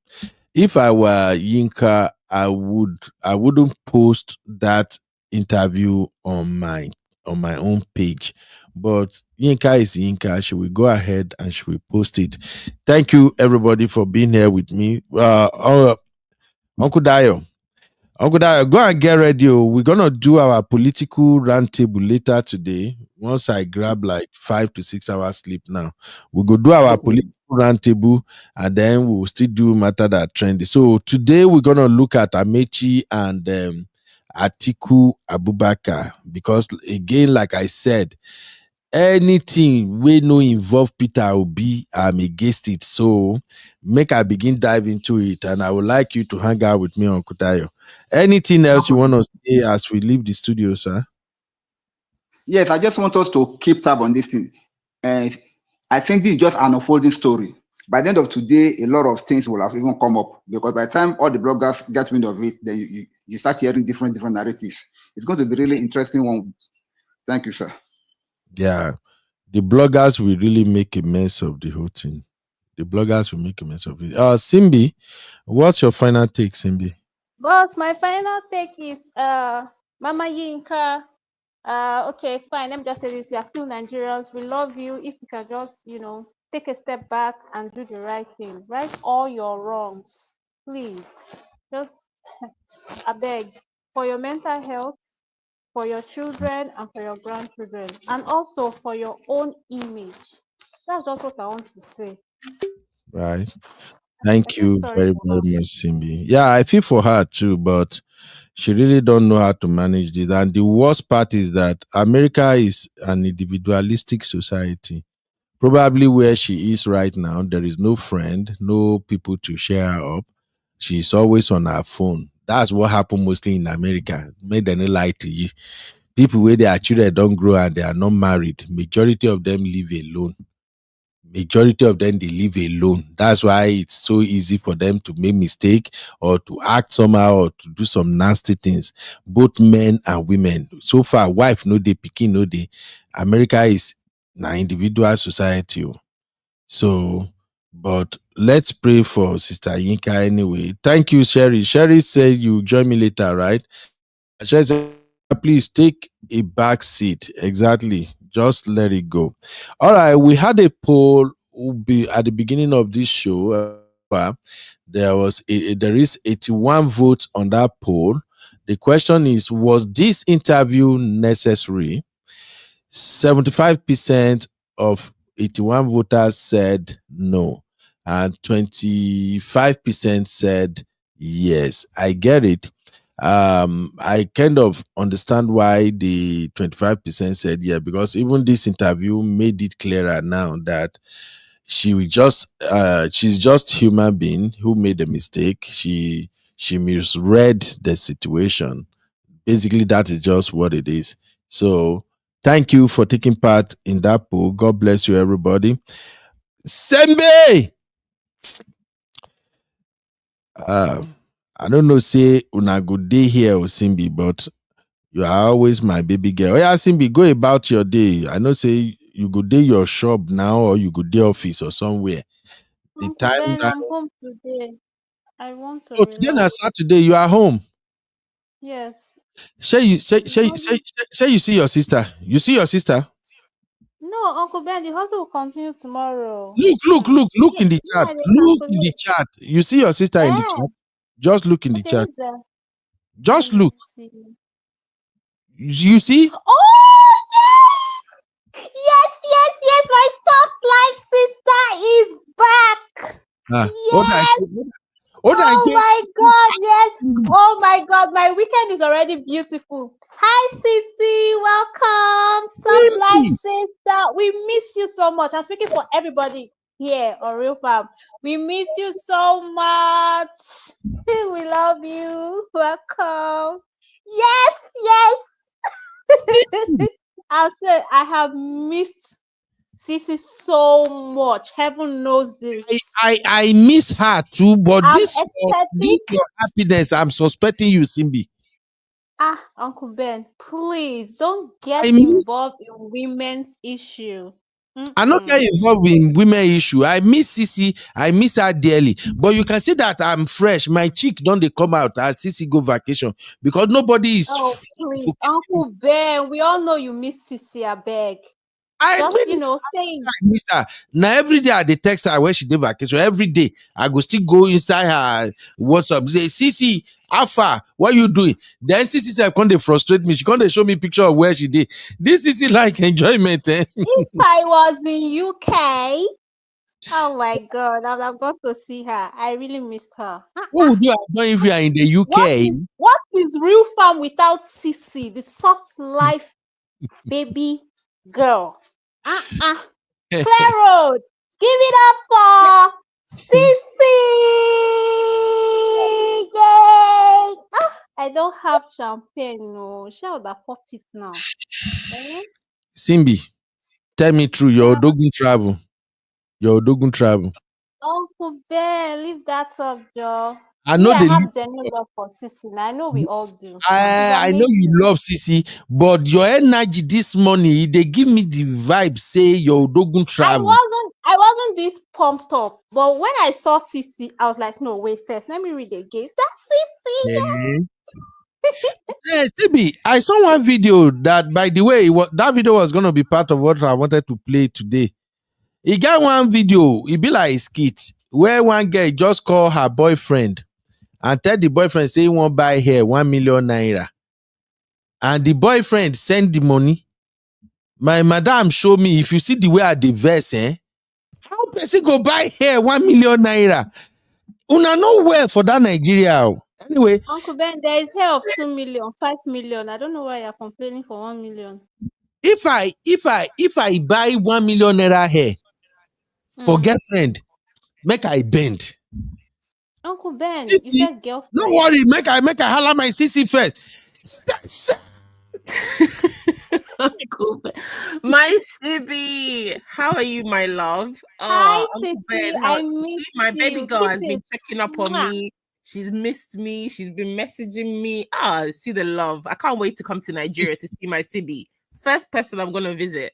If I were Yinka, I wouldn't post that interview on my own page. But Yinka is Yinka. She will go ahead and she will post it. Thank you, everybody, for being here with me. Uncle Dayo, go and get ready. We're gonna do our political roundtable later today. Once I grab like 5 to 6 hours sleep now, we go do our political roundtable, and then we will still do matter that trendy. So today we're gonna look at Amechi and Atiku Abubakar, because again, like I said, anything wey no involve Peter Obi, I'm against it. So make I begin dive into it, and I would like you to hang out with me on Kutayo. Anything else you Uncle, want to say as we leave the studio, sir? yes, I just want us to keep tab on this thing. And I think this is just an unfolding story. By the end of today, a lot of things will have even come up because by the time all the bloggers get wind of it, then you start hearing different narratives. It's going to be really interesting one. Thank you, sir. Yeah, the bloggers will really make a mess of the whole thing. The bloggers will make a mess of it. Simbi, what's your final take, Simbi? Boss, my final take is Mama Yinka. Okay, fine. Let me just say this. We are still Nigerians. We love you. If you can just, take a step back and do the right thing. Right all your wrongs. Please. Just I beg for your mental health, for your children and for your grandchildren, and also for your own image. That's just what I want to say. Right. I Thank feel you sorry very, for very her. much, Simbi. Yeah, I feel for her too, but she really don't know how to manage this. And the worst part is that America is an individualistic society. Probably where she is right now, there is no friend, no people to share her up. She's always on her phone. That's what happened mostly in America. May they not lie to you. People where their children don't grow and they are not married, majority of them live alone. Majority of them they live alone. That's why it's so easy for them to make mistake or to act somehow or to do some nasty things. Both men and women. So far, wife no dey, pikin no dey. America is an individual society. Oh. So, but let's pray for Sister Yinka anyway. Thank you, Sherry. Sherry said you join me later, right? Sherry said, please take a back seat. Exactly. Just let it go. All right. We had a poll at the beginning of this show. There is 81 votes on that poll. The question is, was this interview necessary? 75% of 81 voters said no, and 25% said yes. I get it. I kind of understand why the 25% said yeah, because even this interview made it clearer now that she's just human being who made a mistake. She misread the situation. Basically, that is just what it is. So thank you for taking part in that poll. God bless you, everybody. Sembe! Uh, I don't know, say una good day here or Simbi, but you are always my baby girl. Oh, yeah, Simbi, go about your day. I know, say you go day your shop now or you go day office or somewhere. The Uncle time Ben, now. I'm home today. I want to Oh, today na relax. Saturday. You are home. Yes. Say you say The say say hustle. say you see your sister. You see your sister. No, Uncle Ben, the hustle will continue tomorrow. Look Yeah, in the chat. yeah, they Look in the calculate. chat. You see your sister in the Eh, chat. Just look in the okay, chat. who's there? Let Just me look. see. You see? Oh, yes! Yes, yes, yes, my soft life sister is back. Ah, hold on. Yes. Hold on. Oh my God, yes. Oh my God, my weekend is already beautiful. Hi, Sissy. Welcome. Soft life sister. We miss you so much. I'm speaking for everybody here on Real Fam. We miss you so much. We love you. Welcome. Yes, yes. I'll say I have missed Sissy so much. Heaven knows this. I miss her too, but I'm this ecstatic. your happiness. I'm suspecting you, Simbi. Uncle Ben, please don't I get miss involved in women's issue. I not get Mm-mm. involved in women issue. I miss Sissy. I miss her dearly. But you can see that I'm fresh. My cheek don't they come out as Sissy go vacation because nobody is Oh, please, suffocating. Uncle Ben, we all know you miss Sissy, I beg. I Just, mean, say I miss her. Now every day I dey text her when she did vacation. Every day I go still go inside her WhatsApp. Say, Sissy, how far? What you doing? Then Sissy said, "Can't they frustrate me? She can't they show me picture of where she did. This Sissy like enjoyment. Eh? if I was in UK, oh my God, I've got to see her. I really missed her. What would you have done if you are in the What UK? is what is real fun without Sissy, the soft life baby girl? Clear road. Give it up for Sissy. Yay! I don't have champagne. No, she would have popped it now. Eh? Simbi, tell me true. Your Yeah. Odogun travel. Your Odogun travel. Uncle Ben, leave that up, Joe. I Me, know I they have live. genuine love for Sissy. I know we all do. She's I know you amazing. love Sisi, but your energy this morning, they give me the vibe say your Odogun travel. I wasn't this pumped up, but when I saw Sissy, I was like, no, wait first. Let me read again. Is that Sissy? Eh? Yes, Sibi, I saw one video that, by the way, that video was going to be part of what I wanted to play today. He got one video, it be like a skit, where one girl just call her boyfriend and tell the boyfriend, say he won't buy her 1 million naira. And the boyfriend send the money. My madam show me, if you see the way I the verse, how person go buy hair 1 million naira? Una no well for that Nigeria. Anyway, Uncle Ben, there is hair of 2 million, 5 million. I don't know why you're complaining for 1 million. if I buy 1 million naira hair for girlfriend, make I bend. Uncle Ben, you Sissy, said girlfriend. no worry, make I holla my sissy first. Uncle Ben. My Sibby, how are you, my love? Hi, Uncle Sissy. Ben, I miss my baby you. girl has been Kisses. checking up on Mwah. me. She's missed me. She's been messaging me. See the love. I can't wait to come to Nigeria to see my Sibby. First person I'm gonna visit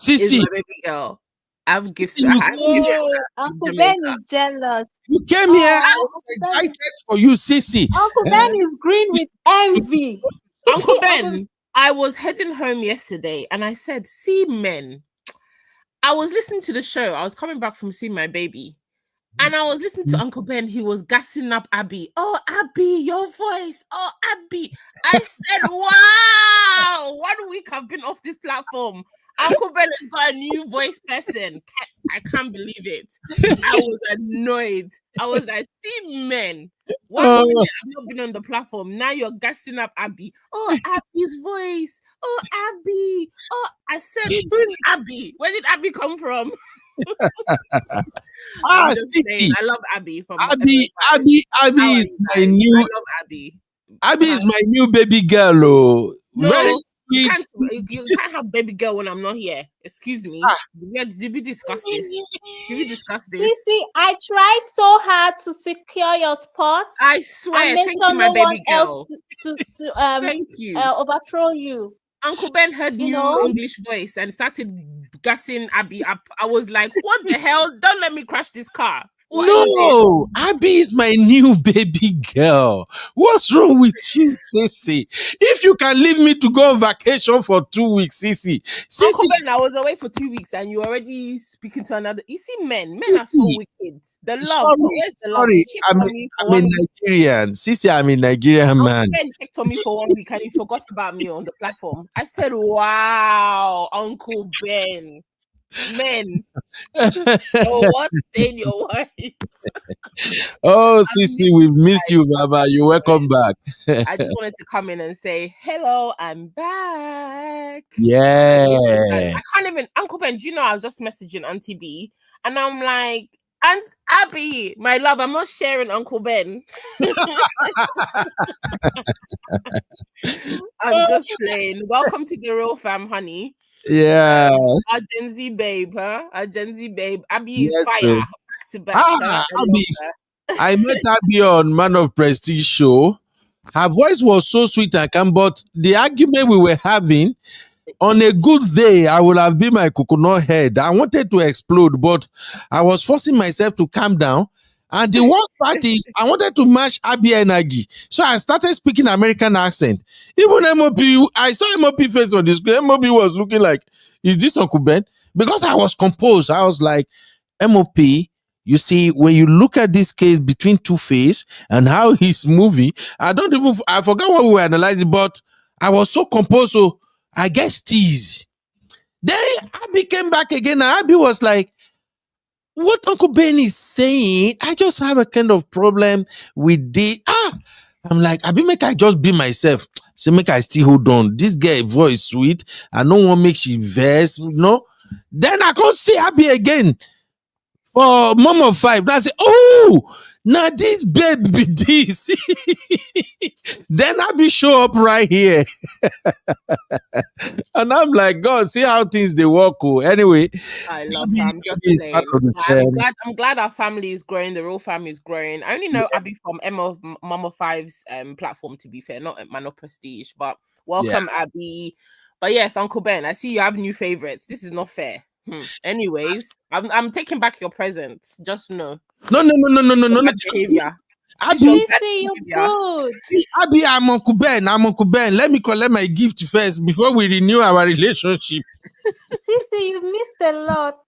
is Sissy, my baby girl. I have gifts. Sissy, I have gifts Yay. for her in Uncle Ben Jamaica. is jealous. you came here, I Uncle was Ben, excited for you, Sissy. Uncle Ben is green with envy. Uncle Uncle Ben, I was heading home yesterday and I said, see men. I was listening to the show. I was coming back from seeing my baby. And I was listening to Uncle Ben. He was gassing up Abby. Oh, Abby, your voice. Oh, Abby. I said, wow. 1 week I've been off this platform. Uncle Ben has got a new voice person. I can't believe it. I was annoyed. I was like, see, men. 1 minute I've not been on the platform. Now you're gassing up Abby. Oh, Abby's voice. Oh, Abby. Oh, I said, who's Abby? Where did Abby come from? I'm just saying, Sissy. I love Abby from Abby is my I new love Abby. Abby is my new baby girl. Oh. No, Very you sweet. can't have baby girl when I'm not here. Excuse me. Did we discuss this? Did we discuss this? Sissy, I tried so hard to secure your spot. I swear, and make thank sure you, my no one baby else girl. to Thank you. overthrow you. Uncle Ben heard You new know? English voice and started gassing Abby up. I was like, what the hell? Don't let me crash this car. What is this? No, Abby is my new baby girl. What's wrong with you, Sissy? If you can leave me to go on vacation for 2 weeks, Sissy. Uncle Sissy, Ben, I was away for 2 weeks and you're already speaking to another. You see, men are so Sissy. wicked. The love. Sorry, Where's the love? sorry. You checked on me for I'm a 1 week. Nigerian. Sissy, I'm a Nigerian Uncle man. Ben checked on me for 1 week and he forgot about me on the platform. I said, wow, Uncle Ben. Men. So what? Saying your wife. Oh, Sissy, we've missed you, Baba. You're welcome back. I just wanted to come in and say, hello, I'm back. Yeah. I can't even, Uncle Ben, do you know, I was just messaging Auntie B and I'm like, Aunt Abby, my love, I'm not sharing Uncle Ben. I'm just saying, welcome to the real fam, honey. Yeah. Our Gen Z babe, huh? Our Gen Z babe. Abby is Yes, fire. sir. Back to back. Huh? Abby. I met Abby on Man of Prestige show. Her voice was so sweet and calm, but the argument we were having, on a good day, I would have been my coconut head. I wanted to explode, but I was forcing myself to calm down. And the worst part is, I wanted to match Abby energy. So I started speaking American accent. Even MOP, I saw MOP face on the screen. MOP was looking like, is this Uncle Ben? Because I was composed. I was like, MOP, you see, when you look at this case between Two-Face and how he's moving, I forgot what we were analyzing, but I was so composed, so I guess tease. Then Abby came back again, and Abby was like, what Uncle Ben is saying, I just have a kind of problem with the I'm like, Abby, make I just be myself. So make I still hold on. This girl voice sweet. I don't want to make she verse, you know. Then I can't see Abby again for mom of 5. Now I say, oh, now this baby this. Then Abby show up right here. And I'm like, God, see how things they work. Oh. Anyway, I love Abby, her. I'm just Abby is part saying. of the same. I'm glad our family is growing. The real family is growing. I only know Abby from Mama Five's platform. To be fair, not Mano Prestige. But Yeah. welcome, Abby. But yes, Uncle Ben, I see you have new favorites. This is not fair. Anyways, I'm taking back your presents. Just know. No. Bad behavior. Abby, Sissy, you good. Abby, I'm Uncle Ben. Let me collect my gift first before we renew our relationship. Sissy, you missed a lot.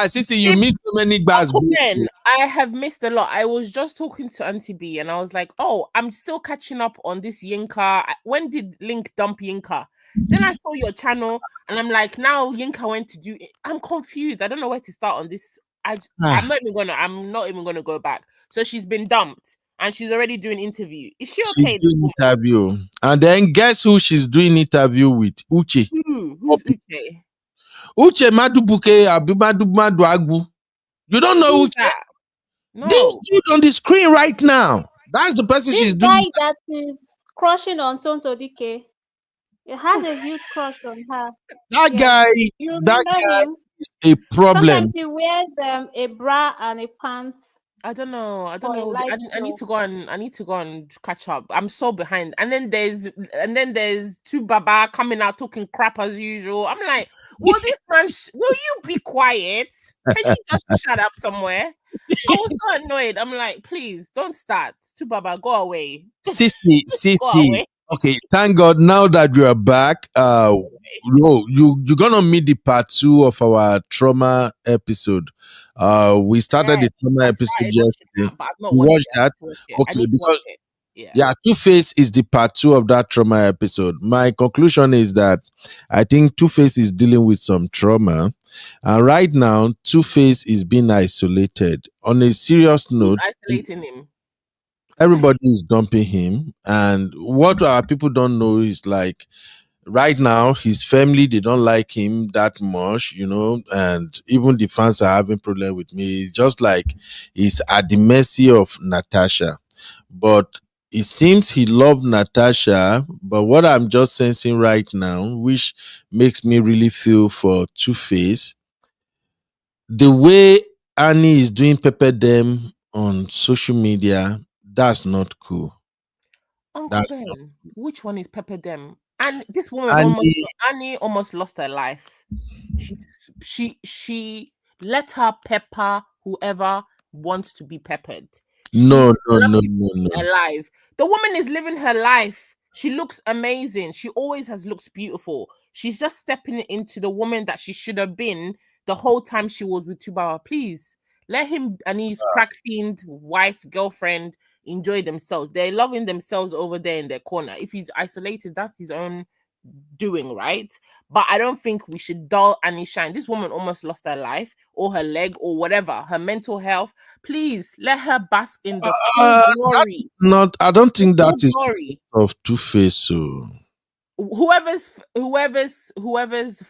Sissy, you missed so many bars. Uncle Ben, I have missed a lot. I was just talking to Auntie B and I was like, oh, I'm still catching up on this Yinka. When did Linc dump Yinka? Then I saw your channel and I'm like, now Yinka went to do it. I'm confused. I don't know where to start on this. I'm not even gonna go back. So she's been dumped and she's already doing interview. Is she okay? She's doing interview. And then guess who she's doing interview with? Uche. Who's Uche? Uche Madubuke Abimadu Agbu. You don't know Who's Uche? that? No. This dude on the screen right now. That's the person This she's guy doing. that is crushing on Tonto Dike. He has a huge crush on her. That Yes. guy, You that know guy him. is a problem. Sometimes he wears a bra and a pants. I don't know. I For a live I need show. to go and catch up. I'm so behind. And then there's two Baba coming out talking crap as usual. I'm like, will this man? Will you be quiet? Can you just shut up somewhere? I was so annoyed. I'm like, please don't start. Two Baba, go away. Sissy. Go away. Okay, thank God now that you are back. You're gonna meet the part 2 of our trauma episode. We started the trauma episode yesterday. But I've not You watched watched it. that? I Okay, need to because watch it. Yeah. Two-Face is the part 2 of that trauma episode. My conclusion is that I think Two-Face is dealing with some trauma, and right now Two-Face is being isolated. On a serious note, Isolating him. everybody is dumping him, and what our people don't know is like right now his family, they don't like him that much, and even the fans are having problem with me. It's just like he's at the mercy of Natasha, but it seems he loved Natasha. But what I'm just sensing right now, which makes me really feel for Two-Face, the way Annie is doing pepper them on social media, that's not cool. Uncle That's Ben, which one is Pepper Dem? And this woman Annie almost lost her life. She let her pepper whoever wants to be peppered. No. Alive. The woman is living her life. She looks amazing. She always has looked beautiful. She's just stepping into the woman that she should have been the whole time she was with Tubawa. Please let him and his crack fiend wife, girlfriend enjoy themselves. They're loving themselves over there in their corner. If he's isolated, that's his own doing, right? But I don't think we should dull Annie shine. This woman almost lost her life or her leg or whatever, her mental health. Please let her bask in the full glory. I don't think that is glory of Two-Face. So whoever's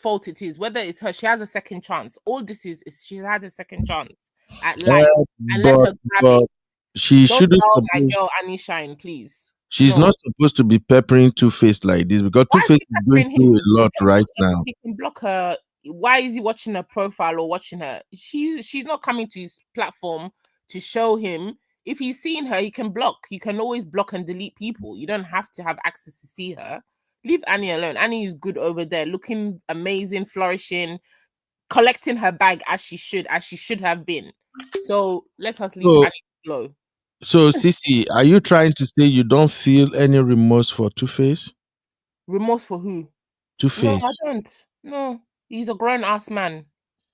fault it is, whether it's her, she has a second chance. All this is she had a second chance at life, and let her grab it. She Don't shouldn't. tell my girl Annie shine, please. She's not supposed to be peppering Two-Face like this, because Two-Face is going through a lot right now. He can block her. Why is he watching her profile or watching her? She's not coming to his platform to show him. If he's seeing her, he can block. You can always block and delete people. You don't have to have access to see her. Leave Annie alone. Annie is good over there, looking amazing, flourishing, collecting her bag as she should have been. So let us leave Annie alone. So, Sissy, are you trying to say you don't feel any remorse for Two-Face? Remorse for who? Two-Face. No, I don't. No, he's a grown-ass man.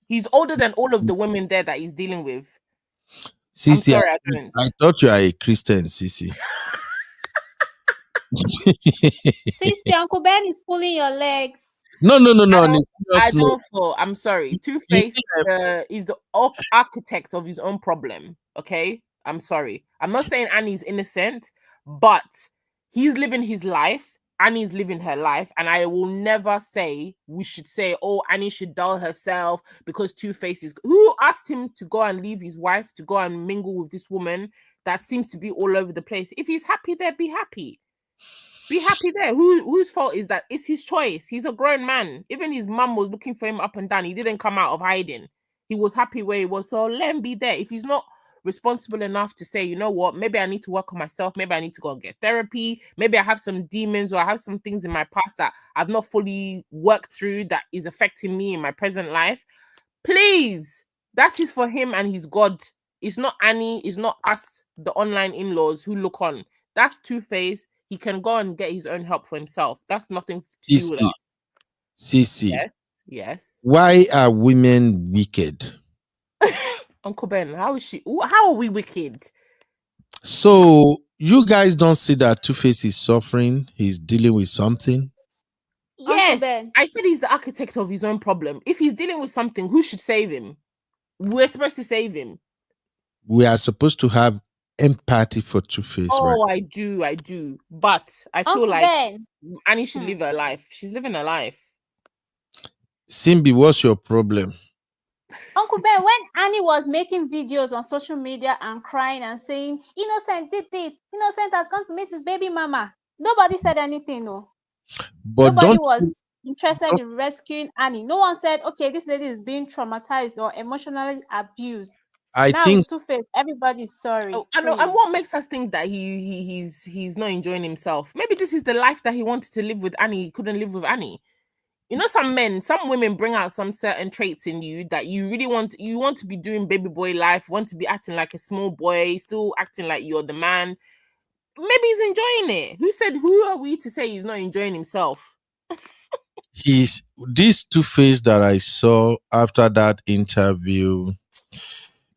He's older than all of the women there that he's dealing with. Sissy, I'm sorry, I don't. I thought you are a Christian, Sissy. Sissy, Uncle Ben is pulling your legs. No. I don't fall. I'm sorry. Two-Face is the architect of his own problem. Okay? I'm sorry. I'm not saying Annie's innocent, but he's living his life Annie's living her life, and I will never say we should say, oh, Annie should dull herself because Two-Face is. Who asked him to go and leave his wife to go and mingle with this woman that seems to be all over the place? If he's happy there, be happy. Be happy there. Whose fault is that? It's his choice. He's a grown man. Even his mum was looking for him up and down. He didn't come out of hiding. He was happy where he was. So let him be there. If he's not responsible enough to say, you know what, maybe I need to work on myself. Maybe I need to go and get therapy. Maybe I have some demons or I have some things in my past that I've not fully worked through that is affecting me in my present life. Please, that is for him and his God. It's not Annie. It's not us, the online in-laws who look on. That's Two-Face. He can go and get his own help for himself. That's nothing to do with CC, us. CC. Yes. Why are women wicked? Uncle Ben, how is she? How are we wicked? So you guys don't see that Two-Face is suffering. He's dealing with something. Uncle Yes. Ben. I said he's the architect of his own problem. If he's dealing with something, who should save him? We're supposed to save him. We are supposed to have empathy for Two-Face, right? Oh, I do. But I feel Uncle like Ben. Annie should live her life. She's living her life. Simbi, what's your problem? Uncle Ben, when Annie was making videos on social media and crying and saying, Innocent did this, Innocent has gone to meet his baby mama, nobody said anything, no. But Nobody don't was interested in rescuing Annie. No one said, okay, this lady is being traumatized or emotionally abused. I Now think it's Two-Face. Everybody's sorry. Oh, I know. And what makes us think that he's not enjoying himself? Maybe this is the life that he wanted to live with Annie. He couldn't live with Annie. You know, some women bring out some certain traits in you that you really want. You want to be doing baby boy life, want to be acting like a small boy, still acting like you're the man. Maybe he's enjoying it. Who are we to say he's not enjoying himself? he's this Two-Face that I saw after that interview.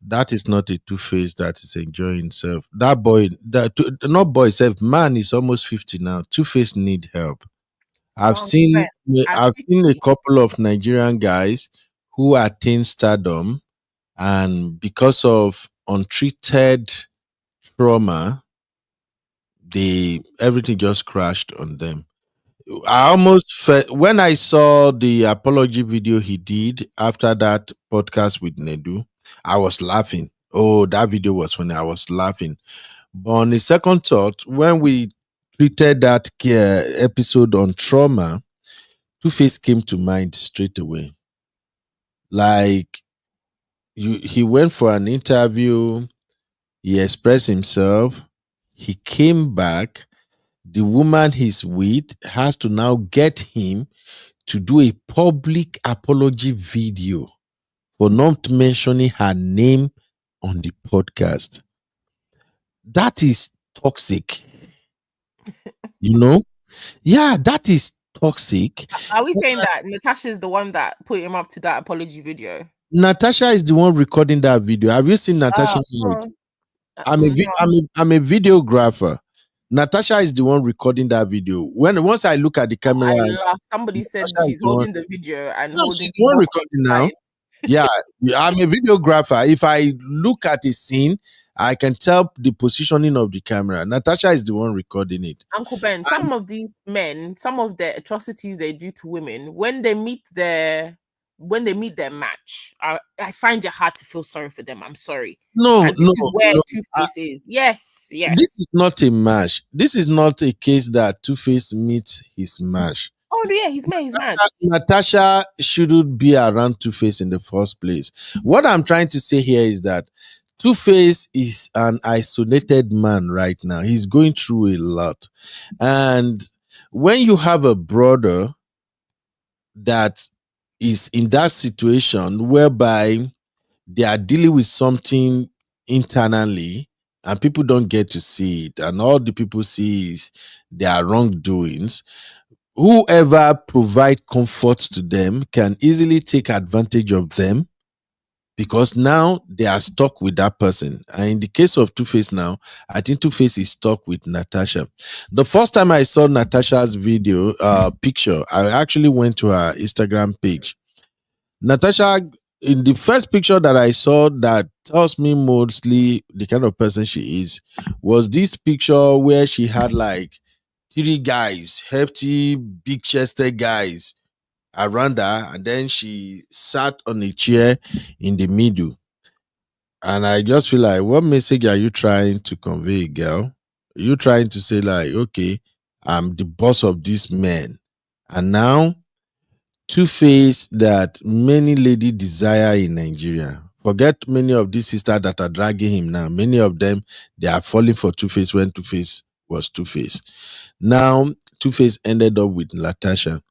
That is not a Two-Face that is enjoying himself. That boy, not boy self, man is almost 50 now. Two-Face need help. I've Well, seen at I've seen a 50. couple of Nigerian guys who attain stardom, and because of untreated trauma, everything just crashed on them. I almost felt when I saw the apology video he did after that podcast with Nedu, I was laughing. Oh, that video was funny. I was laughing. But on the second thought, when we treated that episode on trauma, Two-Face came to mind straight away. Like he went for an interview, he expressed himself, he came back. The woman he's with has to now get him to do a public apology video for not mentioning her name on the podcast. That is toxic. You know? Yeah, that is toxic. Are we saying that Natasha is the one that put him up to that apology video? Natasha is the one recording that video. Have you seen Natasha? I'm a videographer. Natasha is the one recording that video. Once I look at the camera, I laugh. Somebody said Natasha is she's the one. holding the video and No, holding she's the one the recording now. Yeah, I'm a videographer. If I look at a scene, I can tell the positioning of the camera. Natasha is the one recording it. Uncle Ben, some of these men, some of the atrocities they do to women, when they meet their match, I find it hard to feel sorry for them. I'm sorry. No, and this is where Two-Face is. Yes. This is not a match. This is not a case that Two-Face meets his match. Oh yeah, he's met his match. Natasha shouldn't be around Two-Face in the first place. What I'm trying to say here is that Two-Face is an isolated man right now. He's going through a lot. And when you have a brother that is in that situation whereby they are dealing with something internally and people don't get to see it, and all the people see is their wrongdoings, whoever provide comfort to them can easily take advantage of them, because now they are stuck with that person. And in the case of Two-Face now, I think Two-Face is stuck with Natasha. The first time I saw Natasha's video picture, I actually went to her Instagram page. Natasha, in the first picture that I saw that tells me mostly the kind of person she is, was this picture where she had like three guys, hefty, big chested guys around her, and then she sat on a chair in the middle. And I just feel like, what message are you trying to convey, girl? Are you trying to say, like, okay, I'm the boss of this man, and now two-face that many lady desire in Nigeria. Forget many of these sisters that are dragging him now. Many of them, they are falling for Two-Face when Two-Face was Two-Face. Now, Two-Face ended up with Latasha.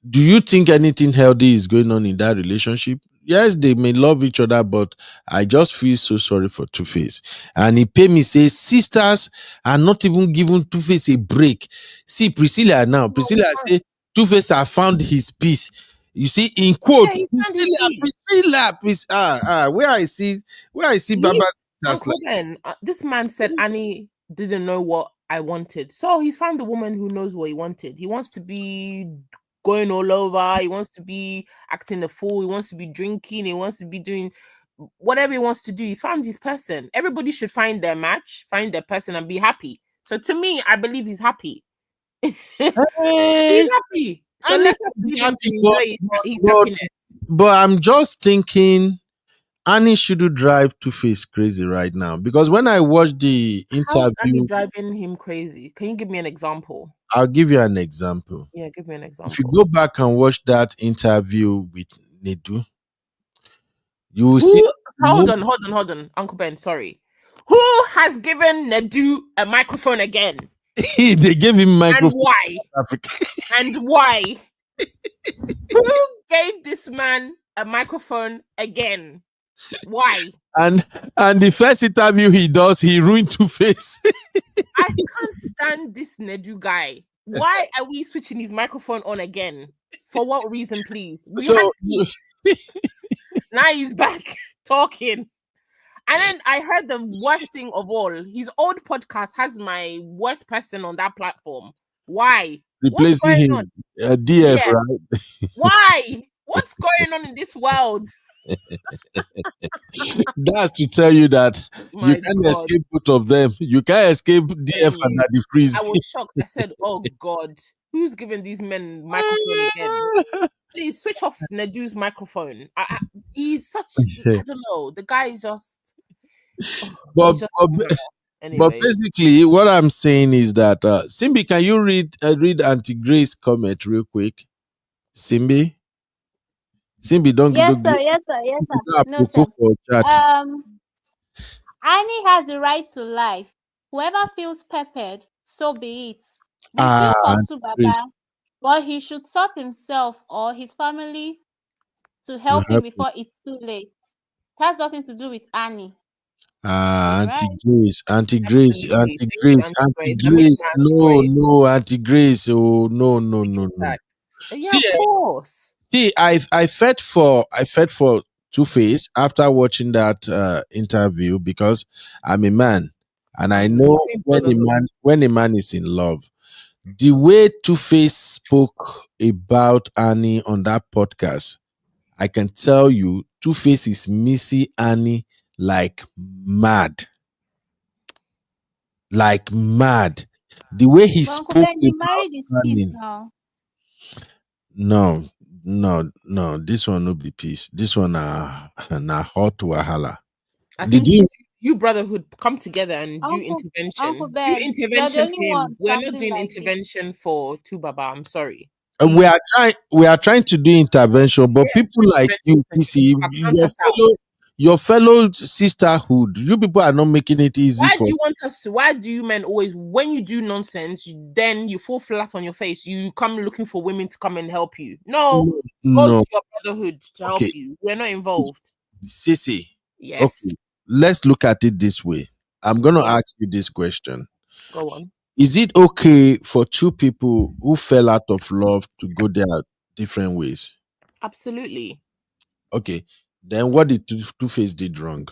Do you think anything healthy is going on in that relationship? Yes, they may love each other, but I just feel so sorry for Two-Face. And he paid me say sisters are not even giving Two-Face a break. See, Priscilla now. Priscilla say Two-Face have found his peace. You see, in quote, Yeah, he found his Priscilla, peace. where I see Baba. That's Uncle Ben, this man said Annie didn't know what I wanted. So he's found a woman who knows what he wanted. He wants to be going all over. He wants to be acting a fool. He wants to be drinking. He wants to be doing whatever he wants to do. He's found his person. Everybody should find their match, find their person, and be happy. So to me, I believe he's happy. He's happy. So Annie let's can be leave him happy, to enjoy his but happiness. but I'm just thinking Annie should drive Two-Face crazy right now, because when I watched the How's Annie interview, driving him crazy? Can you give me an example? I'll give you an example. Yeah, give me an If you example. go back and watch that interview with Nedu, you will see. Hold on, Uncle Ben. Sorry. Who has given Nedu a microphone again? They gave him And microphone. why? Africa. And why? Who gave this man a microphone again? Why? And the first interview he does, he ruined Two-Face. I can't stand this Nedu guy. Why are we switching his microphone on again? For what reason, please? We So- had peace. Now he's back talking. And then I heard the worst thing of all. His old podcast has my worst person on that platform. Why? What's Replacing going him, on? DF, Yeah. right? Why? What's going on in this world? That's to tell you that My you can't God. escape both of them. You can't escape DF and Daddy Freeze. I was shocked. I said, oh God, who's giving these men microphone again? Please switch off Nedu's microphone. He's such, I don't know. The guy is just... But, he's just but anyway. basically, what I'm saying is that Simbi, can you read Auntie Grace comment real quick? Simbi, don't Yes, do sir. Yes, sir. Yes, sir. No, sir. for chat. Annie has the right to life. Whoever feels peppered, so be it. We feel for Auntie Grace, Baba, but he should sort himself or his family to you help him have before it's too late. It has nothing to do with Annie. Auntie Right? Grace, Absolutely. Thank you, Auntie Grace. I'm no, Grace. no, Auntie Grace, oh, no. Facts. Yeah, See, of course. See, I fed for Two-Face after watching that interview, because I'm a man and I know when a man is in love. The way Two-Face spoke about Annie on that podcast, I can tell you Two-Face is missing Annie like mad. Like mad. The way he But Uncle spoke Ben, he about married his peace Annie. now. No. This one no be peace. This one na hot wahala. I Did think you? you brotherhood come together and do Uncle intervention. Ben, Do you're the intervention only for him. one We're not sounding doing like this. intervention for Tubaba. I'm sorry. We are trying to do intervention, but people like you, see, your fellow sisterhood, you people are not making it easy Why for. do you want us to? Why do you men always, when you do nonsense, then you fall flat on your face? You come looking for women to come and help you. No, go No. to your brotherhood to help you. We're not involved. Sissy. Yes. Okay. Let's look at it this way. I'm gonna ask you this question. Go on. Is it okay for two people who fell out of love to go their different ways? Absolutely. Okay. Then what did Two-Face did wrong?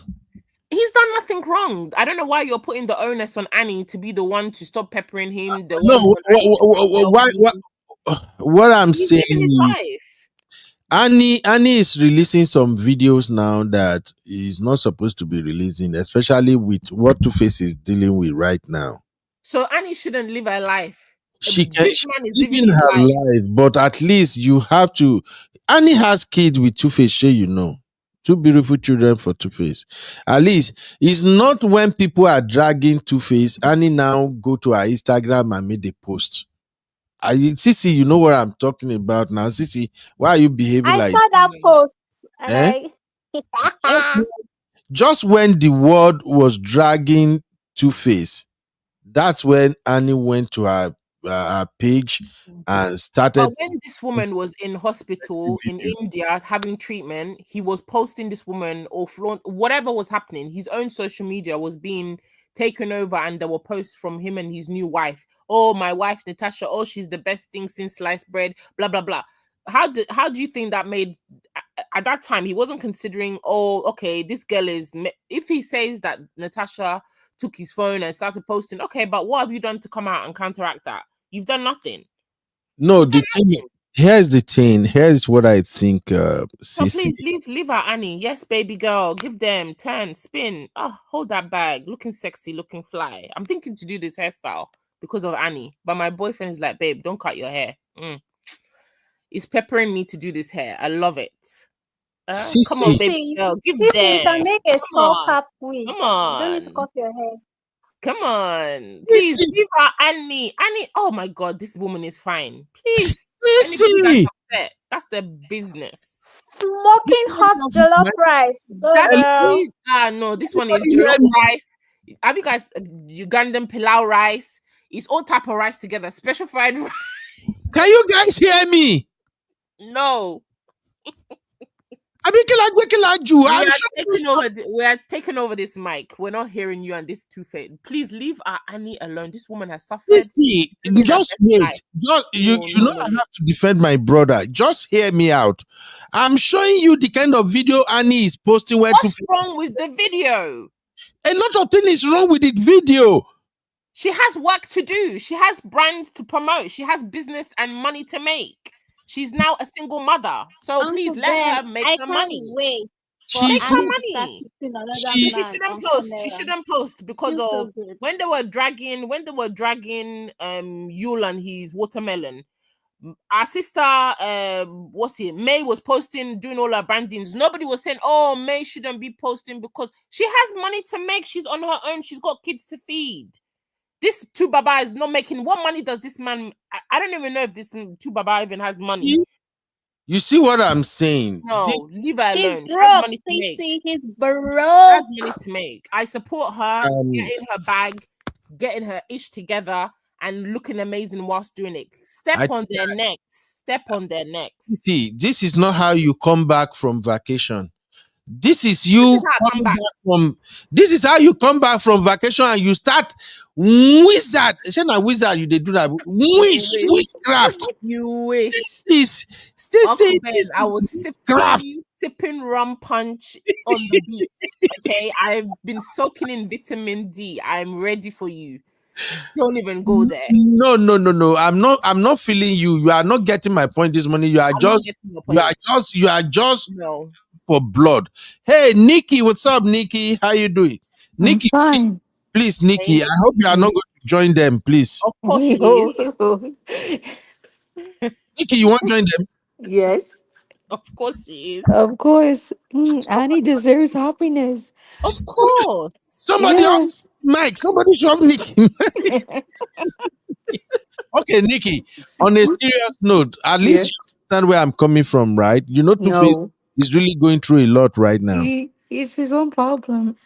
He's done nothing wrong. I don't know why you're putting the onus on Annie to be the one to stop peppering him. What I'm saying is, Annie is releasing some videos now that is not supposed to be releasing, especially with what Two-Face is dealing with right now. So Annie shouldn't live her life. This man is she's living living his her life. life, but at least you have to. Annie has kids with Two-Face, you know. Two beautiful children for Two-Face. At least it's not when people are dragging Two-Face, Annie now go to her Instagram and make the post. Sissy, you know what I'm talking about now. Sissy, why are you behaving I like saw that post and eh? I Just when the world was dragging Two-Face, that's when Annie went to her page and But started when this woman was in hospital in video. India having treatment, he was posting this woman or flaunt whatever was happening. His own social media was being taken over, and there were posts from him and his new wife. Oh, my wife Natasha. Oh, she's the best thing since sliced bread. Blah blah blah. How do you think that made at that time? He wasn't considering. Oh, okay, this girl is. If he says that Natasha took his phone and started posting, okay, but what have you done to come out and counteract that? You've done nothing. No, the thing. Here's the thing. Here's what I think, So Sissy. please leave her, Annie. Yes, baby girl. Give them turn, spin. Oh, hold that bag. Looking sexy, looking fly. I'm thinking to do this hairstyle because of Annie, but my boyfriend is like, babe, don't cut your hair. He's peppering me to do this hair. I love it. Come on, Sissy, baby girl. Give Sissy, you can them. make a Come skull on. cap wig. Come You don't need to on. cut your hair. Come on. Please Sissy, leave her, Annie. Annie, oh my God, this woman is fine. Please. Anybody Sissy. that's upset, that's their business. Smoking hot jollof rice. Go That's girl. no, this one is You hear jollof me? rice. Have you guys Ugandan pilau rice? It's all type of rice together. Special fried rice. Can you guys hear me? No, I'm sure we are taking over this mic. We're not hearing you and this Two-Face. Please leave our Annie alone. This woman has suffered. Sissy, living her just best wait. life. You No, know I have to defend my brother. Just hear me out. I'm showing you the kind of video Annie is posting where What's wrong with the video? a lot of things is wrong with the video. She has work to do. She has brands to promote. She has business and money to make. She's now a single mother. So Uncle please let Ben, her make I her can't money. wait for She's Make her Annie to start money. kissing another she She man shouldn't on post. She camera. shouldn't post because Feels so of good. when they were dragging Yule and his watermelon. Our sister May was posting, doing all her brandings. Nobody was saying, oh, May shouldn't be posting because she has money to make. She's on her own. She's got kids to feed. This Two Baba is not making. What money does this man? I don't even know if this Two Baba even has money. You see what I'm saying? No, leave her He's alone. She has broke, money to make. Sissy. He's She broke. has money to make. I support her getting her bag, getting her ish together, and looking amazing whilst doing it. Step on their necks. Step on their necks. See, this is not how you come back from vacation. This is This you is how I come back. This is how you come back from vacation and you start wizard. Say na wizard you dey do that. Witchcraft. You wish. Still Uncle say Ben, this I was craft. sipping rum punch on the beach. Okay, I've been soaking in vitamin D. I'm ready for you. Don't even go there. No. I'm not feeling you. You are not getting my point this morning. You are just No. for blood. Hey, Nikki, what's up, Nikki? How you doing? I'm Nikki, fine. please, Nikki, I hope you are not going to join them, please. Of course she is. Nikki, you want to join them? Yes, Of course she is. of course. Annie deserves happiness. Of course. Somebody up Yes. Mike, somebody show up Nikki. Okay, Nikki, on a serious note, at least you Yes. understand where I'm coming from, right? You know, Two-Face No. is really going through a lot right now. It's his own problem.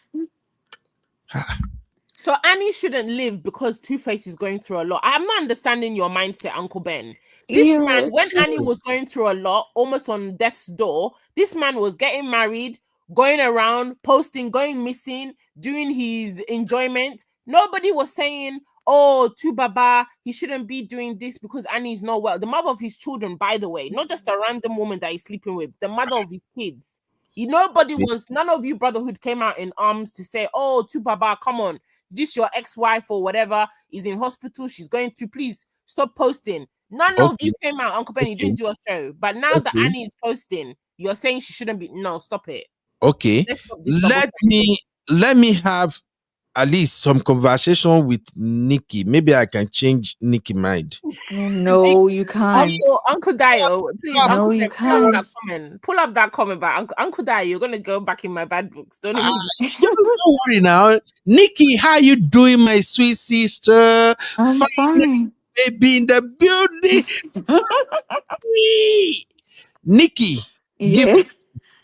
So Annie shouldn't live because Two-Face is going through a lot. I'm not understanding your mindset, Uncle Ben. This man, when Annie was going through a lot, almost on death's door, this man was getting married, going around, posting, going missing, doing his enjoyment. Nobody was saying, oh, Two Baba, he shouldn't be doing this because Annie's not well. The mother of his children, by the way, not just a random woman that he's sleeping with, the mother of his kids. None of you brotherhood came out in arms to say, oh, Two Baba, come on. This your ex-wife or whatever is in hospital. She's going to, please stop posting. None of you came out, Uncle Benny. You didn't do a show. But now that Annie is posting, you're saying she shouldn't be. No, stop it. Okay. Let's stop this Let me have at least some conversation with Nikki. Maybe I can change Nikki mind. No, you can't. Uncle Dio, please, No, Uncle you Dio, pull up that can't. comment. Pull up that comment, but Uncle Dio, you're gonna go back in my bad books. Don't Ah, even. don't worry now. Nikki, how you doing, my sweet sister? I'm Finest fine. baby in the building. Sweet. Nikki, give Yeah,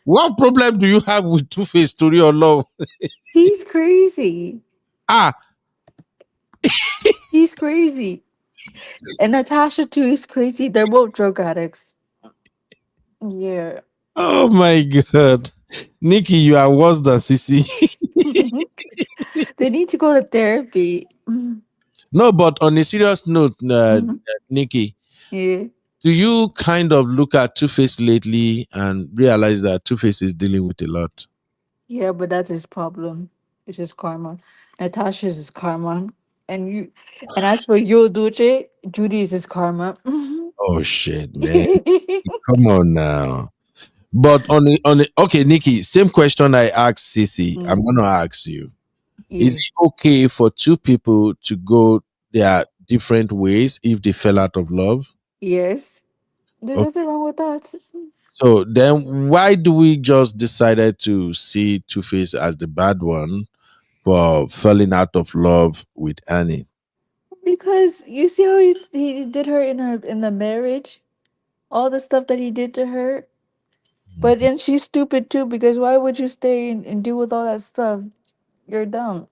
what problem do you have with Two-Face story or love? he's crazy. Ah, He's crazy. And Natasha too is crazy. They're both drug addicts. Yeah. oh my god. Nikki, you are worse than Sissy. They need to go to therapy. No, but on a serious note, Mhm. Nikki, Yeah. do you kind of look at Two Face lately and realize that Two Face is dealing with a lot? Yeah, but that's his problem. It's his karma. Natasha's his karma. And you and as for Yo Duce, Judy is his karma. Oh shit, man. Come on now. But okay, Nikki, same question I asked Sissy. I'm Mm, gonna ask you. Is yeah. it okay for two people to go their different ways if they fell out of love? Yes. There's Okay. nothing wrong with that. So then why do we just decided to see Two Face as the bad one for falling out of love with Annie? Because you see how he did her in the marriage, all the stuff that he did to her. But then she's stupid too. Because why would you stay and deal with all that stuff? You're dumb.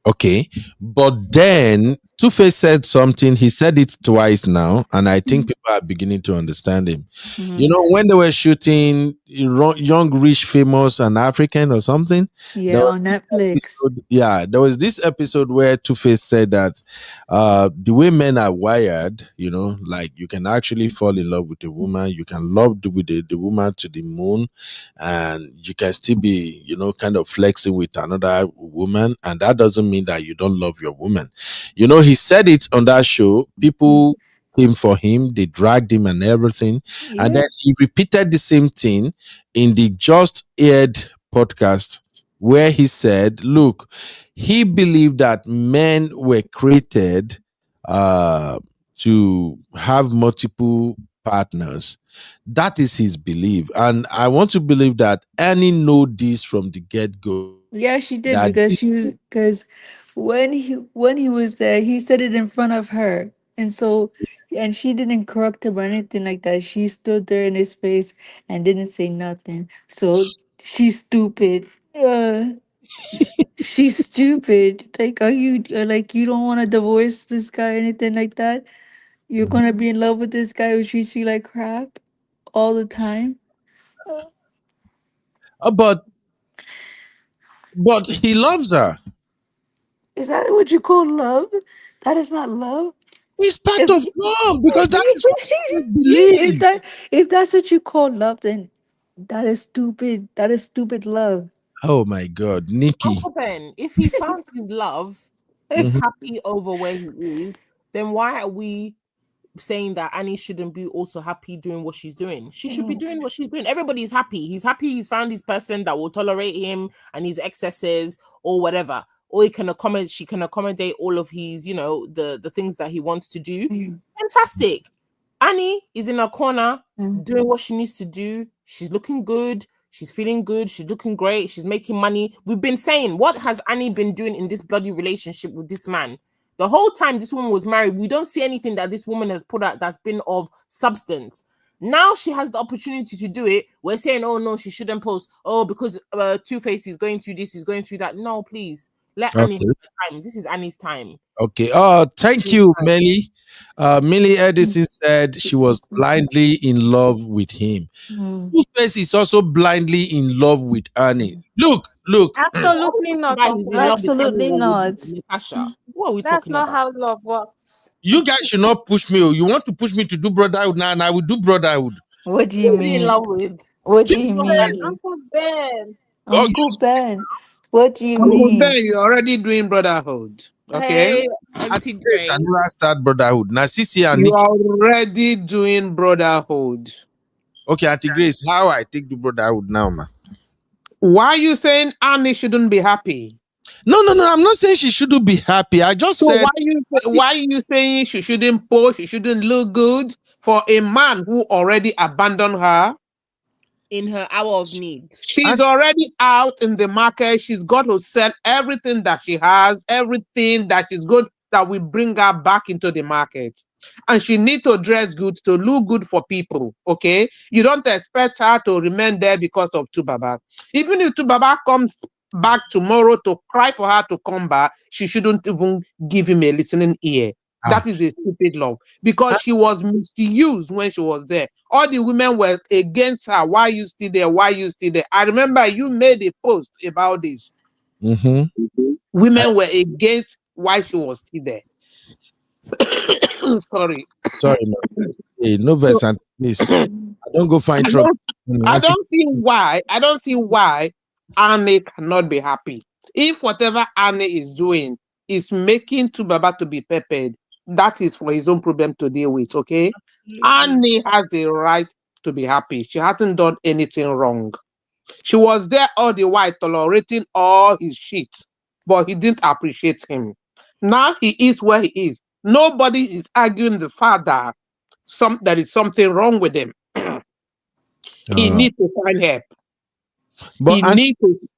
Okay. But then Two Face said something. He said it twice now, and I think Mhm. people are beginning to understand him. You Mhm. know, when they were shooting Young, Rich, Famous, and African or something, there Yeah, was on this Netflix. episode. Yeah, there was this episode where Two Face said that the way men are wired, you know, like you can actually fall in love with a woman, you can love with the woman to the moon, and you can still be, you know, kind of flexing with another woman, and that doesn't mean that you don't love your woman. You know, he said it on that show. People came for him, they dragged him and everything, and Yeah. then he repeated the same thing in the just aired podcast where he said, look, he believed that men were created uh to have multiple partners. That is his belief. And I want to believe that Annie know this from the get-go. Yeah, she did That because she was because when he was there, he said it in front of her, and so and she didn't correct him or anything like that. She stood there in his face and didn't say nothing. So she's stupid. She's stupid. Like, are you like you don't want to divorce this guy, or anything like that? You're gonna be in love with this guy who treats you like crap all the time. Uh, uh, but but he loves her. Is that what you call love? That is not love. It's part If of love because that is what he if believes. that's what you call love, then that is stupid. That is stupid love. Oh my God, Nikki. Uncle Ben, if he found his love, he's Mhm. happy over where he is, then why are we saying that Annie shouldn't be also happy doing what she's doing? She should be Mm, doing what she's doing. Everybody's happy. He's happy he's found his person that will tolerate him and his excesses or whatever. Or he can accommodate, she can accommodate all of his, the things that he wants to do. mm, Fantastic. Annie is in a corner mm, doing what she needs to do. She's looking good. She's feeling good. She's looking great. She's making money. We've been saying, what has Annie been doing in this bloody relationship with this man? The whole time this woman was married, we don't see anything that this woman has put out that's been of substance. Now she has the opportunity to do it. We're saying, oh no, she shouldn't post. Oh, because Two Face is going through this, is going through that. No, please let Annie have Okay. her time. This is Annie's time. Okay. Thank you, Melly. Millie Edison said she was blindly in love with him. mm, Two-Face is also blindly in love with Annie. mm. Look. What are we Absolutely talking not, about? He's Uncle in love with Ben. Annie Absolutely or with not. Natasha? What are we That's talking not about? how love works. You guys should not push me. Oh. You want to push me to do brotherhood now, and I will do brotherhood. What do you Who is he in mean? love with? What do you Not Two-Face. mean? Annie. Uncle Ben. Oh, Uncle Ben, what do you Uncle mean? Ben, you're already doing brotherhood. Okay? Hey, at Auntie Grace can Gray. never start brotherhood. Now, Sisi and You Nikki. are already doing brotherhood. Okay, Auntie Grace, how I take the brotherhood now, ma? Why are you saying Annie shouldn't be happy? No. I'm not saying she shouldn't be happy. I just So said why are you saying she shouldn't post, she shouldn't look good for a man who already abandoned her? In her hour of need. She's already out in the market. She's got to sell everything that she has, everything that she's good that will bring her back into the market. And she needs to dress good to look good for people. Okay. You don't expect her to remain there because of Tubaba. Even if Tubaba comes back tomorrow to cry for her to come back, she shouldn't even give him a listening ear. That is a stupid love because she was misused when she was there. All the women were against her. Why you still there? Why you still there? I remember you made a post about this. Women were against why she was still there. Sorry. sorry, man. Hey, no verse and please. I don't go find I trouble. don't see why. I don't see why Annie cannot be happy. If whatever Annie is doing is making Tubaba to be peppered, that is for his own problem to deal with. Okay, Annie has the right to be happy. She hasn't done anything wrong. She was there all the while tolerating all his shit, but he didn't appreciate him. Now he is where he is. Nobody is arguing the fact that there is something wrong with him. He needs to find help. But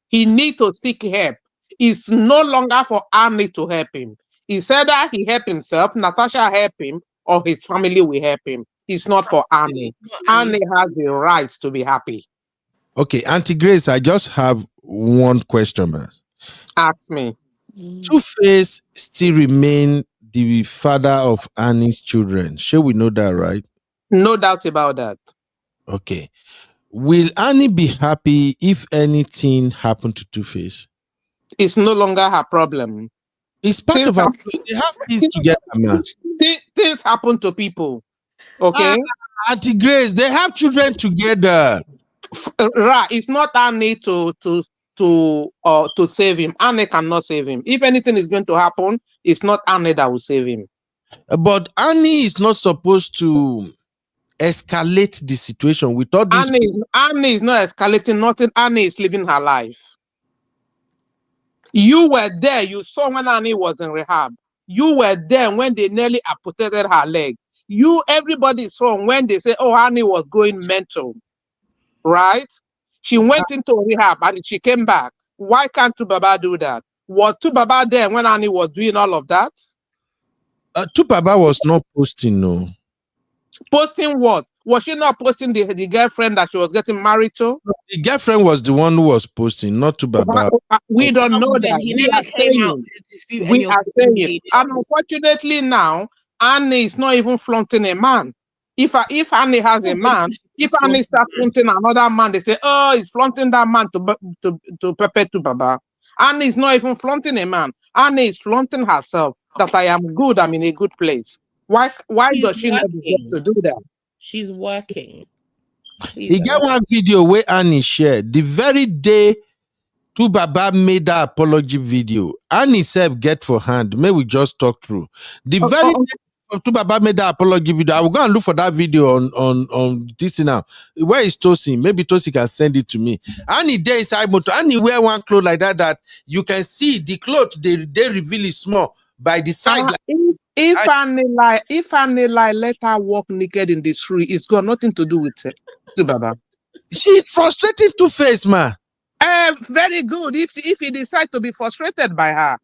He need to seek help. It's no longer for Annie to help him. It's either he help himself, Natasha help him, or his family will help him. It's not for Annie. Annie has the right to be happy. okay, Auntie Grace, I just have one question, man. Ask me. Two-Face still remain the father of Annie's children. Sure, we know that, right? No doubt about that. Okay. Will Annie be happy if anything happened to Two-Face? It's no longer her problem. It's part of her. They have kids together, man. Things happen to people. Okay? Auntie Grace, they have children together. Right. It's not Annie to save him. Annie cannot save him. If anything is going to happen, it's not Annie that will save him. But Annie is not supposed to escalate the situation with all these. Annie is not escalating nothing. Annie is living her life. You were there. You saw when Annie was in rehab. You were there when they nearly amputated her leg. Everybody saw when they say, oh, Annie was going mental. Right? She went into rehab and she came back. Why can't Tubaba do that? Was Tubaba there when Annie was doing all of that? Tubaba was not posting, no. Posting what? Was she not posting the girlfriend that she was getting married to? The girlfriend was the one who was posting, not Tubaba. We don't know that. He never came out to dispute any of saying. And unfortunately now, Annie is not even flaunting a man. If Annie has a man, if Annie starts flaunting another man, they say, oh, he's flaunting that man to Pepe Tubaba. Annie is not even flaunting a man. Annie is flaunting herself that I am good, I'm in a good place. Why does she not deserve to do that? She's working. He got one video where Annie shared the very day Tubaba made that apology video. Annie self get for hand. May we just talk through the very day Tubaba made that apology video. I will go and look for that video on this thing now. Where is Tosi? Maybe Tosi can send it to me. Annie there inside motor. Annie wear one clothes like that you can see the clothes they reveal is small by the side. If Annie let her walk naked in the street, it's got nothing to do with Tubaba. She's frustrating Two-Face, man. Very good. If he decides to be frustrated by her,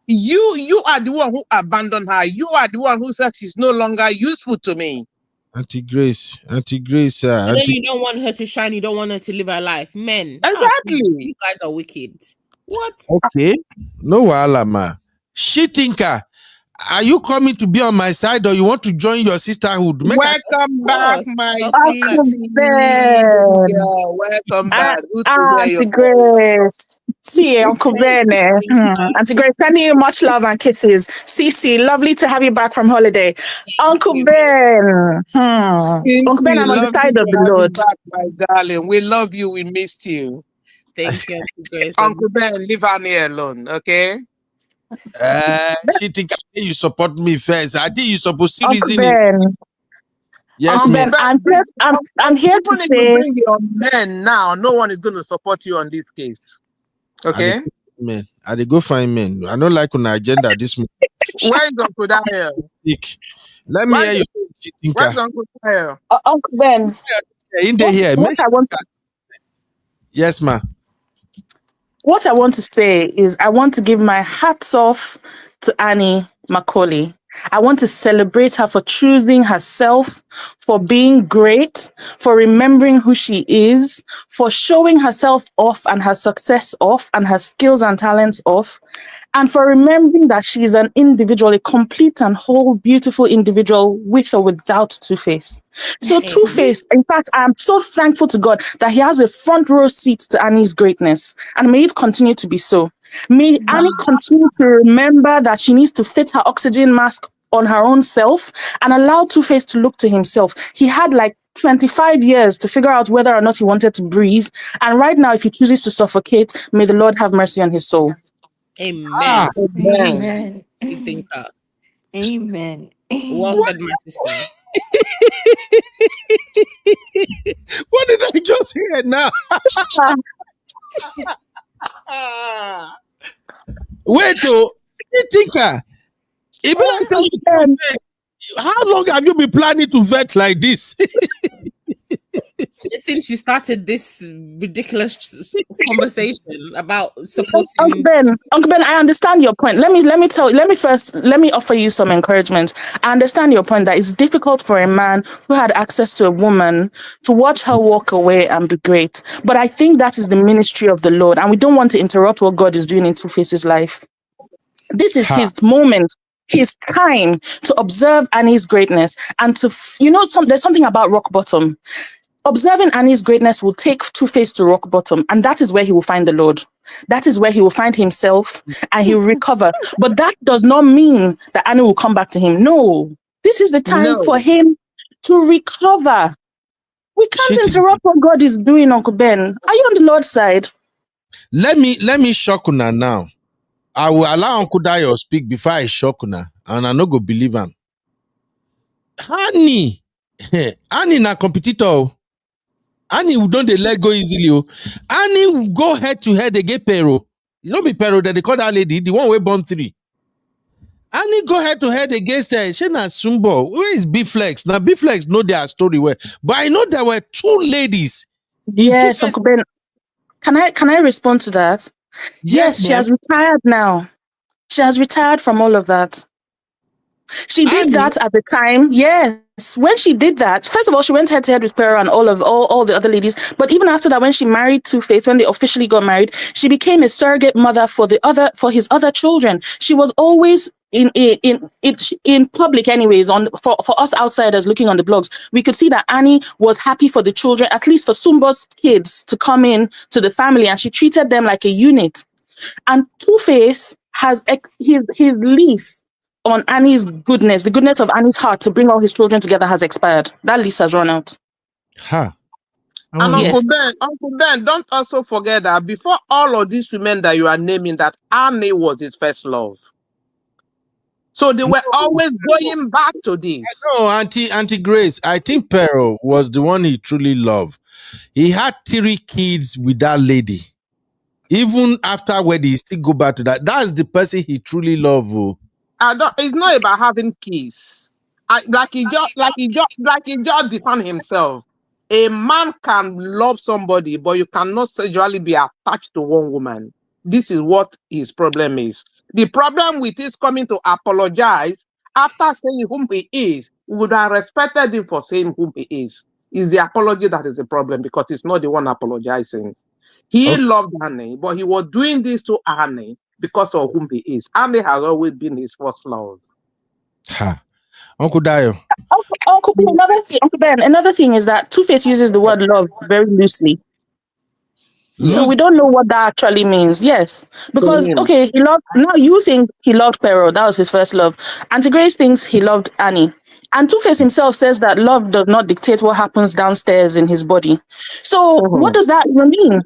you are the one who abandoned her. You are the one who said she's no longer useful to me. Auntie Grace. And then you don't want her to shine. You don't want her to live her life. Men. Exactly. You guys are wicked. What? Okay. No wahala, ma. She thinker. Are you coming to be on my side or you want to join your sisterhood? Welcome back, my sister. Welcome back. Good to hear Auntie Grace. See, Uncle Ben. Auntie Grace, sending you much love and kisses. Cece, lovely to have you back from holiday. Uncle Ben. Uncle Ben, I'm on the side of the Lord. Back, my darling. We love you. We missed you. Thank you, Auntie Grace. Uncle Ben, leave Annie alone, okay? She think you support me first. I think you're supposed to Uncle reason Ben. it. Yes, ma'am. I'm here to say, bring your men now. No one is going to support you on this case. Okay. men. I dey go find men. I don't like on agenda this morning. Where is Uncle Daniel? Let me hear Where's, your where's thinker. Uncle Daniel? Uncle Ben, In the here. Yes, ma. what I want to say is I want to give my hats off to Annie Macaulay. I want to celebrate her for choosing herself, for being great, for remembering who she is, for showing herself off and her success off and her skills and talents off, and for remembering that she is an individual, a complete and whole, beautiful individual with or without Two-Face. So Two-Face, in fact, I'm so thankful to God that he has a front row seat to Annie's greatness, and may it continue to be so. May Annie continue to remember that she needs to fit her oxygen mask on her own self and allow Two-Face to look to himself. He had like 25 years to figure out whether or not he wanted to breathe. And right now, if he chooses to suffocate, may the Lord have mercy on his soul. Amen. Amen. You think that? Amen. Well said, my sister. What did I just hear now? Wait, oh, you thinker. It be like say you say, how long have you been planning to vet like this? Since you started this ridiculous conversation about supporting Uncle Ben, I understand your point. Let me offer you some encouragement. I understand your point that it's difficult for a man who had access to a woman to watch her walk away and be great. But I think that is the ministry of the Lord, and we don't want to interrupt what God is doing in Two-Face's life. This is his moment, his time to observe Annie's greatness and to, there's something about rock bottom. Observing Annie's greatness will take Two-Face to rock bottom, and that is where he will find the Lord. That is where he will find himself and he will recover. But that does not mean that Annie will come back to him. No, this is the time for him to recover. We can't interrupt what God is doing, Uncle Ben. Are you on the Lord's side? Let me shock una now. I will allow Uncle Dayo speak before I shock una, and I no go believe him. Annie na competitor. Annie don't they let go easily. Annie will go head to head against Pero. You don't be Pero that they call that lady, the one way born 3. Annie go head to head against her. She na Sumbo. Where is B-Flex? Now B-Flex know their story well. But I know there were 2 ladies. Yes, Uncle Ben. Can I respond to that? Yes, she has retired now. She has retired from all of that. She did that at the time. Yes. When she did that, first of all, she went head to head with Pero and all the other ladies. But even after that, when she married Two-Face, when they officially got married, she became a surrogate mother for his other children. She was always in public, anyways. For us outsiders looking on the blogs, we could see that Annie was happy for the children, at least for Sumbo's kids, to come in to the family, and she treated them like a unit. And Two-Face has his lease on Annie's goodness, the goodness of Annie's heart to bring all his children together has expired. That lease has run out. And Uncle Ben, don't also forget that before all of these women that you are naming, that Annie was his first love. So they were always going back to this. No, Auntie Grace, I think Pero was the one he truly loved. He had 3 kids with that lady. Even after wedding, he still go back to that. That's the person he truly loved. It's not about having kids. He just defined himself. A man can love somebody, but you cannot sexually be attached to one woman. This is what his problem is. The problem with his coming to apologize after saying whom he is, we would have respected him for saying whom he is. It's the apology that is the problem, because he's not the one apologizing. He loved Annie, but he was doing this to Annie because of whom he is. Annie has always been his first love. Uncle Dayo. Uncle Ben, another thing is that Two-Face uses the word love very loosely. So we don't know what that actually means. Yes. Because, now you think he loved Pero. That was his first love. Auntie Grace thinks he loved Annie. And Two-Face himself says that love does not dictate what happens downstairs in his body. So what does that even mean?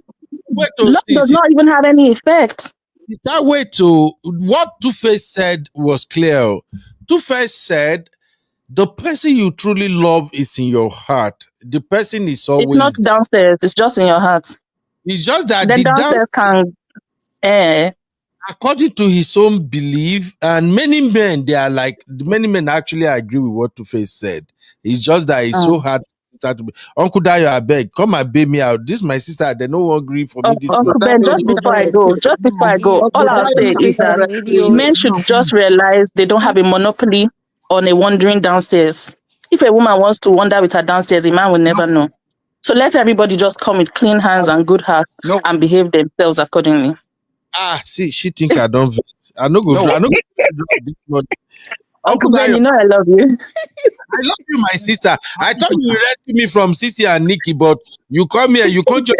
Love does not even have any effect. That way to what Two-Face said was clear. Two-Face said, the person you truly love is in your heart. The person is always... It's not downstairs. It's just in your heart. It's just that then downstairs can... according to his own belief, and many men actually agree with what Two-Face said. It's just that it's so hard. Uncle Dayo, I beg, come and bail me out. This is my sister. They no one agree for me this Uncle month. Ben, just before I go, all I'll say is Two-Face is that an men idiot. should just realize they don't have a monopoly on a wandering downstairs. If a woman wants to wander with her downstairs, a man will never know. So let everybody just come with clean hands and good hearts No, and behave themselves accordingly. See, she think I don't vex. I no go. no. I no go drop this month. Uncle Uncle Ben, Dayo, you know I love you. I love you, my sister. I thought you would rescue me from Sissy and Nikki, but you come here, you can't just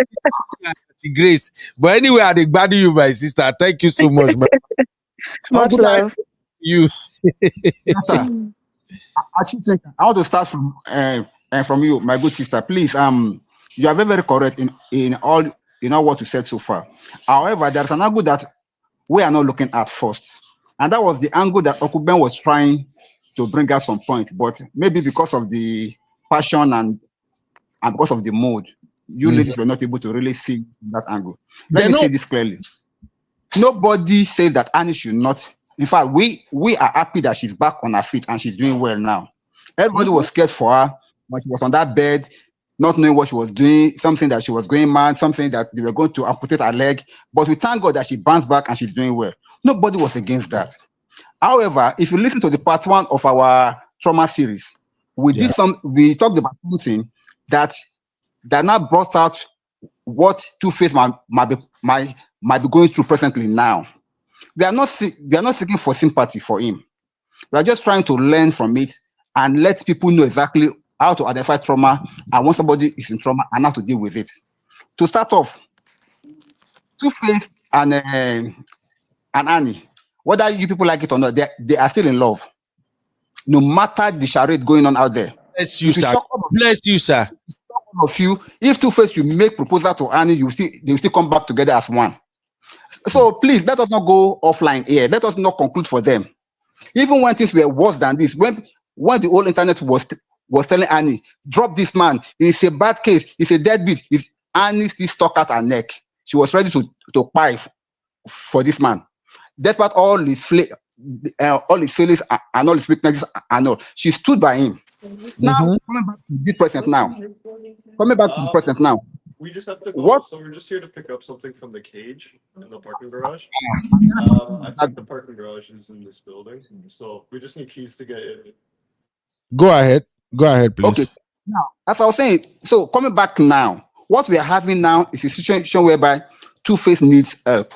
Grace. But anyway, I glad you, my sister. Thank you so much, man. Much Uncle Dayo, love. you. Yes, sir. I want to start from you, my good sister. Please, you are very, very correct in all what you said so far. However, there's an angle that we are not looking at first, and that was the angle that Okuben was trying to bring at some point, but maybe because of the passion and because of the mood, you ladies were not able to really see that angle. Let me say this clearly. Nobody says that Annie should not. In fact, we are happy that she's back on her feet and she's doing well now. Everybody was scared for her when she was on that bed, not knowing what she was doing, something that she was going mad, something that they were going to amputate her leg. But we thank God that she bounced back and she's doing well. Nobody was against that. However, if you listen to the part 1 of our trauma series, we talked about something that now brought out what Two-Face might be going through presently now. We are not seeking for sympathy for him. We are just trying to learn from it and let people know exactly how to identify trauma and when somebody is in trauma and how to deal with it. To start off, Two-Face and Annie, whether you people like it or not, they are still in love. No matter the charade going on out there. Bless you, sir. Bless you, sir. All of you, if Two-Face you make proposal to Annie, they will still come back together as one. So please, let us not go offline here. Let us not conclude for them. Even when things were worse than this, when the whole internet was telling Annie, drop this man, it's a bad case, it's a deadbeat, Annie still stuck out her neck. She was ready to cry for this man. Despite all his failings and all his weaknesses and all, she stood by him. Now, coming back to this present now. We just have to go. What? So we're just here to pick up something from the cage in the parking garage. I think the parking garage is in this building. So we just need keys to get in. Go ahead, please. Okay. Now, as I was saying, so coming back now, what we are having now is a situation whereby Two-Face needs help.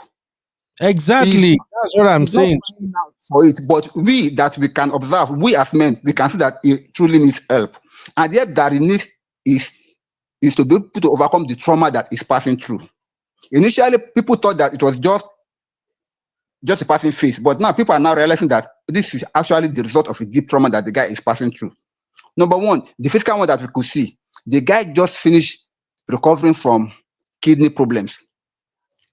Exactly. That's what I'm saying. Not for it, but we can observe, we as men, we can see that he truly needs help. And the help that he needs is to be able to overcome the trauma that he's passing through. Initially, people thought that it was just a passing phase, but now people are now realizing that this is actually the result of a deep trauma that the guy is passing through. Number one, the physical one that we could see, the guy just finished recovering from kidney problems.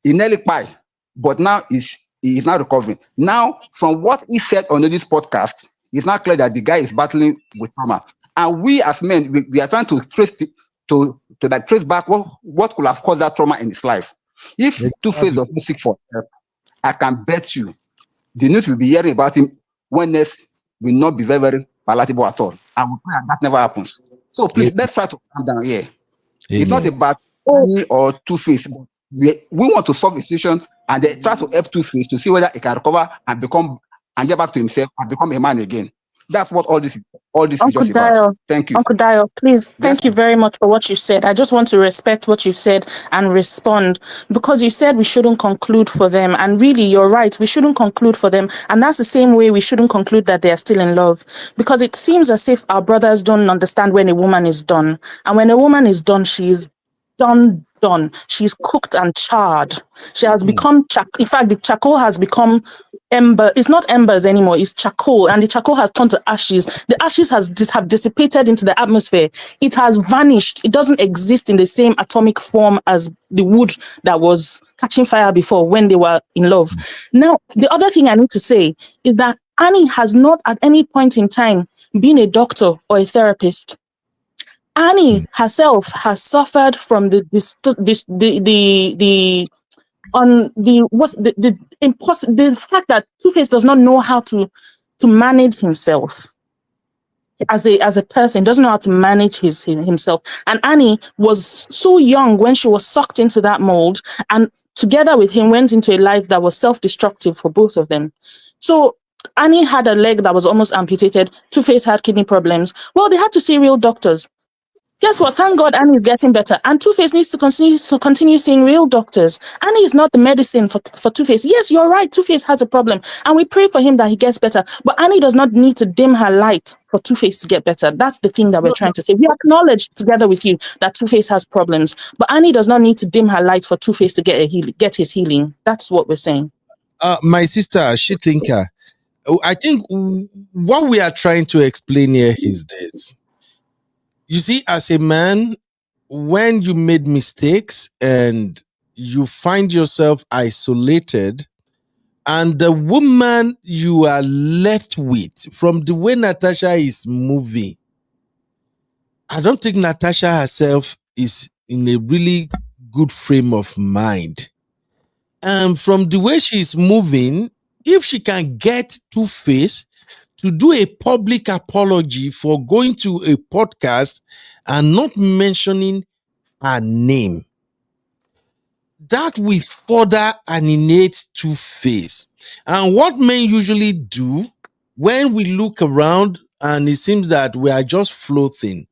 He nearly died, but now he is now recovering. Now, from what he said on this podcast, it's not clear that the guy is battling with trauma. And we as men, we are trying to trace trace back what could have caused that trauma in his life. If Two-Face does not seek for help, I can bet you the news will be hearing about him when next will not be very, very palatable at all. And we pray that never happens. So please, let's try to calm down here. Amen. It's not about me or Two-Face. We want to solve the situation and then try to help Two-Face to see whether he can recover and get back to himself and become a man again. That's what all this is just about. Thank you. Uncle Dio, please, thank you very much for what you said. I just want to respect what you said and respond, because you said we shouldn't conclude for them. And really, you're right. We shouldn't conclude for them. And that's the same way we shouldn't conclude that they are still in love, because it seems as if our brothers don't understand when a woman is done. And when a woman is done, she is done. She's cooked and charred. She has become, in fact, the charcoal has become ember. It's not embers anymore, it's charcoal, and the charcoal has turned to ashes. The ashes have dissipated into the atmosphere. It has vanished. It doesn't exist in the same atomic form as the wood that was catching fire before when they were in love. Now, the other thing I need to say is that Annie has not at any point in time been a doctor or a therapist. Annie herself has suffered from the on the fact that Two-Face does not know how to manage himself as a person, doesn't know how to manage himself. And Annie was so young when she was sucked into that mold, and together with him went into a life that was self-destructive for both of them. So Annie had a leg that was almost amputated. Two-Face had kidney problems. Well, they had to see real doctors. Guess what? Thank God Annie is getting better. And Two-Face needs to continue seeing real doctors. Annie is not the medicine for Two-Face. Yes, you're right. Two-Face has a problem. And we pray for him that he gets better. But Annie does not need to dim her light for Two-Face to get better. That's the thing that we're trying to say. We acknowledge together with you that Two-Face has problems. But Annie does not need to dim her light for Two-Face to get his healing. That's what we're saying. My sister, she thinker. I think what we are trying to explain here is this. You see, as a man, when you made mistakes and you find yourself isolated, and the woman you are left with, from the way Natasha is moving, I don't think Natasha herself is in a really good frame of mind. And from the way she's moving, if she can get Two-Face to do a public apology for going to a podcast and not mentioning her name, that will further alienate Two-Face. And what men usually do when we look around and it seems that we are just floating,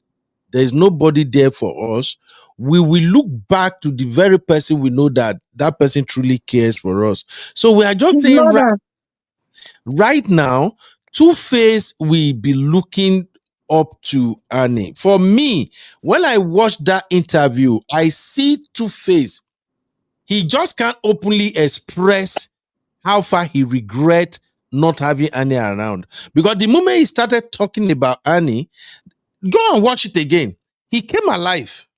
there's nobody there for us, we will look back to the very person we know that that person truly cares for us. So we are just saying right now, Two-Face will be looking up to Annie. For me, when I watched that interview, I see Two-Face. He just can't openly express how far he regrets not having Annie around. Because the moment he started talking about Annie, go and watch it again. He came alive.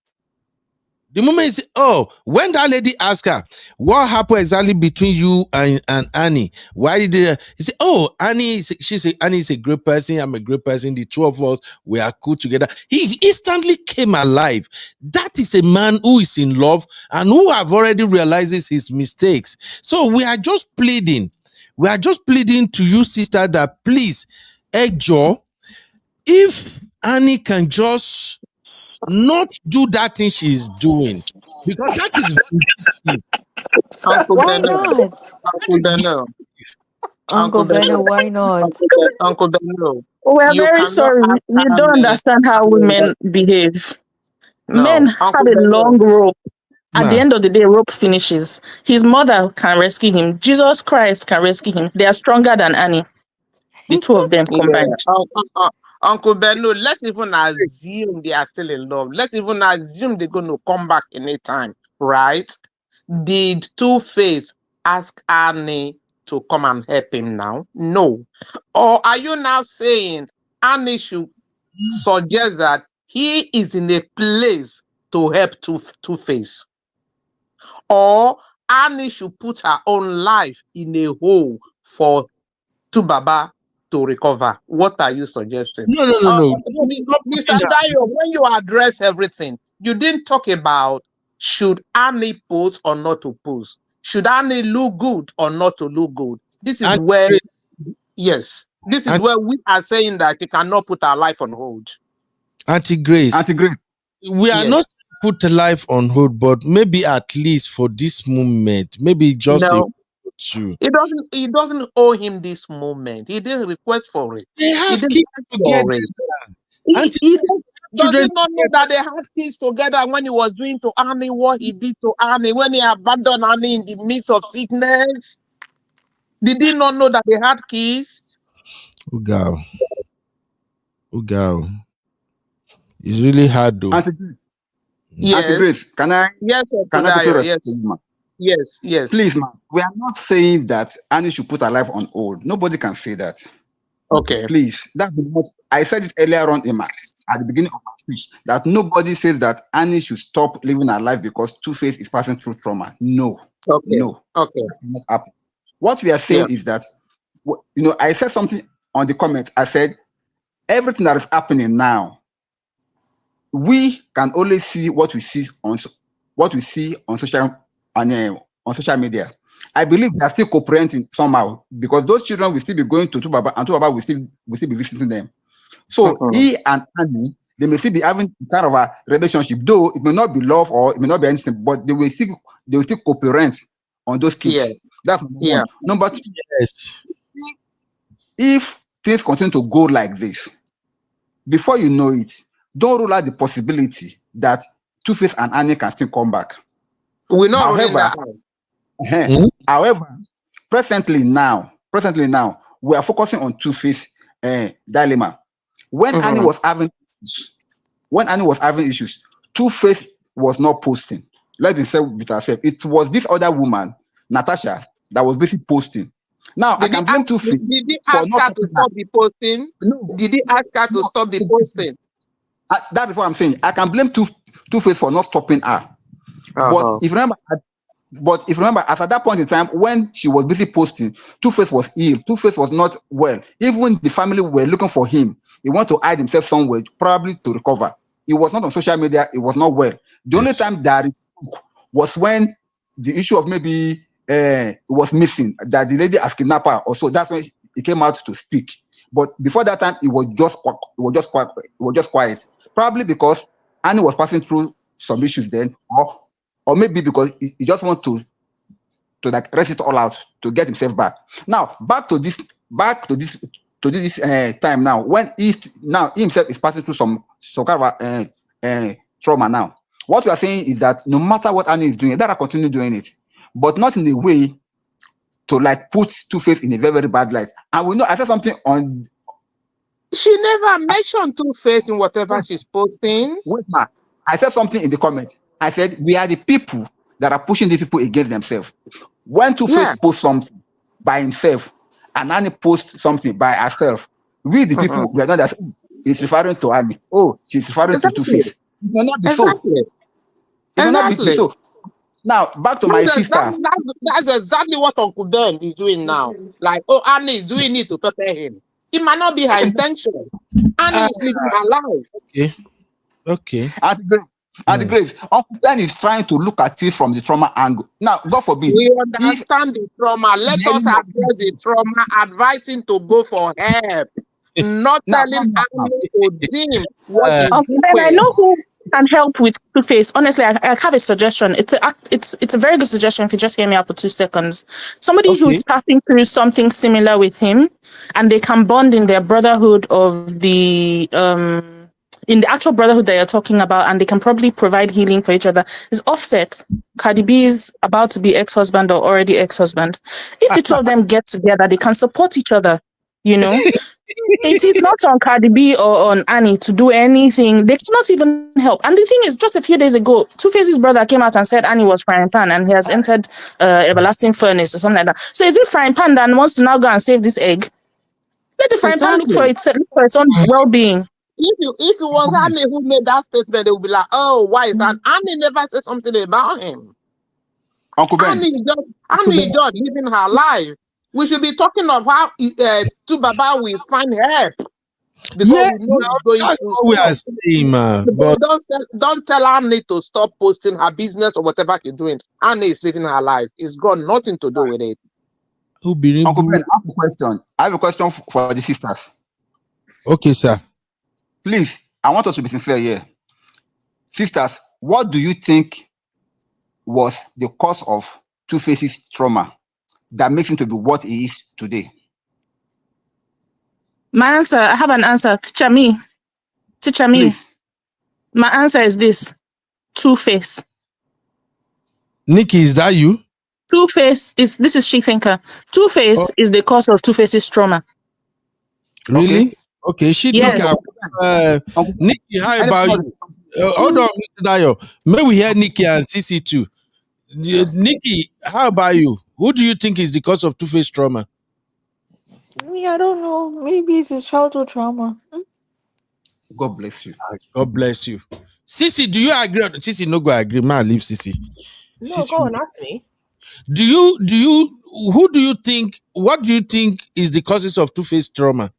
The moment he said, oh, when that lady asked her, what happened exactly between you and Annie? Why did he say, oh, Annie, she said, Annie is a great person. I'm a great person. The two of us, we are cool together. He instantly came alive. That is a man who is in love and who have already realizes his mistakes. So we are just pleading. We are just pleading to you, sister, that please, Ejo, if Annie can just not do that thing she's doing, because that is Uncle Why Beno, not? Uncle Beno, Uncle Benno, why not? Uncle Beno, We're you very cannot sorry. ask You don't Annie. understand how women behave. Men No, have Uncle a long Beno. rope. At the nah. end of the day, rope finishes. His mother can rescue him. Jesus Christ can rescue him. They are stronger than Annie, the two of them Yeah, combined. Uncle Beno, let's even assume they are still in love. Let's even assume they're going to come back anytime, right? Did Two-Face ask Annie to come and help him now? No. Or are you now saying Annie should suggest that he is in a place to help Two-Face? Or Annie should put her own life in a hole for Baba to recover? What are you suggesting? No. Not Mr. putting her. Dayo, when you address everything, you didn't talk about should Annie pose or not to pose. Should Annie look good or not to look good? This is Auntie where, Grace, yes, this is Auntie, where we are saying that she cannot put her life on hold. Auntie Grace, Auntie Grace. we are not Yes. put the life on hold, but maybe at least for this moment, maybe just a No, two. He doesn't owe him this moment. He didn't request for it. They He have didn't kids ask together. for it. Auntie He Grace, does children he not know together. that they had kids together when he was doing to Annie what he did to Annie, when he abandoned Annie in the midst of sickness? Did he not know that they had kids? Ugao. Ugao. It's really hard though. Auntie Grace. Auntie Yes. Grace, Yes, can I quickly Okudayo. respond Yes. to you, ma? Yes. Please, ma. We are not saying that Annie should put her life on hold. Nobody can say that. Okay. Please, that's not. I said it earlier on in at the beginning of my speech that nobody says that Annie should stop living her life because Two-Face is passing through trauma. No, Okay. no, Okay. that will not happen. What we are Yeah. saying is that, I said something on the comment. I said everything that is happening now, we can only see what we see on social and on social media. I believe they are still co-parenting somehow because those children will still be going to Tubaba and Tubaba will still be visiting them. So he and Annie, they may still be having kind of a relationship, though it may not be love or it may not be anything, but they will still co-parent on those kids. Yeah. That's number Yeah. one. Number two, Yes. if things continue to go like this, before you know it, don't rule out the possibility that Two-Face and Annie can still come back. We're not ruling However, that out. however, presently now, we are focusing on Two-Face dilemma. When Annie was having issues, Two-Face was not posting. Let me say with herself, it was this other woman, Natasha, that was basically posting. Now I can blame Two-Face Did he for ask not her to stop the posting? No. Did he ask her to stop the posting? That is what I'm saying. I can blame Two-Face for not stopping her. But if you remember, as at that point in time, when she was busy posting, Two-Face was ill. Two-Face was not well. Even the family were looking for him. He wanted to hide himself somewhere, probably to recover. He was not on social media. He was not well. The only time that he took was when the issue of maybe was missing, that the lady has kidnapped her or so. That's when he came out to speak. But before that time, it was just quiet. Probably because Annie was passing through some issues then, or maybe because he just want to like rest it all out to get himself back. Now back to this time now when he himself is passing through some kind of trauma now. What we are saying is that no matter what Annie is doing, let her continue doing it, but not in a way to like put Two-Face in a very, very bad light. And we know I said something on. She never mentioned Two-Face in whatever she's posting. Wait, ma. I said something in the comments. I said we are the people that are pushing these people against themselves. When Two-Face posts something by himself and Annie posts something by herself, we the people we are not that it's referring to Annie. Oh, she's referring to Two-Face. It may not be so. It may not be so. Now back to my sister. That's exactly what Uncle Ben is doing now. Like, Annie is doing it to prepare him. It might not be her intention. Annie is living her life. Okay. And the Grace, Uncle Ben is trying to look at it from the trauma angle. Now, God forbid. We understand the trauma. Let us address the trauma, advising to go for help. Not telling Annie to dim what is and I know who can help with Two-Face. Honestly, I have a suggestion. It's a very good suggestion if you just hear me out for 2 seconds. Somebody who's passing through something similar with him, and they can bond in their brotherhood of the in the actual brotherhood that you're talking about, and they can probably provide healing for each other, is Offset. Cardi B's about to be ex-husband or already ex-husband. If the two of them get together, they can support each other, you know? It is not on Cardi B or on Annie to do anything. They cannot even help. And the thing is, just a few days ago, Two-Face's brother came out and said Annie was frying pan and he has entered everlasting furnace or something like that. So is it frying pan that wants to now go and save this egg? Let the frying pan look for its own well-being. If it was Annie who made that statement, they would be like, "Oh, why is that?" Annie never said something about him. Uncle Ben. Annie is just living her life. We should be talking of how Tubaba will find help. Because yes, we know that's what we are saying, man. But don't tell Annie to stop posting her business or whatever she's doing. Annie is living her life. It's got nothing to do with it. Uncle Ben, I have a question. I have a question for the sisters. Okay, sir. Please, I want us to be sincere here. Sisters, what do you think was the cause of Two-Face's trauma that makes him to be what he is today? My answer, I have an answer. Teacher me. Please. My answer is this. Two-Face. Nikki, is that you? Two-Face is, this is She Thinker. Two-Face is the cause of Two-Face's trauma. Really? Okay, She Thinker. Nikki, how about you? Hold on, Mr. Dayo. May we hear Nikki and CC too? Nikki, how about you? Who do you think is the cause of Two-Face trauma? Me, I don't know. Maybe it's his childhood trauma. God bless you. God bless you. Sissy, do you agree? Sissy, no go agree. Man, leave Sissy. No, go on, ask me. What do you think is the causes of Two-Face trauma?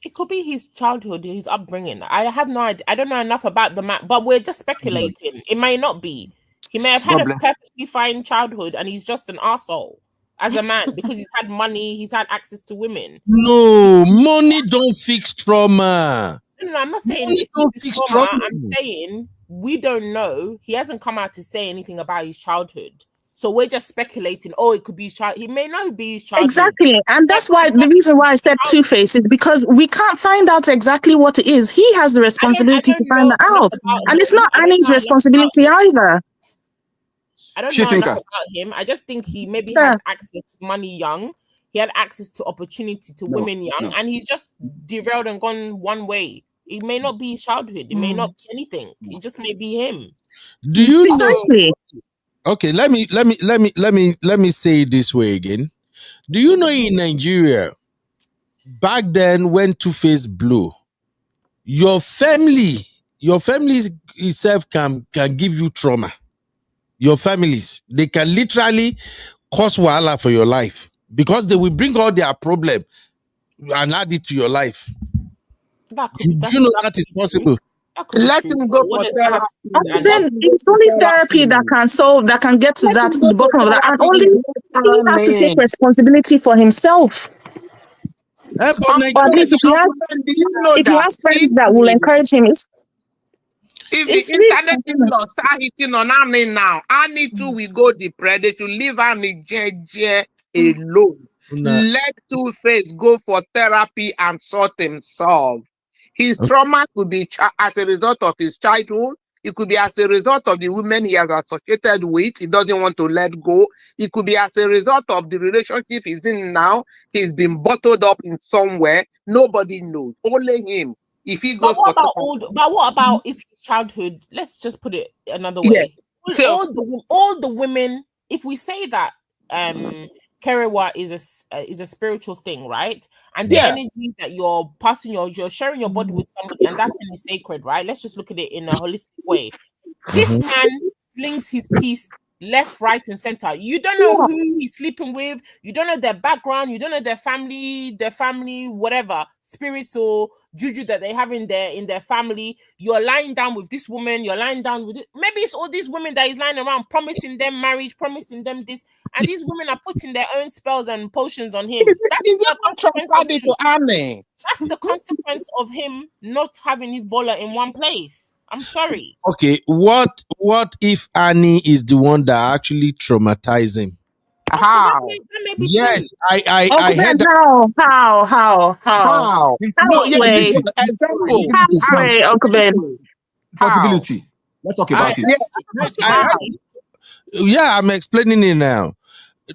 It could be his childhood, his upbringing. I have no idea. I don't know enough about the man, but we're just speculating. It might not be. He may have had God a bless. perfectly fine childhood and he's just an asshole as a man because he's had money, he's had access to women. No, money don't fix trauma. No, I'm not saying Money if don't this is fix trauma. trauma. I'm saying we don't know. He hasn't come out to say anything about his childhood. So we're just speculating. Oh, it could be his child. He may not be his childhood. Exactly. And that's why the reason why I said Two-Face is because we can't find out exactly what it is. He has the responsibility to find out. And it's not Annie's responsibility either. I don't know enough about him. I just think he maybe had access to money young. He had access to opportunity to women young, and he's just derailed and gone one way. It may not be his childhood. It may not be anything. It just may be him. Do you know? Okay, let me say it this way again. Do you know in Nigeria, back then when Two-Face blew, your family itself can give you trauma. Your families, they can literally cause wahala for your life because they will bring all their problem and add it to your life. Do you know that is possible? Let him go for therapy. And then it's only therapy that can solve, that can get to that, the bottom of that. And only he has to take responsibility for himself. Or at least if he has friends that will encourage him. If the internet in-law start hitting on Annie now, Annie too will go depressed. They should leave Annie alone. Let Two-Face go for therapy and sort himself. His trauma could be as a result of his childhood. It could be as a result of the women he has associated with. He doesn't want to let go. It could be as a result of the relationship he's in now. He's been bottled up in somewhere. Nobody knows. Only him. If he goes what about if his childhood? Let's just put it another way. Yeah. So, all the women. If we say that Kerewa is a spiritual thing, right? And the energy that you're passing, you're sharing your body with somebody, and that thing is sacred, right? Let's just look at it in a holistic way. This man slings his piece left, right, and center. You don't know who he's sleeping with. You don't know their background. You don't know their family, whatever spirits or juju that they have in their family. You're lying down with this woman. You're lying down with it. Maybe it's all these women that he's lying around, promising them marriage, promising them this, and these women are putting their own spells and potions on him. That's the consequence of him not having his baller in one place. I'm sorry. Okay, what if Annie is the one that actually traumatized him? How? Yes, I heard that. How? No, yes, Halfway, Uncle Ben. Possibility. Let's talk about it. Yeah, I'm explaining it now.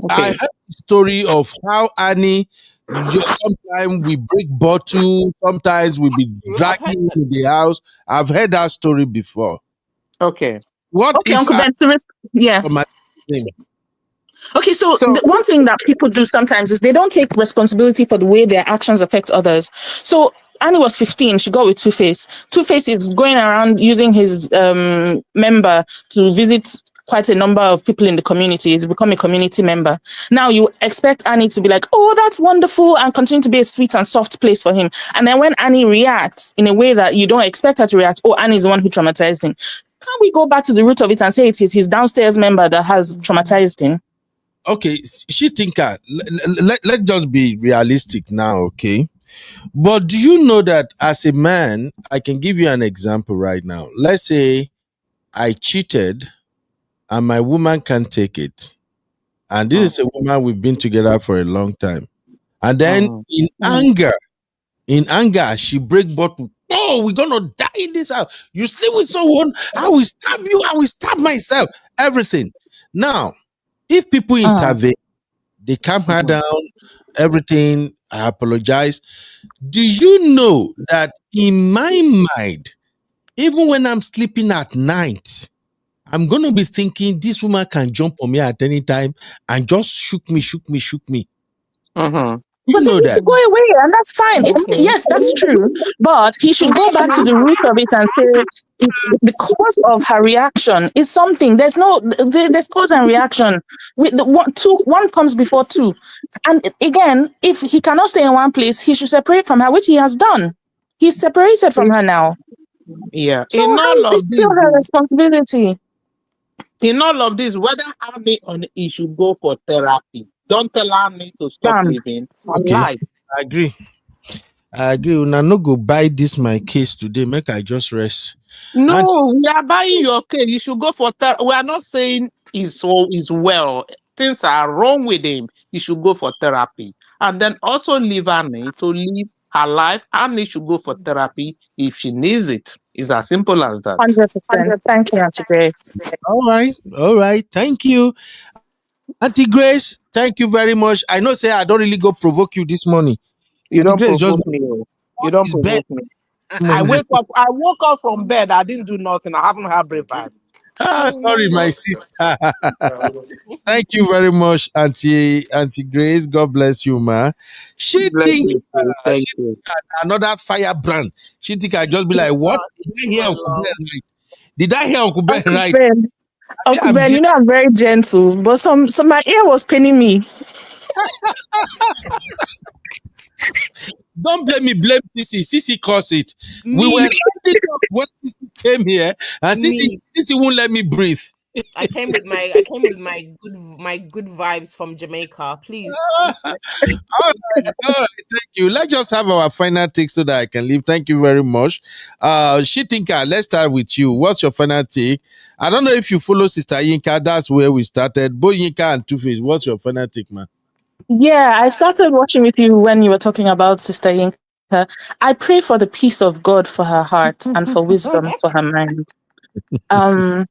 I heard the story of how Annie, sometimes we break bottle, sometimes we be dragging into the house. I've heard that story before. Okay. What if Uncle Ben, Okay, so the one thing that people do sometimes is they don't take responsibility for the way their actions affect others. So Annie was 15, she got with Two-Face. Two-Face is going around using his member to visit quite a number of people in the community. He's become a community member. Now you expect Annie to be like, oh, that's wonderful, and continue to be a sweet and soft place for him. And then when Annie reacts in a way that you don't expect her to react, oh, Annie's the one who traumatized him. Can't we go back to the root of it and say it is his downstairs member that has traumatized him? Okay, she thinker. Let's just be realistic now, okay? But do you know that as a man, I can give you an example right now. Let's say I cheated and my woman can't take it. And this is a woman we've been together for a long time. And then in anger, she break bottle. Oh, we're gonna die in this house. You sleep with someone, I will stab you, I will stab myself. Everything. Now, if people intervene, they calm her down, everything, I apologize. Do you know that in my mind, even when I'm sleeping at night, I'm going to be thinking this woman can jump on me at any time and just shook me. But then he should go away, and that's fine. Yes, that's true. But he should go back to the root of it and say it's the cause of her reaction is something. There's cause and reaction. One comes before two. And again, if he cannot stay in one place, he should separate from her, which he has done. He's separated from her now. Yeah. So it's still her responsibility. In all of this, whether Annie or he should go for therapy. Don't tell Annie to stop Bam. living her Okay, life. I agree. I agree. Una no go buy this my case today. Make I just rest. And No, we are buying your case. You should go for therapy. We are not saying he's well. Things are wrong with him. You should go for therapy. And then also leave Annie to live her life. Annie should go for therapy if she needs it. It's as simple as that. 100%. Thank you, Auntie Grace. all right. Thank you, Auntie Grace. Thank you very much. I know, say I don't really go provoke you this morning. You Auntie don't Grace just provoke me. Oh. You don't his bed provoke me. this I morning. wake up. I woke up from bed. I didn't do nothing. I haven't had Thank you. breakfast. Sorry, my sister. Thank you very much, Auntie Grace. God bless you, ma. She Bless think you. Too. Thank she you. another firebrand. She think I just be like, what? Did I hear My Uncle Ben love. right? Did I hear Uncle Ben Uncle right? Ben. Uncle I'm Ben, just, you know I'm very gentle, but some my ear was paining me. don't blame me, blame Sissy. Sissy caused it. We were Me, rounding up when Sissy came here, and me. Sissy won't let me breathe. I came with my good vibes from Jamaica. Please respect me. All right, thank you. Let's just have our final take so that I can leave. Thank you very much. She thinker, let's start with you. What's your final take? I don't know if you follow Sister Yinka. That's where we started. Both Yinka and Two Face. What's your final take, man? Yeah, I started watching with you when you were talking about Sister Yinka. I pray for the peace of God for her heart and for wisdom for her mind. Um,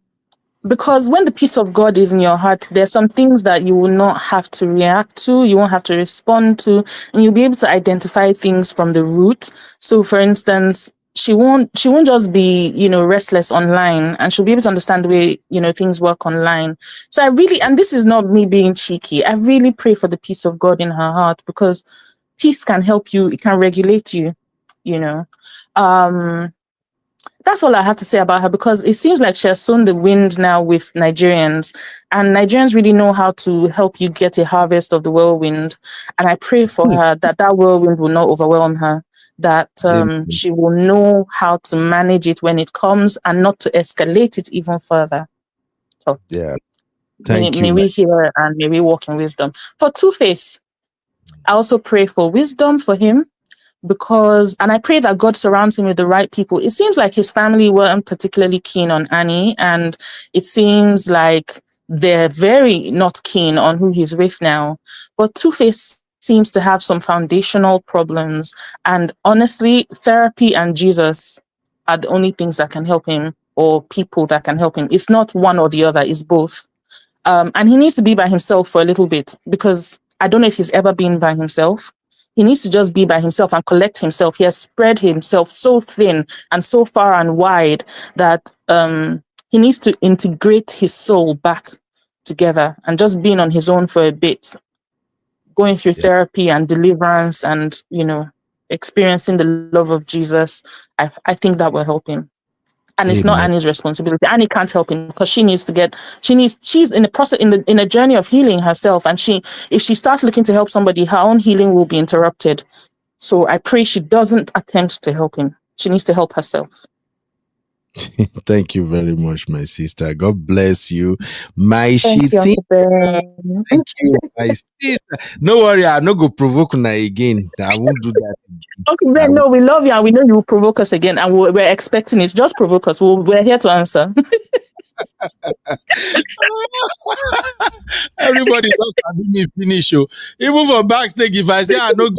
because when the peace of God is in your heart, there's some things that you will not have to react to, you won't have to respond to, and you'll be able to identify things from the root. So for instance, she won't just be, restless online, and she'll be able to understand the way, things work online. So I really, and this is not me being cheeky, I really pray for the peace of God in her heart, because peace can help you, it can regulate you, you know. Um that's all I have to say about her, because it seems like she has sown the wind now with Nigerians, and Nigerians really know how to help you get a harvest of the whirlwind. And I pray for her that that whirlwind will not overwhelm her, that Amen. she will know how to manage it when it comes and not to escalate it even further. So Yeah. may, Thank you, may man. we hear and may we walk in wisdom. For Two-Face, I also pray for wisdom for him, because, and I pray that God surrounds him with the right people. It seems like his family weren't particularly keen on Annie, and it seems like they're very not keen on who he's with now. But Two-Face seems to have some foundational problems, and honestly, therapy and Jesus are the only things that can help him, or people that can help him. It's not one or the other, it's both. And he needs to be by himself for a little bit, because I don't know if he's ever been by himself. He needs to just be by himself and collect himself. He has spread himself so thin and so far and wide that he needs to integrate his soul back together, and just being on his own for a bit, going through Yeah. therapy and deliverance, and experiencing the love of Jesus. I think that will help him. And it's not Amen. Annie's responsibility. Annie can't help him, because she's in the process, in a journey of healing herself. And if she starts looking to help somebody, her own healing will be interrupted. So I pray she doesn't attempt to help him. She needs to help herself. Thank you very much, my sister. God bless you. My Thank she you, think. Uncle Ben. Thank you, my sister. No worry, I no go provoke una again. I won't do that. Uncle I Ben, no, we love you, and we know you will provoke us again, and we're expecting it. Just provoke us. We're here to answer. Everybody just having me finish. Oh. Even for backstage, if I say I no go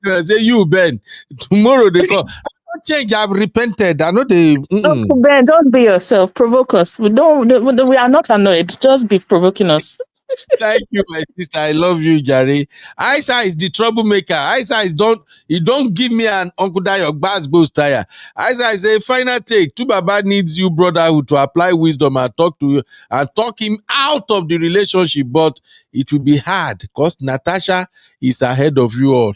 fight, I say you Ben. Tomorrow they call. I don't change. I've repented. I know they. Uncle Ben, don't be yourself. Provoke us. We are not annoyed. Just be provoking us. Thank you, my sister. I love you, Jerry. Isa is the troublemaker. Isa is don't give me an Uncle Dayo Gbaz Boost tire. Isa is a final take. Two Baba needs you, brotherhood, to apply wisdom and talk to you and talk him out of the relationship. But it will be hard because Natasha is ahead of you all.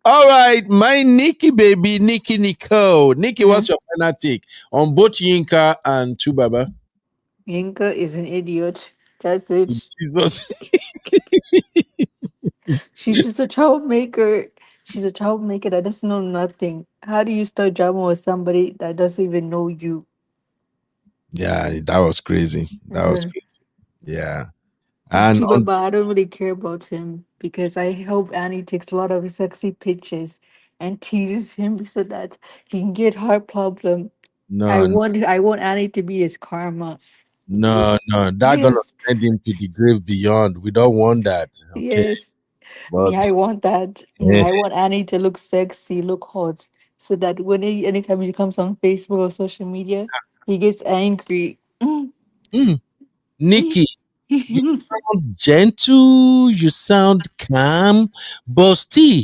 All right, my Nikki baby, Nikki Nicole. Nikki, what's your final take on both Yinka and Two Baba? Yinka is an idiot. That's it. Jesus. She's just a troublemaker. She's a troublemaker that doesn't know nothing. How do you start drama with somebody that doesn't even know you? Yeah, that was crazy. That was Uh-huh. crazy. Yeah. And And Tuba, on, but I don't really care about him because I hope Annie takes a lot of sexy pictures and teases him so that he can get heart problem. no, no, I want Annie to be his karma. no. That gonna Yes, send him to the grave beyond. We don't want that. Okay. yes. Me, But I want that. Me, I want Annie to look sexy, look hot, so that anytime he comes on Facebook or social media, he gets angry. mm, Nikki, you sound gentle, you sound calm, but still,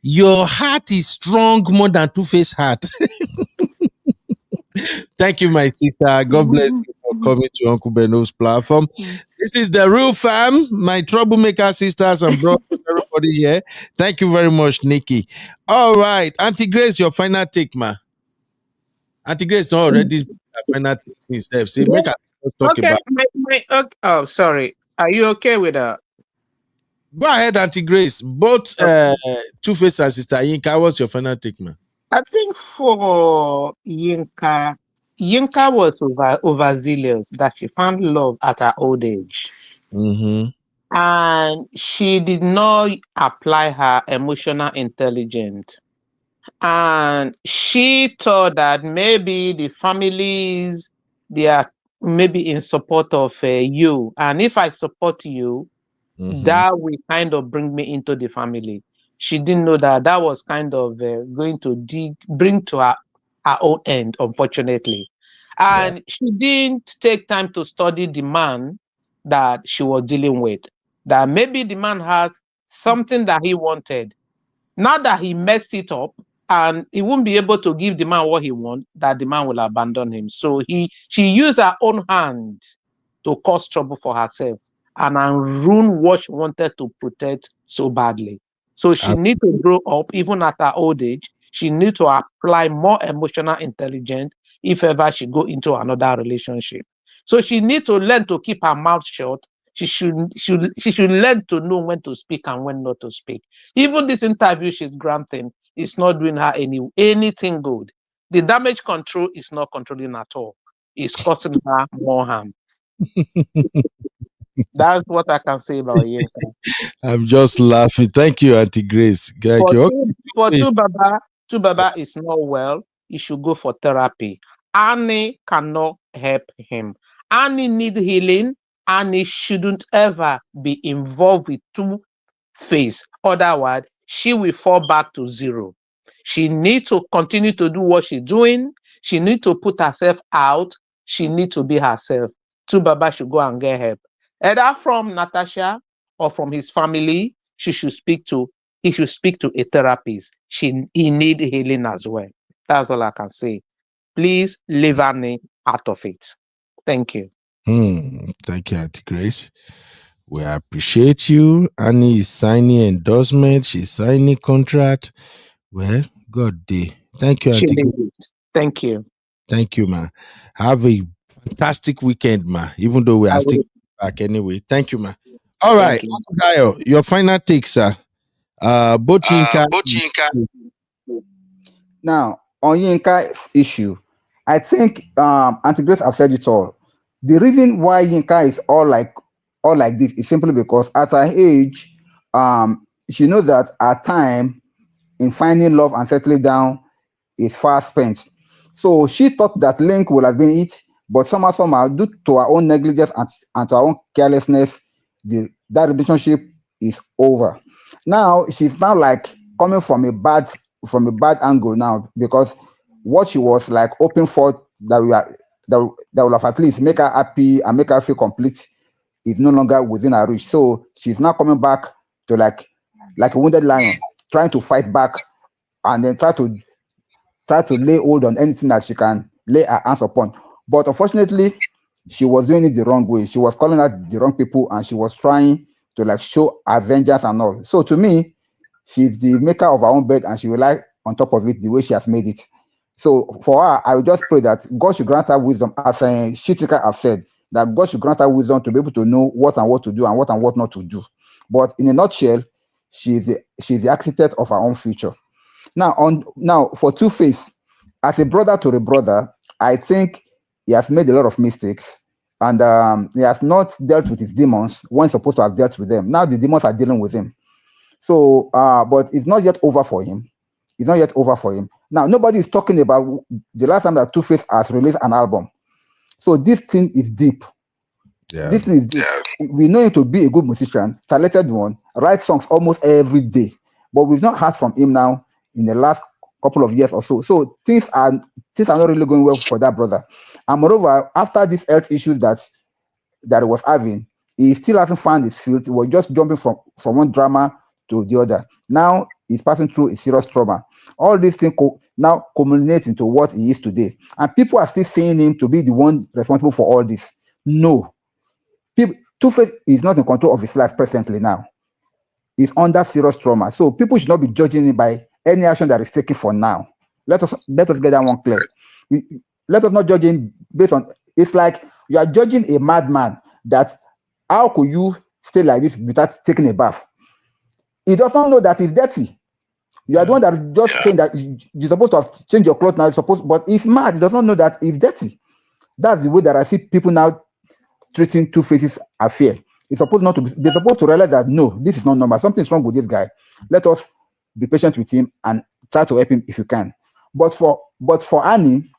your heart is strong more than Two-Face heart. Thank you, my sister. God bless you for coming to Uncle Beno's platform. This is the real fam, my troublemaker sisters and brothers, everybody here. Thank you very much, Nikki. All right, Auntie Grace, your final take, ma. Auntie Grace not already final take himself. Say, Yeah. make us talk Okay, about. okay. Oh, sorry. Are you okay with that? Go ahead, Auntie Grace. Both Two-Face and Sister Yinka, what's your final take, ma? I think for Yinka, Yinka was overzealous that she found love at her old age. Mm-hmm. And she did not apply her emotional intelligence. And she thought that maybe the families, they are maybe in support of you. And if I support you, Mm-hmm. that will kind of bring me into the family. She didn't know that that was kind of going to bring to her own end, unfortunately. Yeah. And she didn't take time to study the man that she was dealing with. That maybe the man has something that he wanted. Now that he messed it up and he won't be able to give the man what he wants, that the man will abandon him. So she used her own hand to cause trouble for herself and ruin what she wanted to protect so badly. So she Uh, need to grow up even at her old age. She need to apply more emotional intelligence if ever she go into another relationship. So she need to learn to keep her mouth shut. She should learn to know when to speak and when not to speak. Even this interview she's granting is not doing her anything good. The damage control is not controlling at all. It's causing her more harm. That's what I can say about Yinka. I'm just laughing. Thank you, Auntie Grace. Thank For you. Okay, two, for Two-Face. Baba is not well. He should go for therapy. Annie cannot help him. Annie need healing. Annie shouldn't ever be involved with Two-Face. Otherwise, she will fall back to zero. She needs to continue to do what she's doing. She needs to put herself out. She needs to be herself. Baba should go and get help. Either from Natasha or from his family, he should speak to a therapist. He need healing as well. That's all I can say. Please leave Annie out of it. Thank you. Thank you, Auntie Grace. We appreciate you. Annie is signing endorsement. She's signing contract. Well, God day. Thank you, She Auntie Grace. needs it. Thank you. Thank you, ma. Have a fantastic weekend, ma. Even though we I are still will. back anyway. Thank you, ma. All right, Thank you. Uncle Dayo, your final take, sir. Both Yinka. Now, on Yinka's issue, I think Auntie Grace have said it all. The reason why Yinka is all like this is simply because at her age, she knows that her time in finding love and settling down is far spent. So she thought that Link would have been it, but somehow, due to her own negligence and to her own carelessness, that relationship is over. Now she's now like coming from a bad angle now because what she was like hoping for that will have at least make her happy and make her feel complete is no longer within her reach. So she's now coming back to like a wounded lion, trying to fight back and then try to lay hold on anything that she can lay her hands upon. But unfortunately, she was doing it the wrong way. She was calling out the wrong people and she was trying to like show her vengeance and all. So to me, she's the maker of her own bed and she will lie on top of it the way she has made it. So for her, I would just pray that God should grant her wisdom, as Shitika have said, that God should grant her wisdom to be able to know what and what to do and what not to do. But in a nutshell, she's the architect of her own future. Now for Two-Face, as a brother to a brother, I think he has made a lot of mistakes, and he has not dealt with his demons when he's supposed to have dealt with them. Now the demons are dealing with him. So, but it's not yet over for him. It's not yet over for him. Now, nobody is talking about the last time that Two-Face has released an album. So this thing is deep. Yeah. This thing is deep. We know him to be a good musician, talented one, writes songs almost every day. But we've not heard from him now in the last couple of years or so. So things are not really going well for that brother. And moreover, after these health issues that he was having, he still hasn't found his field. He was just jumping from one drama to the other. Now he's passing through a serious trauma. All these things now culminate into what he is today. And people are still saying him to be the one responsible for all this. No. Two-Face is not in control of his life presently now. He's under serious trauma. So people should not be judging him by any action that is taken for now. Let us get that one clear. Let us not judge him based on, it's like you are judging a madman that how could you stay like this without taking a bath? He does not know that he's dirty. You are the one that is just saying that you're supposed to have changed your clothes now, but he's mad. He does not know that he's dirty. That's the way that I see people now treating Two-Face's affair. It's supposed not to be, they're supposed to realize that no, this is not normal. Something's wrong with this guy. Let us be patient with him and try to help him if you can. But for Annie,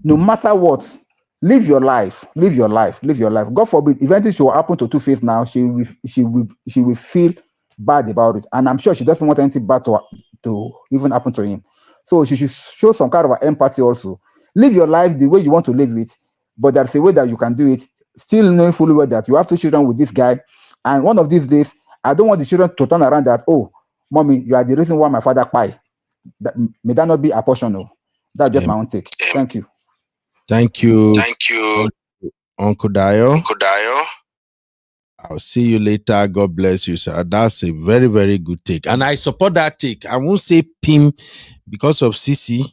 no matter what, live your life. God forbid, if anything should happen to Two-Face now, she will feel bad about it. And I'm sure she doesn't want anything bad to even happen to him. So she should show some kind of empathy also. Live your life the way you want to live it, but there's a way that you can do it, still knowing fully well that you have 2 children with this guy. And one of these days, I don't want the children to turn around that, oh, mommy, you are the reason why my father died. May that not be a portion. No. That's just my own take. Thank you. Thank you, Uncle Dio. I'll see you later. God bless you, sir. That's a very, very good take. And I support that take. I won't say Pim because of Sisi,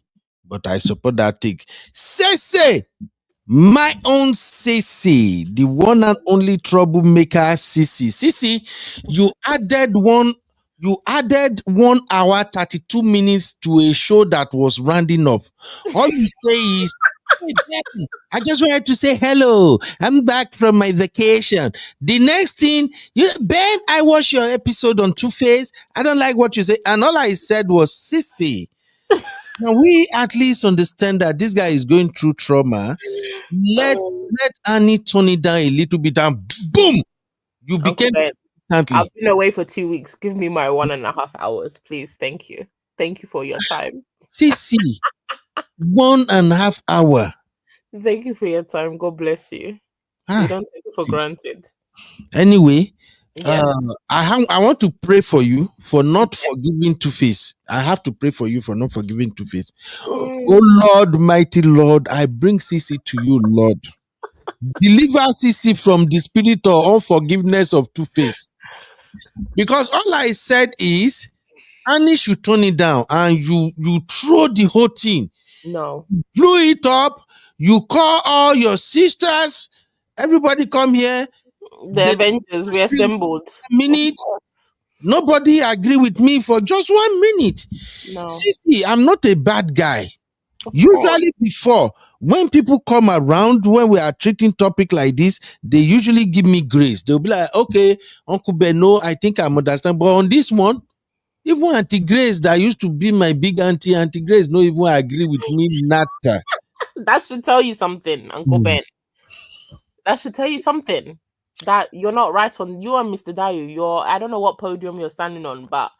but I support that take. Sese, my own Sisi, the one and only troublemaker Sisi. Sisi, you added 1 hour 32 minutes to a show that was rounding up. All you say is, "Hey, Ben, I just wanted to say hello. I'm back from my vacation." The next thing, Ben, I watched your episode on Two-Face. I don't like what you say. And all I said was, Sissy, now we at least understand that this guy is going through trauma. Let Annie turn it down a little bit and boom, you became instantly. I've been away for 2 weeks. Give me my 1.5 hours, please. Thank you. Thank you for your time. Sissy, 1.5 hours. Thank you for your time. God bless you. We don't take it for granted. Anyway, yes. I want to pray for you for not forgiving Two-Face. I have to pray for you for not forgiving Two-Face. Oh Lord, mighty Lord, I bring Sissy to you, Lord. Deliver Sissy from the spirit of unforgiveness of Two-Face. Because all I said is, Annie should turn it down, and you throw the whole thing. No. Blew it up. You call all your sisters. Everybody come here. The Avengers, we assembled. Minute. Nobody agree with me for just 1 minute. No. Sissy, I'm not a bad guy. Usually before, when people come around, when we are treating topic like this, they usually give me grace. They'll be like, okay, Uncle Beno, I think I'm understand. But on this one, even Auntie Grace that used to be my big auntie, Auntie Grace, no even agree with me, Nata. That should tell you something, Uncle Ben. That should tell you something. That you're not right on. You and Mr. Dayo, I don't know what podium you're standing on, but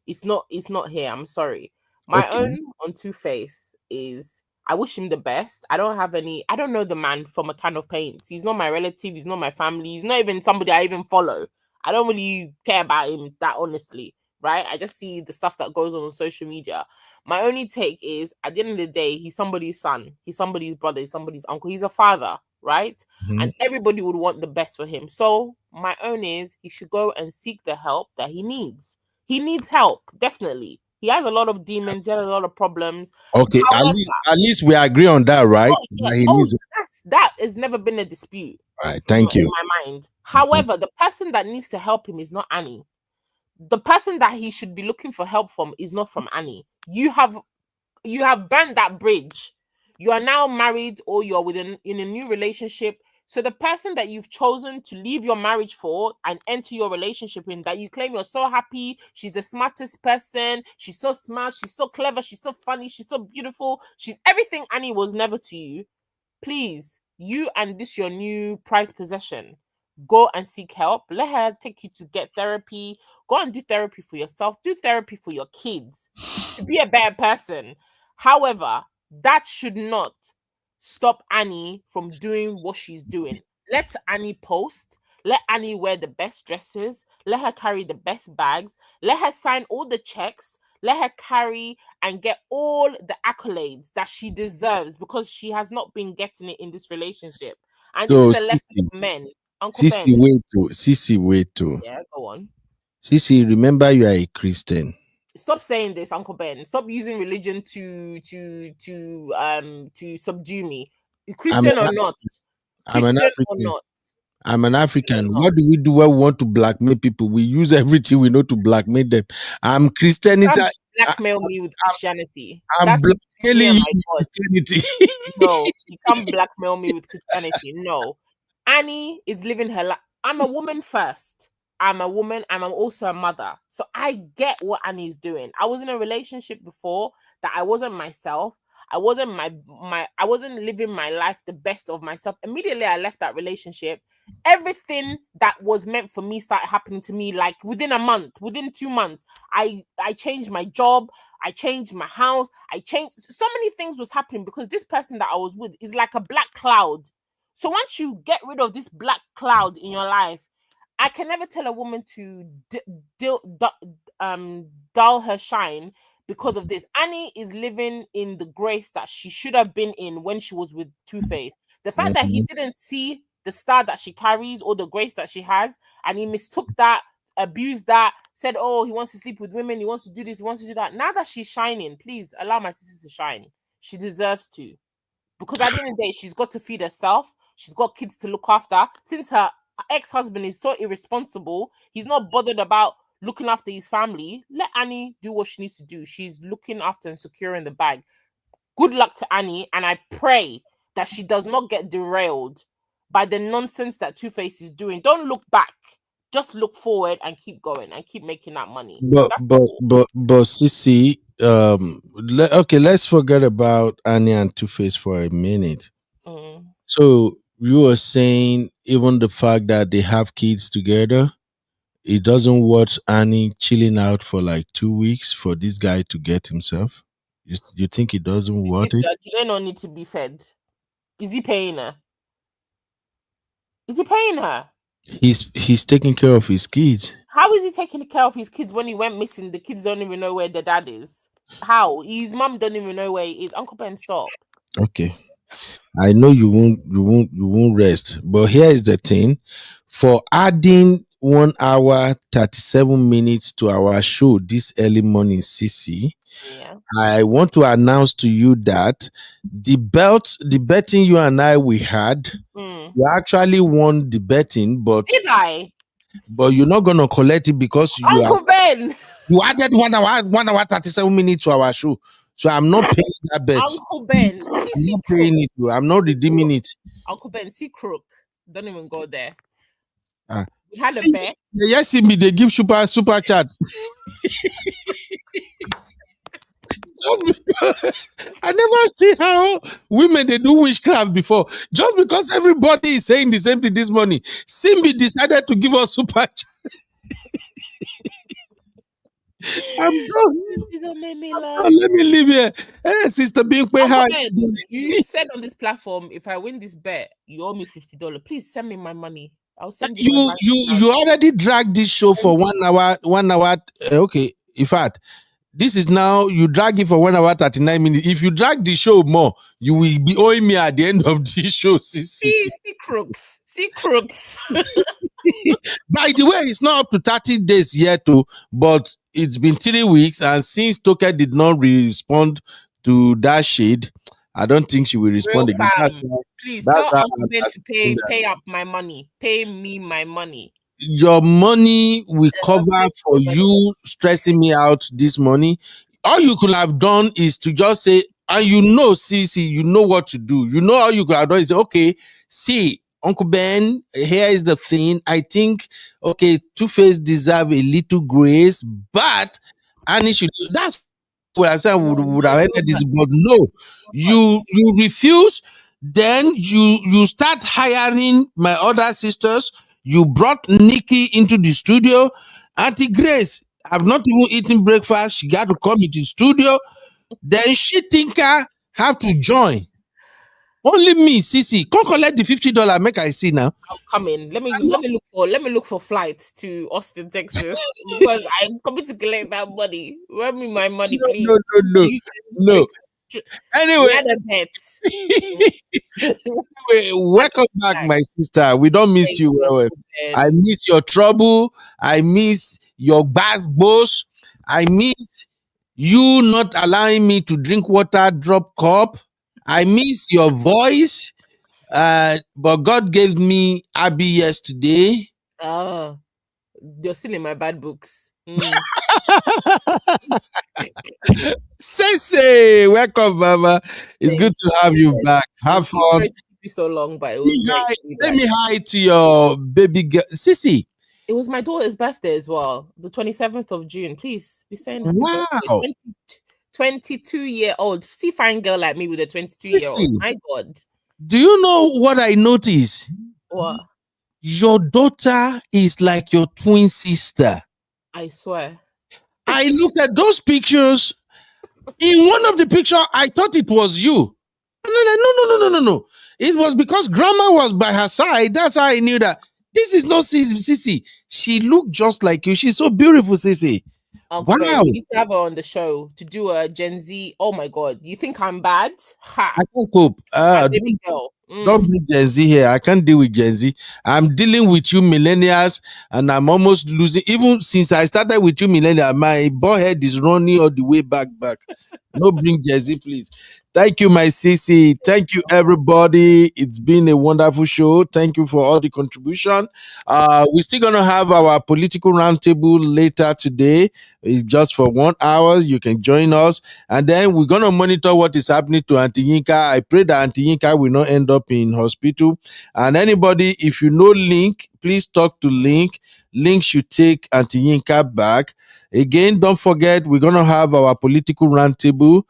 it's not here. I'm sorry. My own on Two-Face is, I wish him the best. I don't know the man from a can of paint. He's not my relative. He's not my family. He's not even somebody I even follow. I don't really care about him that honestly, right? I just see the stuff that goes on social media. My only take is, at the end of the day, he's somebody's son. He's somebody's brother. He's somebody's uncle. He's a father, right? And everybody would want the best for him. So my own is, he should go and seek the help that he needs. He needs help, definitely. He has a lot of demons. He has a lot of problems. Okay, however, at least we agree on that, right? That has never been a dispute. Right, thank you. In my mind. However, the person that needs to help him is not Annie. The person that he should be looking for help from is not from Annie. You have burnt that bridge. You are now married or you're in a new relationship. So the person that you've chosen to leave your marriage for and enter your relationship in, that you claim you're so happy, she's the smartest person, she's so smart, she's so clever, she's so funny, she's so beautiful, she's everything Annie was never to you. Please, you and this your new prized possession, go and seek help. Let her take you to get therapy. Go and do therapy for yourself. Do therapy for your kids to be a better person. However, that should not stop Annie from doing what she's doing. Let Annie post. Let Annie wear the best dresses. Let her carry the best bags. Let her sign all the checks. Let her carry and get all the accolades that she deserves, because she has not been getting it in this relationship. And this So is a lesson Sissy, for men. Uncle Sissy, Ben. wait to Sissy, wait to Yeah, go on. Sissy. Remember, you are a Christian. Stop saying this, Uncle Ben. Stop using religion to subdue me. I'm Christian or an, not. I'm an Christian or African. not. I'm an Christian or African. not. What do we do when we want to blackmail people? We use everything we know to blackmail them. I'm You Christianity. can't blackmail me with Christianity. I'm That's between me blackmailing and you my with God. Christianity. No, you can't blackmail me with Christianity. No. Annie is living her life. I'm a woman first. I'm a woman and I'm also a mother. So I get what Annie is doing. I was in a relationship before that I wasn't myself. I wasn't I wasn't living my life the best of myself. Immediately I left that relationship. Everything that was meant for me started happening to me like within a month, within 2 months. I changed my job. I changed my house. I changed so many things was happening because this person that I was with is like a black cloud. So once you get rid of this black cloud in your life, I can never tell a woman to dull her shine because of this. Annie is living in the grace that she should have been in when she was with Two-Face. The fact that he Mhm. didn't see the star that she carries or the grace that she has, and he mistook that, abused that, said, oh, he wants to sleep with women, he wants to do this, he wants to do that. Now that she's shining, please allow my sister to shine. She deserves to. Because at the end of the day, she's got to feed herself. She's got kids to look after. Since her ex-husband is so irresponsible, he's not bothered about looking after his family. Let Annie do what she needs to do. She's looking after and securing the bag. Good luck to Annie, and I pray that she does not get derailed by the nonsense that Two-Face is doing. Don't look back. Just look forward and keep going and keep making that money. But That's but all. but but Sissy, okay, let's forget about Annie and Two Face for a minute. Mm. So you were saying even the fact that they have kids together, it doesn't worth Annie chilling out for like 2 weeks for this guy to get himself. You think it doesn't worth Kids, it? do they not need to be fed? Is he paying her? Is he paying her? He's taking care of his kids. How is he taking care of his kids when he went missing? The kids don't even know where the dad is. How? His mom don't even know where he is. Uncle Ben, stop. Okay. I know you won't rest. But here is the thing. For adding 1 hour 37 minutes to our show this early morning, CC, Yeah. I want to announce to you that the betting you and I we had, Mm. you actually won the betting, Did I? but you're not gonna collect it because Uncle Ben! you added 1 hour 37 minutes to our show. So I'm not paying that bet. Uncle Ben. I'm See not crook. paying it. I'm not See redeeming crook. it. Uncle Ben, see crook. Don't even go there. Ah. We had a See, bet. yes, see me, they give super chat. Just because I never see how women they do witchcraft before. Just because everybody is saying the same thing this morning, Simbi decided to give us super chat. I'm done. You don't make me Oh, laugh. let me leave here. Hey, Sister Binkwe, Uncle hi. Ben, you said on this platform, if I win this bet, you owe me $50. Please send me my money. I'll send you my You bank you account. you already dragged this show for 1 hour. 1 hour. Okay, in fact, this is now you drag it for 1 hour 39 minutes. If you drag the show more, you will be owing me at the end of this show. Sissy. See crooks. See crooks. By the way, it's not up to 30 days yet, too, but it's been 3 weeks, and since Toke did not respond to that shade, I don't think she will Real respond again. fam. Please That's tell how Uncle I'm Ben to asking that. pay up my money. Pay me my money. Your money will cover Pay for my money. you stressing me out this morning. All you could have done is to just say, and you know, see, you know what to do. You know how you can advise. Say, okay, see, Uncle Ben, here is the thing. I think, okay, Two-Face deserve a little grace, but Annie should. That's what I said would have ended this, but no, you refuse. Then you start hiring my other sisters. You brought Nikki into the studio. Auntie Grace, I've not even eaten breakfast. She got to come into the studio. Then she think I have to join. Only me, Sisi. Come collect the $50. Make I see now. I'm coming. Let me look for flights to Austin, Texas, because I'm coming to collect that money. Run me my money, please. No. Anyway, we had a bet. anyway, welcome back, my sister. We don't miss Thank you. you, Well. I miss your trouble. I miss your bass boss. I miss you not allowing me to drink water, drop cup. I miss your voice. But God gave me Abby yesterday. Oh, you're still in my bad books. Mm. Sensei, welcome, Mama. It's good to have you back. Have fun. Sorry to keep you so long, but it was great to be Let back. me hi to your baby girl, Sissy. It was my daughter's birthday as well, the 27th of June. Please be saying happy Wow. birthday. 22-year-old. See, fine girl like me with a 22-year-old. My God. Do you know what I noticed? What? Your daughter is like your twin sister. I swear. I looked at those pictures. In one of the pictures, I thought it was you. No. It was because grandma was by her side. That's how I knew that this is not Sissy. She looked just like you. She's so beautiful, Sissy. Uncle Ben, Wow. we need to have her on the show to do a Gen Z. Oh my God. You think I'm bad? Ha. I can't cope. Baby girl. Don't bring Gen Z here. I can't deal with Gen Z. I'm dealing with you millennials, and I'm almost losing. Even since I started with you millennials, my bald head is running all the way back. No, bring Gen Z, please. Thank you, my CC. Thank you, everybody. It's been a wonderful show. Thank you for all the contribution. We're still gonna have our political roundtable later today. It's just for 1 hour. You can join us, and then we're gonna monitor what is happening to Auntie Yinka. I pray that Auntie Yinka will not end up in hospital. And anybody, if you know Link, please talk to Link. Link should take Auntie Yinka back. Again, don't forget, we're gonna have our political roundtable.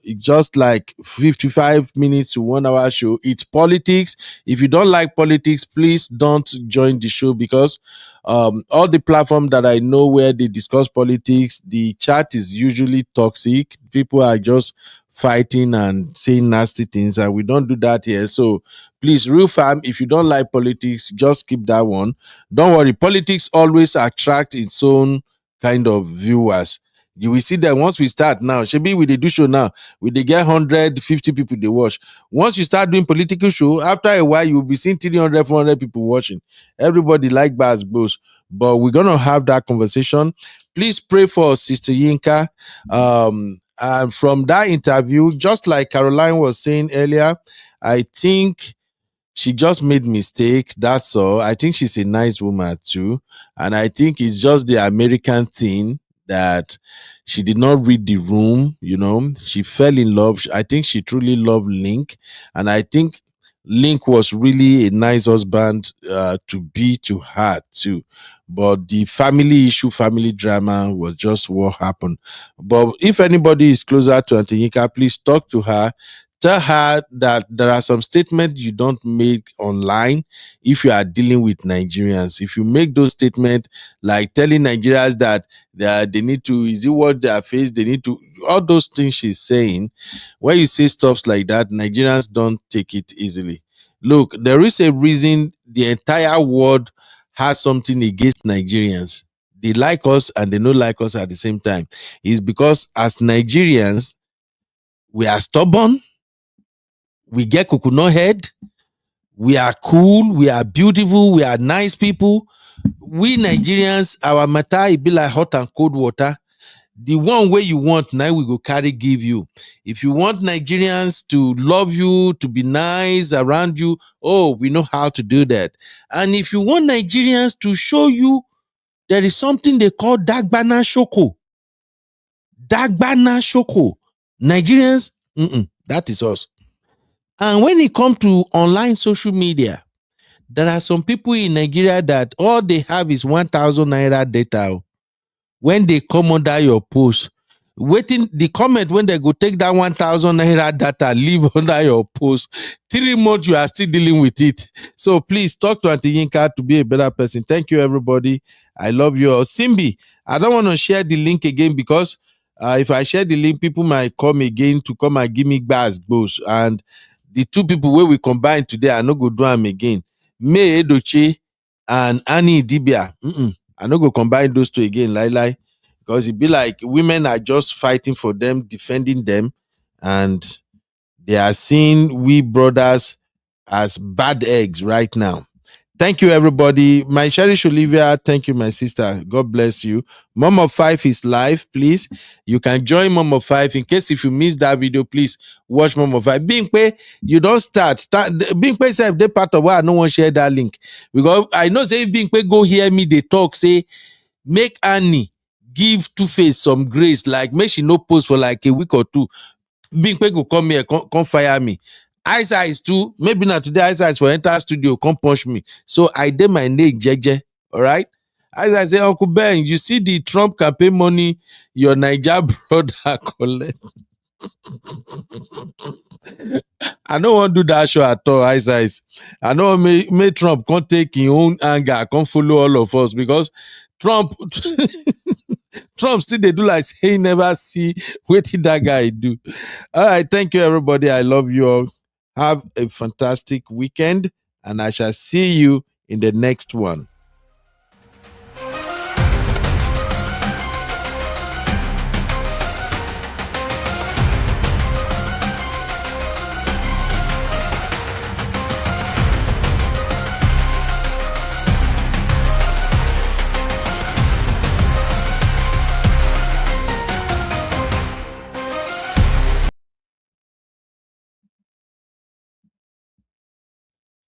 It's just like 55 minutes to 1 hour show. It's politics. If you don't like politics, please don't join the show, because all the platform that I know where they discuss politics, the chat is usually toxic. People are just fighting and saying nasty things, and we don't do that here. So please, real fam, if you don't like politics, just keep that one. Don't worry, politics always attract its own kind of viewers. You will see that once we start now, Shebi with the do show now, we they get 150 people they watch. Once you start doing political show, after a while you will be seeing 300, 400 people watching. Everybody like Baz Bros, but we're gonna have that conversation. Please pray for Sister Yinka. And from that interview, just like Caroline was saying earlier, I think she just made mistake. That's all. I think she's a nice woman too, and I think it's just the American thing that she did not read the room. You know, she fell in love. I think she truly loved Link, and I think Link was really a nice husband to be to her too. But the family issue, family drama was just what happened. But if anybody is closer to Auntie Yinka, please talk to her. Tell her that there are some statements you don't make online if you are dealing with Nigerians. If you make those statements, like telling Nigerians that they need to, is it what their face, they need to, all those things she's saying, when you say stuff like that, Nigerians don't take it easily. Look, there is a reason the entire world has something against Nigerians. They like us and they don't like us at the same time. It's because as Nigerians, we are stubborn, we get coconut head, we are cool, we are beautiful, we are nice people. We Nigerians, our matter, it be like hot and cold water. The one way you want, now we go carry give you. If you want Nigerians to love you, to be nice around you, oh, we know how to do that. And if you want Nigerians to show you, there is something they call Dagbana Shoko. Dagbana Shoko. Nigerians, that is us. And when it comes to online social media, there are some people in Nigeria that all they have is 1,000 naira data. When they come under your post, waiting the comment when they go take that 1,000 naira data, leave under your post. 3 months, you are still dealing with it. So please talk to Auntie Yinka to be a better person. Thank you, everybody. I love you all. Simbi, I don't want to share the link again because if I share the link, people might come again to come and give me bars, boss. And the 2 people where we combine today, I no go do them again. May Edochie and Annie Dibia. I no go combine those 2 again, lie. Because it be like women are just fighting for them, defending them, and they are seeing we brothers as bad eggs right now. Thank you, everybody. My cherish Olivia, thank you, my sister. God bless you. Mom of 5 is live, please. You can join Mom of 5. In case if you missed that video, please watch Mom of 5. Bingpe, you don't start. Bingpe said if they part of why I don't want to share that link. Because I know say if Bingpe go hear me, they talk, say, make Annie give Two-Face some grace, like make she no post for like a week or 2. Bingpe go come here, come fire me. Eyes too, maybe not today. Eyes for enter studio, come punch me. So I did my name, Jeje. All right. As I say, Uncle Ben, you see the Trump campaign money your Niger brother collect. I don't want to do that show at all, eyes. I know may Trump can't take his own anger, can't follow all of us because Trump still they do like say he never see what did that guy do. All right, thank you, everybody. I love you all. Have a fantastic weekend, and I shall see you in the next one.